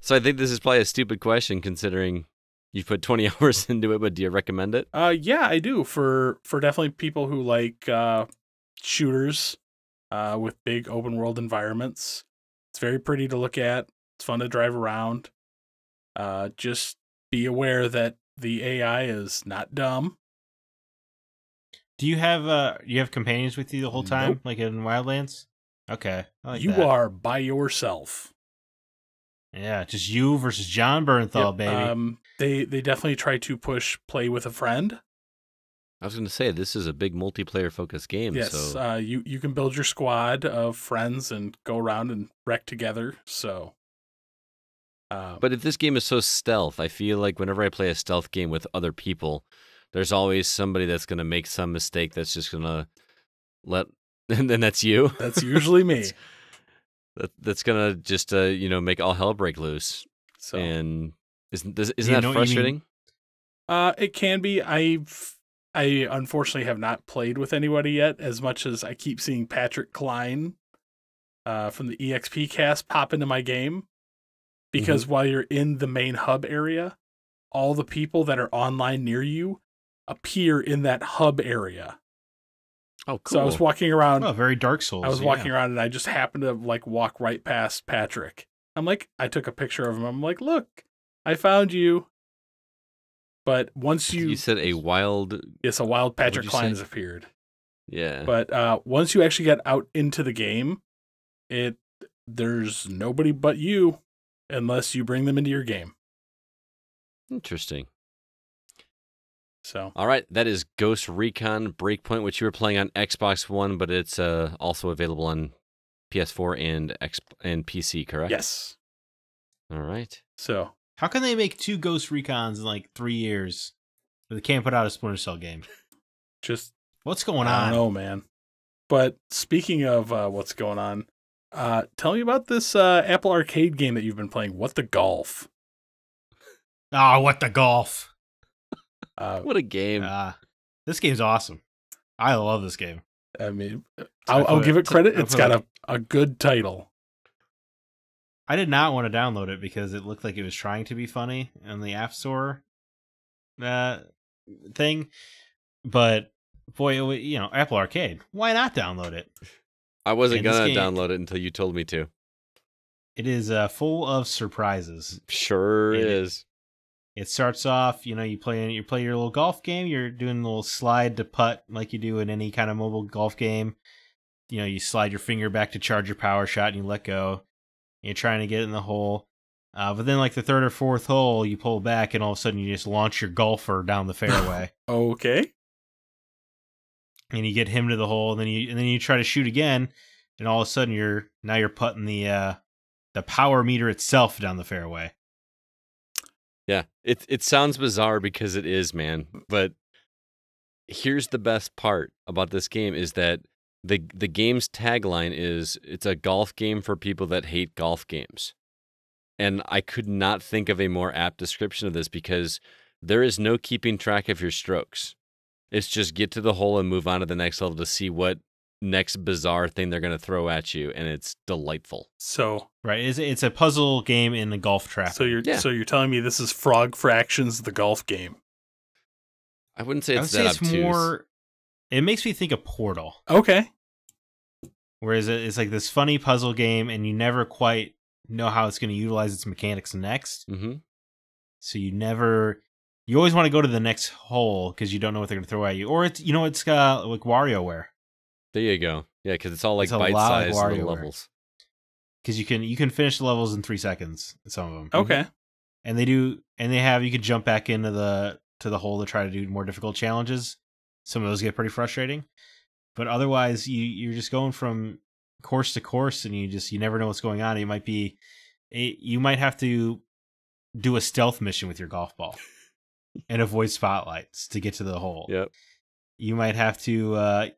So I think this is probably a stupid question considering you put 20 hours into it, but do you recommend it? Yeah, I do for definitely people who like shooters with big open world environments. It's very pretty to look at. It's fun to drive around. Just be aware that the AI is not dumb. Do you have companions with you the whole time, Nope. like in Wildlands? Okay, I like You that. are by yourself. Yeah, just you versus John Bernthal, Yep. baby. They definitely try to push play with a friend. I was going to say, this is a big multiplayer focused game. Yes, So you can build your squad of friends and go around and wreck together. So, But if this game is so stealth, I feel like whenever I play a stealth game with other people, there's always somebody that's going to make some mistake that's just going to let, and then that's you. that's usually me. That's going to just, make all hell break loose. So, And isn't You that know what you frustrating? it can be. I unfortunately have not played with anybody yet, as much as I keep seeing Patrick Klein from the EXP cast pop into my game. Because while you're in the main hub area, all the people that are online near you appear in that hub area. Oh, cool. So I was walking around. Oh, very Dark Souls. I was walking around and I just happened to walk right past Patrick. I'm like, I took a picture of him. I'm like, look, I found you. But once You said a wild... yes, a wild Patrick you Klein say? has appeared. Yeah. But once you actually get out into the game, there's nobody but you unless you bring them into your game. Interesting. So All right, that is Ghost Recon Breakpoint, which you were playing on Xbox One, but it's also available on PS4 and PC, correct? yes. All right. So How can they make 2 Ghost Recons in like 3 years, but they can't put out a Splinter Cell game? just What's going I on? don't know, man. But speaking of what's going on, tell me about this Apple Arcade game that you've been playing. What the Golf? Oh, what the golf? What a game. This game's awesome. I love this game. I mean, I'll give it credit. It's got a good title. I did not want to download it because it looked like it was trying to be funny on the App Store thing. But boy, Apple Arcade. Why not download it? I wasn't and this going to game- download it until you told me to. It is full of surprises. Sure It is. It starts off, you play your little golf game. You're doing a little slide to putt like you do in any kind of mobile golf game. You slide your finger back to charge your power shot and you let go. You're trying to get in the hole. But then like the third or fourth hole, you pull back and all of a sudden you just launch your golfer down the fairway. Okay. And you get him to the hole, and then you try to shoot again, and all of a sudden you're putting the power meter itself down the fairway. Yeah, it sounds bizarre because it is, man. But here's the best part about this game is that the game's tagline is it's a golf game for people that hate golf games. And I could not think of a more apt description of this because there is no keeping track of your strokes. It's just get to the hole and move on to the next level to see what next bizarre thing they're going to throw at you, and it's delightful. So Right, it's a puzzle game in a golf trap. so you're telling me this is Frog Fractions, the golf game? I wouldn't say I would it's say that it's obtuse. more. It makes me think of Portal, Okay. whereas it's like this funny puzzle game, and you never quite know how it's going to utilize its mechanics next. Mm-hmm. So you always want to go to the next hole because you don't know what they're going to throw at you, or it's like WarioWare. There you go. Yeah, because it's all like It's a lot like bite-sized little WarioWare. levels. Because you can finish the levels in 3 seconds. Some of them. Okay. And you can jump back into the hole to try to do more difficult challenges. Some of those get pretty frustrating, but otherwise you're just going from course to course, and you never know what's going on. You might have to do a stealth mission with your golf ball and avoid spotlights to get to the hole. Yep. You might have to.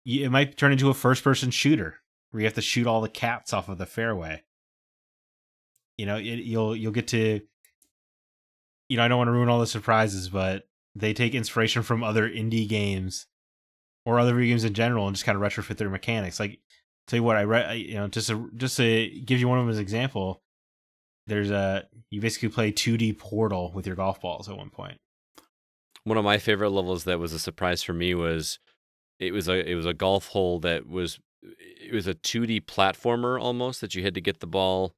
It might turn into a first-person shooter where you have to shoot all the cats off of the fairway. You'll get to. I don't want to ruin all the surprises, but they take inspiration from other indie games or other video games in general and just kind of retrofit their mechanics. Like, tell you what, I read, just to give you one of them as an example, you basically play 2D Portal with your golf balls at one point. One of my favorite levels that was a surprise for me was it was a golf hole it was a 2D platformer almost that you had to get the ball,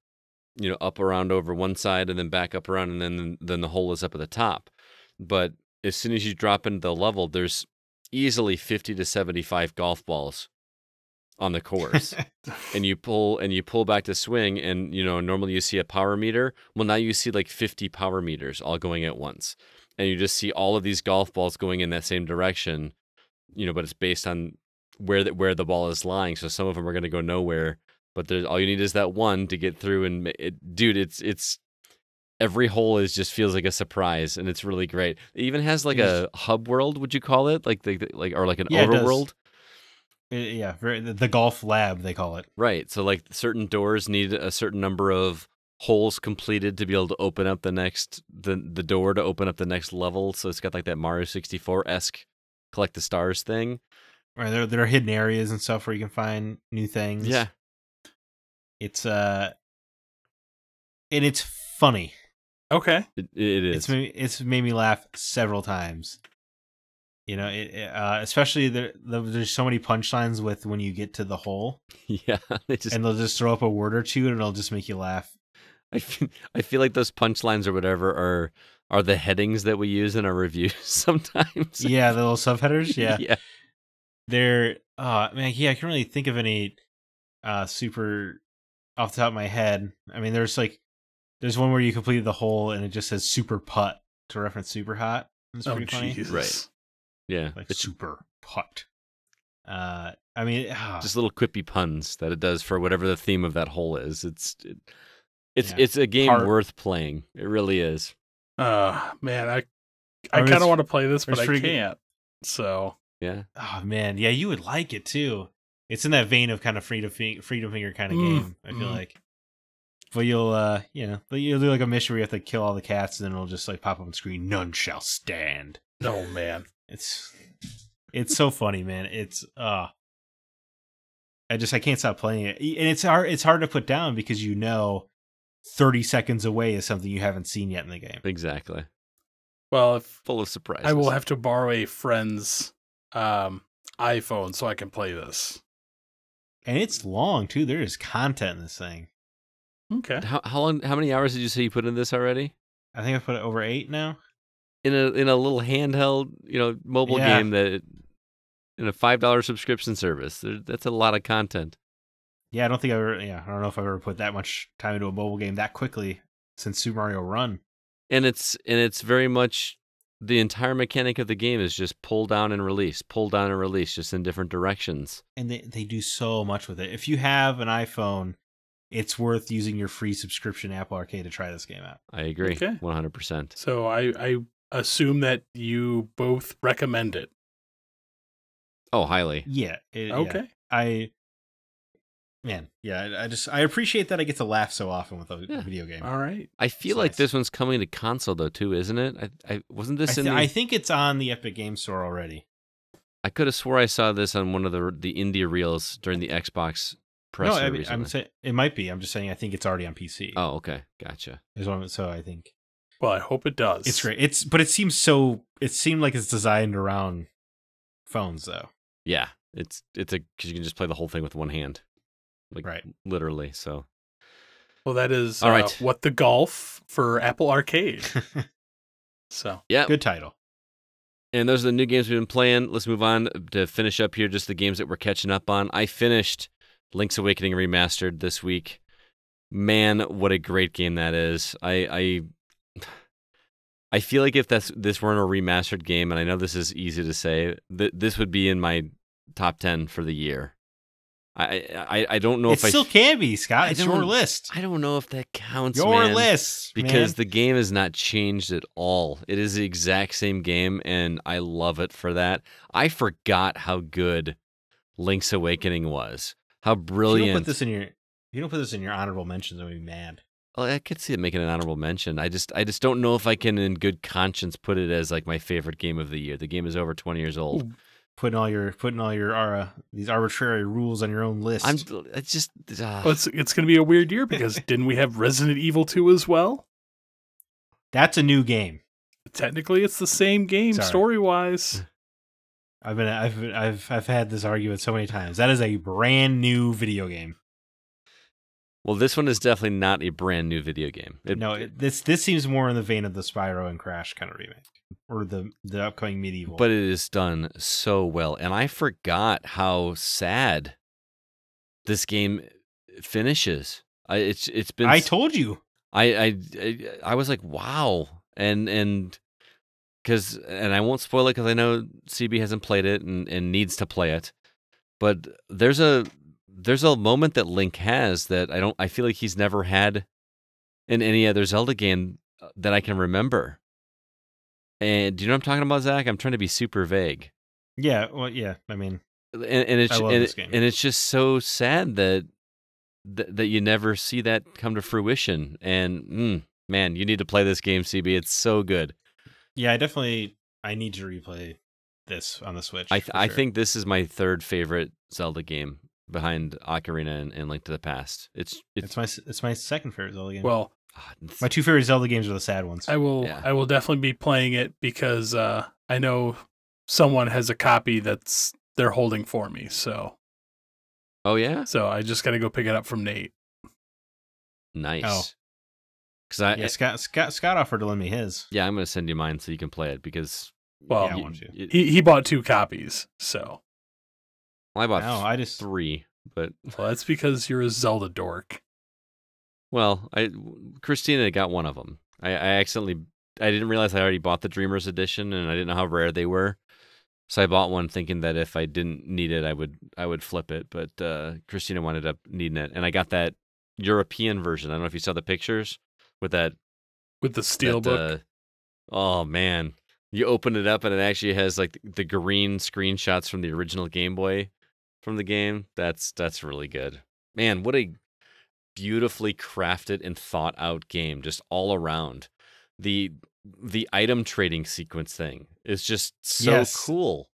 up around over one side and then back up around, and then the hole is up at the top. But as soon as you drop into the level, there's easily 50 to 75 golf balls on the course. and you pull back to swing, and normally you see a power meter. Well, now you see like 50 power meters all going at once. And you just see all of these golf balls going in that same direction, but it's based on where the ball is lying. So some of them are going to go nowhere, but all you need is that one to get through. And it's every hole just feels like a surprise, and it's really great. It even has like a hub world, would you call it? Or like an overworld? Yeah, the golf lab, they call it. Right. So like certain doors need a certain number of holes completed to be able to open up the door to open up the next level. So it's got like that Mario 64-esque collect the stars thing. Right, there are hidden areas and stuff where you can find new things. Yeah. It's and it's funny. Okay. It is. It's made me laugh several times. Especially there's so many punchlines with when you get to the hole. Yeah. And they'll just throw up a word or two and it'll just make you laugh. I feel like those punchlines or whatever are the headings that we use in our reviews sometimes. Yeah, the little subheaders. Yeah. Yeah. They're man, yeah, I can't really think of any super off the top of my head. I mean, there's one where you completed the hole and it just says super putt to reference super hot. It's pretty funny. Jesus. Right. Yeah. Like super putt. I mean, just little quippy puns that it does for whatever the theme of that hole is. It's a game worth playing. It really is. Man, I kind of want to play this, but I can't. So yeah. Oh man, yeah, you would like it too. It's in that vein of kind of Freedom Finger kind of game. I feel like, but you'll you'll do like a mission where you have to kill all the cats, and then it'll just like pop up on screen. None shall stand. Oh man, it's so funny, man. It's I can't stop playing it, and it's hard to put down because 30 seconds away is something you haven't seen yet in the game. Exactly. Well, full of surprises. I will have to borrow a friend's iPhone so I can play this. And it's long too. There is content in this thing. Okay. How many hours did you say you put in this already? I think I put it over 8 now. In a little handheld, mobile game that in a $5 subscription service. That's a lot of content. Yeah, I don't know if I've ever put that much time into a mobile game that quickly since Super Mario Run. And it's very much the entire mechanic of the game is just pull down and release, just in different directions. And they do so much with it. If you have an iPhone, it's worth using your free subscription Apple Arcade to try this game out. I agree. Okay. 100%. So I assume that you both recommend it. Oh, highly. Yeah. Okay. Yeah. I appreciate that I get to laugh so often with a video game. All right. I feel like this one's coming to console though too, isn't it? I wasn't this I think it's on the Epic Game Store already. I could have swore I saw this on one of the indie reels during the Xbox press. No, I'm saying it might be. I'm just saying I think it's already on PC. Oh, okay, gotcha. So I think. Well, I hope it does. It's great. But it seemed like it's designed around phones though. Yeah, it's because you can just play the whole thing with one hand. Right. Literally, so. Well, that is all right. What the Golf for Apple Arcade. So. Yeah. Good title. And those are the new games we've been playing. Let's move on to finish up here, just the games that we're catching up on. I finished Link's Awakening Remastered this week. Man, what a great game that is. I feel like if this weren't a remastered game, and I know this is easy to say, this would be in my top 10 for the year. I don't know if it still can be, Scott. It's your list. I don't know if that counts. Your man, list, because the game has not changed at all. It is the exact same game, and I love it for that. I forgot how good Link's Awakening was. How brilliant! If you don't put this in your honorable mentions, I'm gonna be mad. Well, I could see it making an honorable mention. I just don't know if I can, in good conscience, put it as like my favorite game of the year. The game is over 20 years old. Ooh. Putting all your these arbitrary rules on your own list. It's just well, it's going to be a weird year because didn't we have Resident Evil 2 as well? That's a new game. Technically, it's the same game story wise. I've had this argument so many times. That is a brand new video game. Well, this one is definitely not a brand new video game. This seems more in the vein of the Spyro and Crash kind of remake, or the upcoming Medieval. But it is done so well, and I forgot how sad this game finishes. It's been. I told you. I was like, wow, and because I won't spoil it because I know CB hasn't played it and needs to play it, but there's a moment that Link has that I feel like he's never had in any other Zelda game that I can remember. And do you know what I'm talking about, Zach? I'm trying to be super vague. Yeah, well, yeah. I mean, and I love this game. And it's just so sad that you never see that come to fruition. And man, you need to play this game, CB. It's so good. Yeah, I need to replay this on the Switch. I think this is my third favorite Zelda game behind Ocarina and Link to the Past. It's my second favorite Zelda game. Well, my two favorite Zelda games are the sad ones. I will definitely be playing it because I know someone has a copy that's they're holding for me. So. Oh yeah. So I just got to go pick it up from Nate. Nice. Oh. Scott offered to lend me his. Yeah, I'm going to send you mine so you can play it because. Well, I want you. He bought 2 copies, so. Well, I bought 3, but. Well, that's because you're a Zelda dork. Well, Christina got one of them. I didn't realize I already bought the Dreamers edition, and I didn't know how rare they were. So I bought one thinking that if I didn't need it, I would flip it. But Christina wound up needing it, and I got that European version. I don't know if you saw the pictures with the steelbook. Oh man, you open it up and it actually has like the green screenshots from the original Game Boy from the game. That's really good. Man, what a beautifully crafted and thought out game, just all around. The item trading sequence thing is just so cool.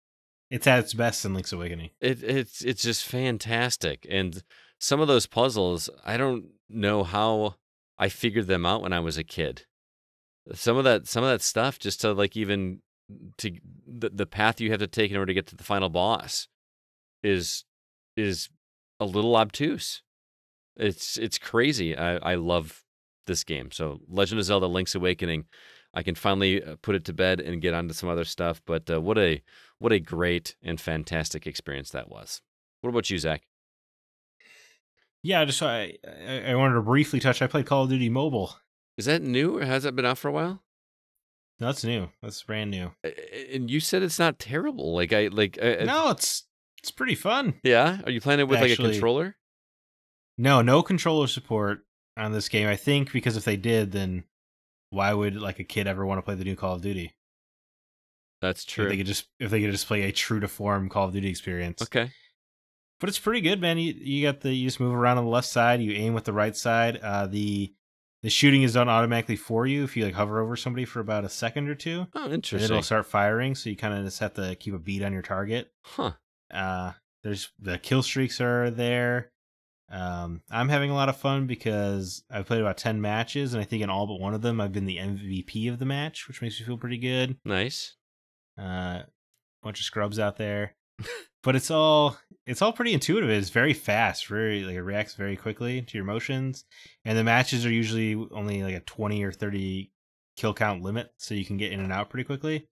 It's at its best in Link's Awakening. It's just fantastic. And some of those puzzles, I don't know how I figured them out when I was a kid. Some of that stuff, just to like even to the path you have to take in order to get to the final boss is a little obtuse. It's crazy. I love this game. So Legend of Zelda: Link's Awakening, I can finally put it to bed and get onto some other stuff. But what a great and fantastic experience that was. What about you, Zach? Yeah, just I wanted to briefly touch. I played Call of Duty Mobile. Is that new, or has that been out for a while? No, that's new. That's brand new. And you said it's not terrible. No, it's pretty fun. Yeah, are you playing it with like a controller? No controller support on this game. I think because if they did, then why would like a kid ever want to play the new Call of Duty? That's true. If they could just play a true to form Call of Duty experience. Okay. But it's pretty good, man. You just move around on the left side, you aim with the right side. The shooting is done automatically for you if you like hover over somebody for about a second or two. Oh, interesting. And it'll start firing, so you kind of just have to keep a beat on your target. Huh. There's the kill streaks are there. I'm having a lot of fun because I've played about 10 matches, and I think in all but one of them I've been the MVP of the match, which makes me feel pretty good. Nice. Bunch of scrubs out there. But it's all pretty intuitive. It's very fast, it reacts very quickly to your motions. And the matches are usually only like a 20 or 30 kill count limit, so you can get in and out pretty quickly.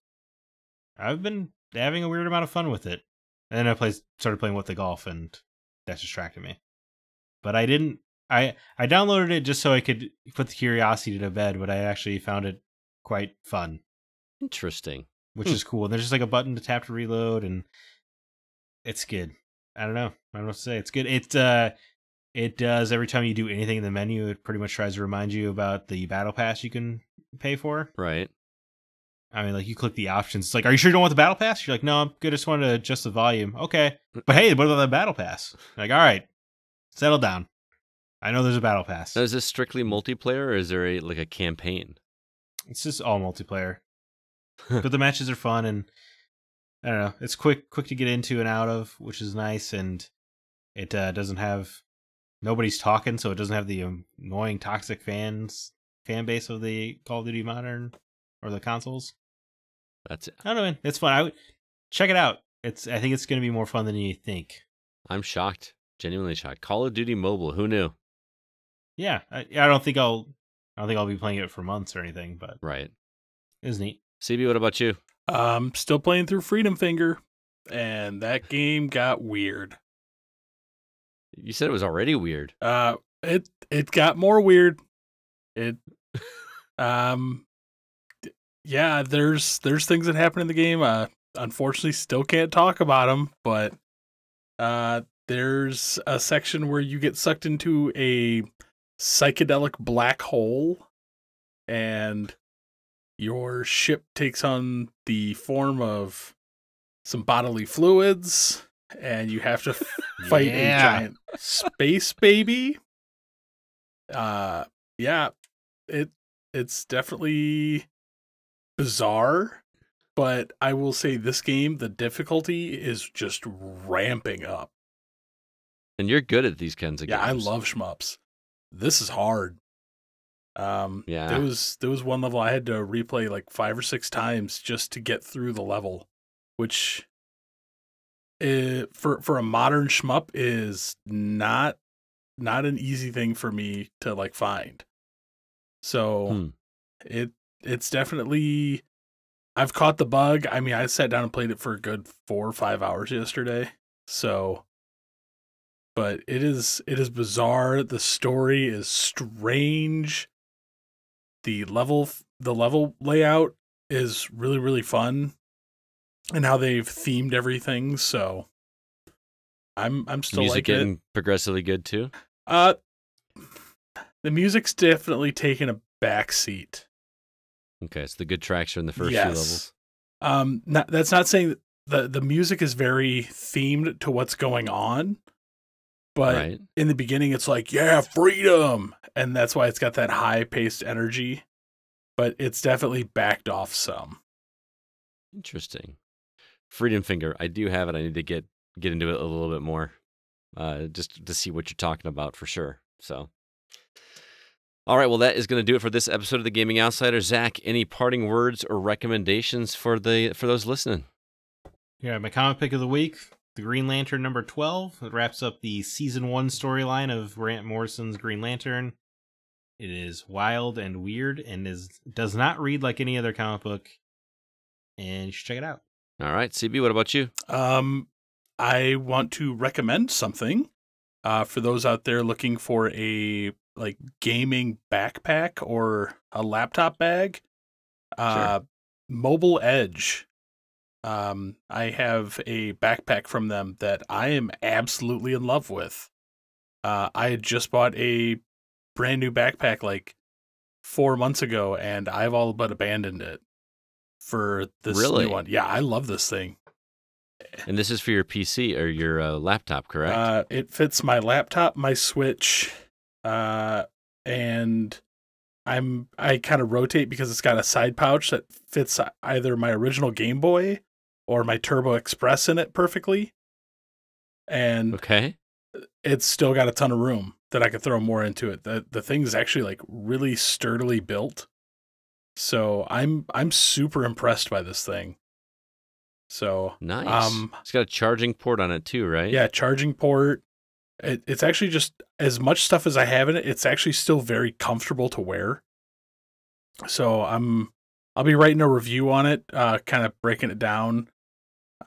I've been having a weird amount of fun with it. And then I started playing What the Golf, and that distracted me. But I didn't. I downloaded it just so I could put the curiosity to bed, but I actually found it quite fun. Interesting. Which is cool. And there's just like a button to tap to reload, and it's good. I don't know. I don't know what to say. It's good. It does every time you do anything in the menu. It pretty much tries to remind you about the battle pass you can pay for. Right. I mean, like you click the options. It's like, are you sure you don't want the battle pass? You're like, no, I'm good. I just want to adjust the volume. Okay, but hey, what about the battle pass? Like, all right, settle down. I know there's a battle pass. Now, is this strictly multiplayer, or is there a campaign? It's just all multiplayer, but the matches are fun, and I don't know. It's quick to get into and out of, which is nice, and it doesn't have nobody's talking, so it doesn't have the annoying toxic fan base of the Call of Duty Modern or the consoles. That's it. I don't know, man. It's fun. I would check it out. I think it's going to be more fun than you think. I'm shocked, genuinely shocked. Call of Duty Mobile, who knew? Yeah, I don't think I'll be playing it for months or anything, but right, it's neat. CB, what about you? Still playing through Freedom Finger, and that game got weird. You said it was already weird. It got more weird. It, yeah, there's things that happen in the game. Unfortunately, still can't talk about them, but there's a section where you get sucked into a psychedelic black hole, and your ship takes on the form of some bodily fluids, and you have to fight a giant space baby. Yeah, it's definitely bizarre, but I will say this game, the difficulty is just ramping up. And you're good at these kinds of games. Yeah, I love shmups. This is hard. Yeah. There was one level I had to replay like 5 or 6 times just to get through the level, which for a modern shmup is not an easy thing for me to like find. So it's definitely, I've caught the bug. I mean, I sat down and played it for a good 4 or 5 hours yesterday. So, but it is bizarre. The story is strange. The level layout is really, really fun, and how they've themed everything. So I'm still music liking getting it. Progressively good too. The music's definitely taken a backseat. Okay, so the good tracks are in the first few levels. That's not saying that the music is very themed to what's going on, but in the beginning it's like, yeah, freedom, and that's why it's got that high-paced energy. But it's definitely backed off some. Interesting. Freedom Finger, I do have it. I need to get into it a little bit more, just to see what you're talking about for sure. So, all right, well, that is going to do it for this episode of the Gaming Outsider. Zach, any parting words or recommendations for those listening? Yeah, my comic pick of the week, The Green Lantern number 12. It wraps up the season 1 storyline of Grant Morrison's Green Lantern. It is wild and weird and does not read like any other comic book, and you should check it out. All right, CB, what about you? I want to recommend something for those out there looking for a like gaming backpack or a laptop bag. Sure. Mobile Edge. I have a backpack from them that I am absolutely in love with. I had just bought a brand new backpack like 4 months ago, and I've all but abandoned it for this new one. Yeah, I love this thing. And this is for your PC or your laptop, correct? It fits my laptop, my Switch, and I kind of rotate because it's got a side pouch that fits either my original Game Boy or my Turbo Express in it perfectly. And it's still got a ton of room that I could throw more into it. The thing is actually like really sturdily built. So I'm super impressed by this thing. So nice. It's got a charging port on it too, right? Yeah, charging port. It's actually just as much stuff as I have in it. It's actually still very comfortable to wear. So I'll be writing a review on it, kind of breaking it down.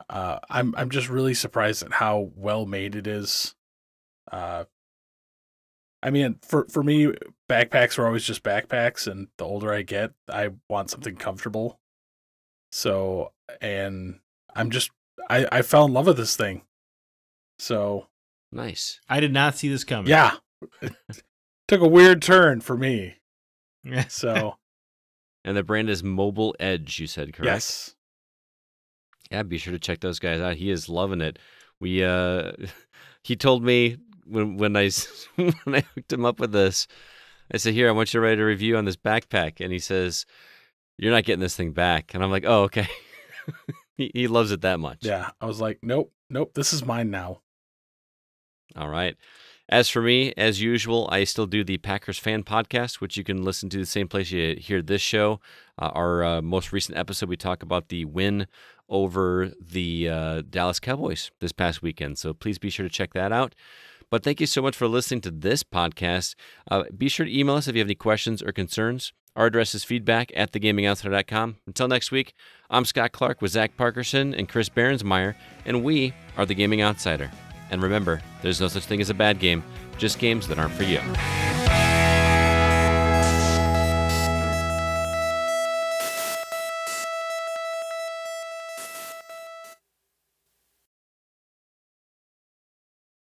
I'm just really surprised at how well made it is. I mean, for me, backpacks were always just backpacks, and the older I get, I want something comfortable. So, and I fell in love with this thing. So nice. I did not see this coming. Yeah. It took a weird turn for me. So. And the brand is Mobile Edge, you said, correct? Yes. Yeah, be sure to check those guys out. He is loving it. He told me when I hooked him up with this, I said, "Here, I want you to write a review on this backpack." And he says, "You're not getting this thing back." And I'm like, "Oh, okay." He loves it that much. Yeah. I was like, nope, this is mine now. All right. As for me, as usual, I still do the Packers Fan Podcast, which you can listen to the same place you hear this show. Our most recent episode, we talk about the win over the Dallas Cowboys this past weekend. So please be sure to check that out. But thank you so much for listening to this podcast. Be sure to email us if you have any questions or concerns. Our address is feedback@thegamingoutsiders.com. Until next week, I'm Scott Clark with Zach Parkerson and Chris Behrensmeyer, and we are The Gaming Outsider. And remember, there's no such thing as a bad game, just games that aren't for you.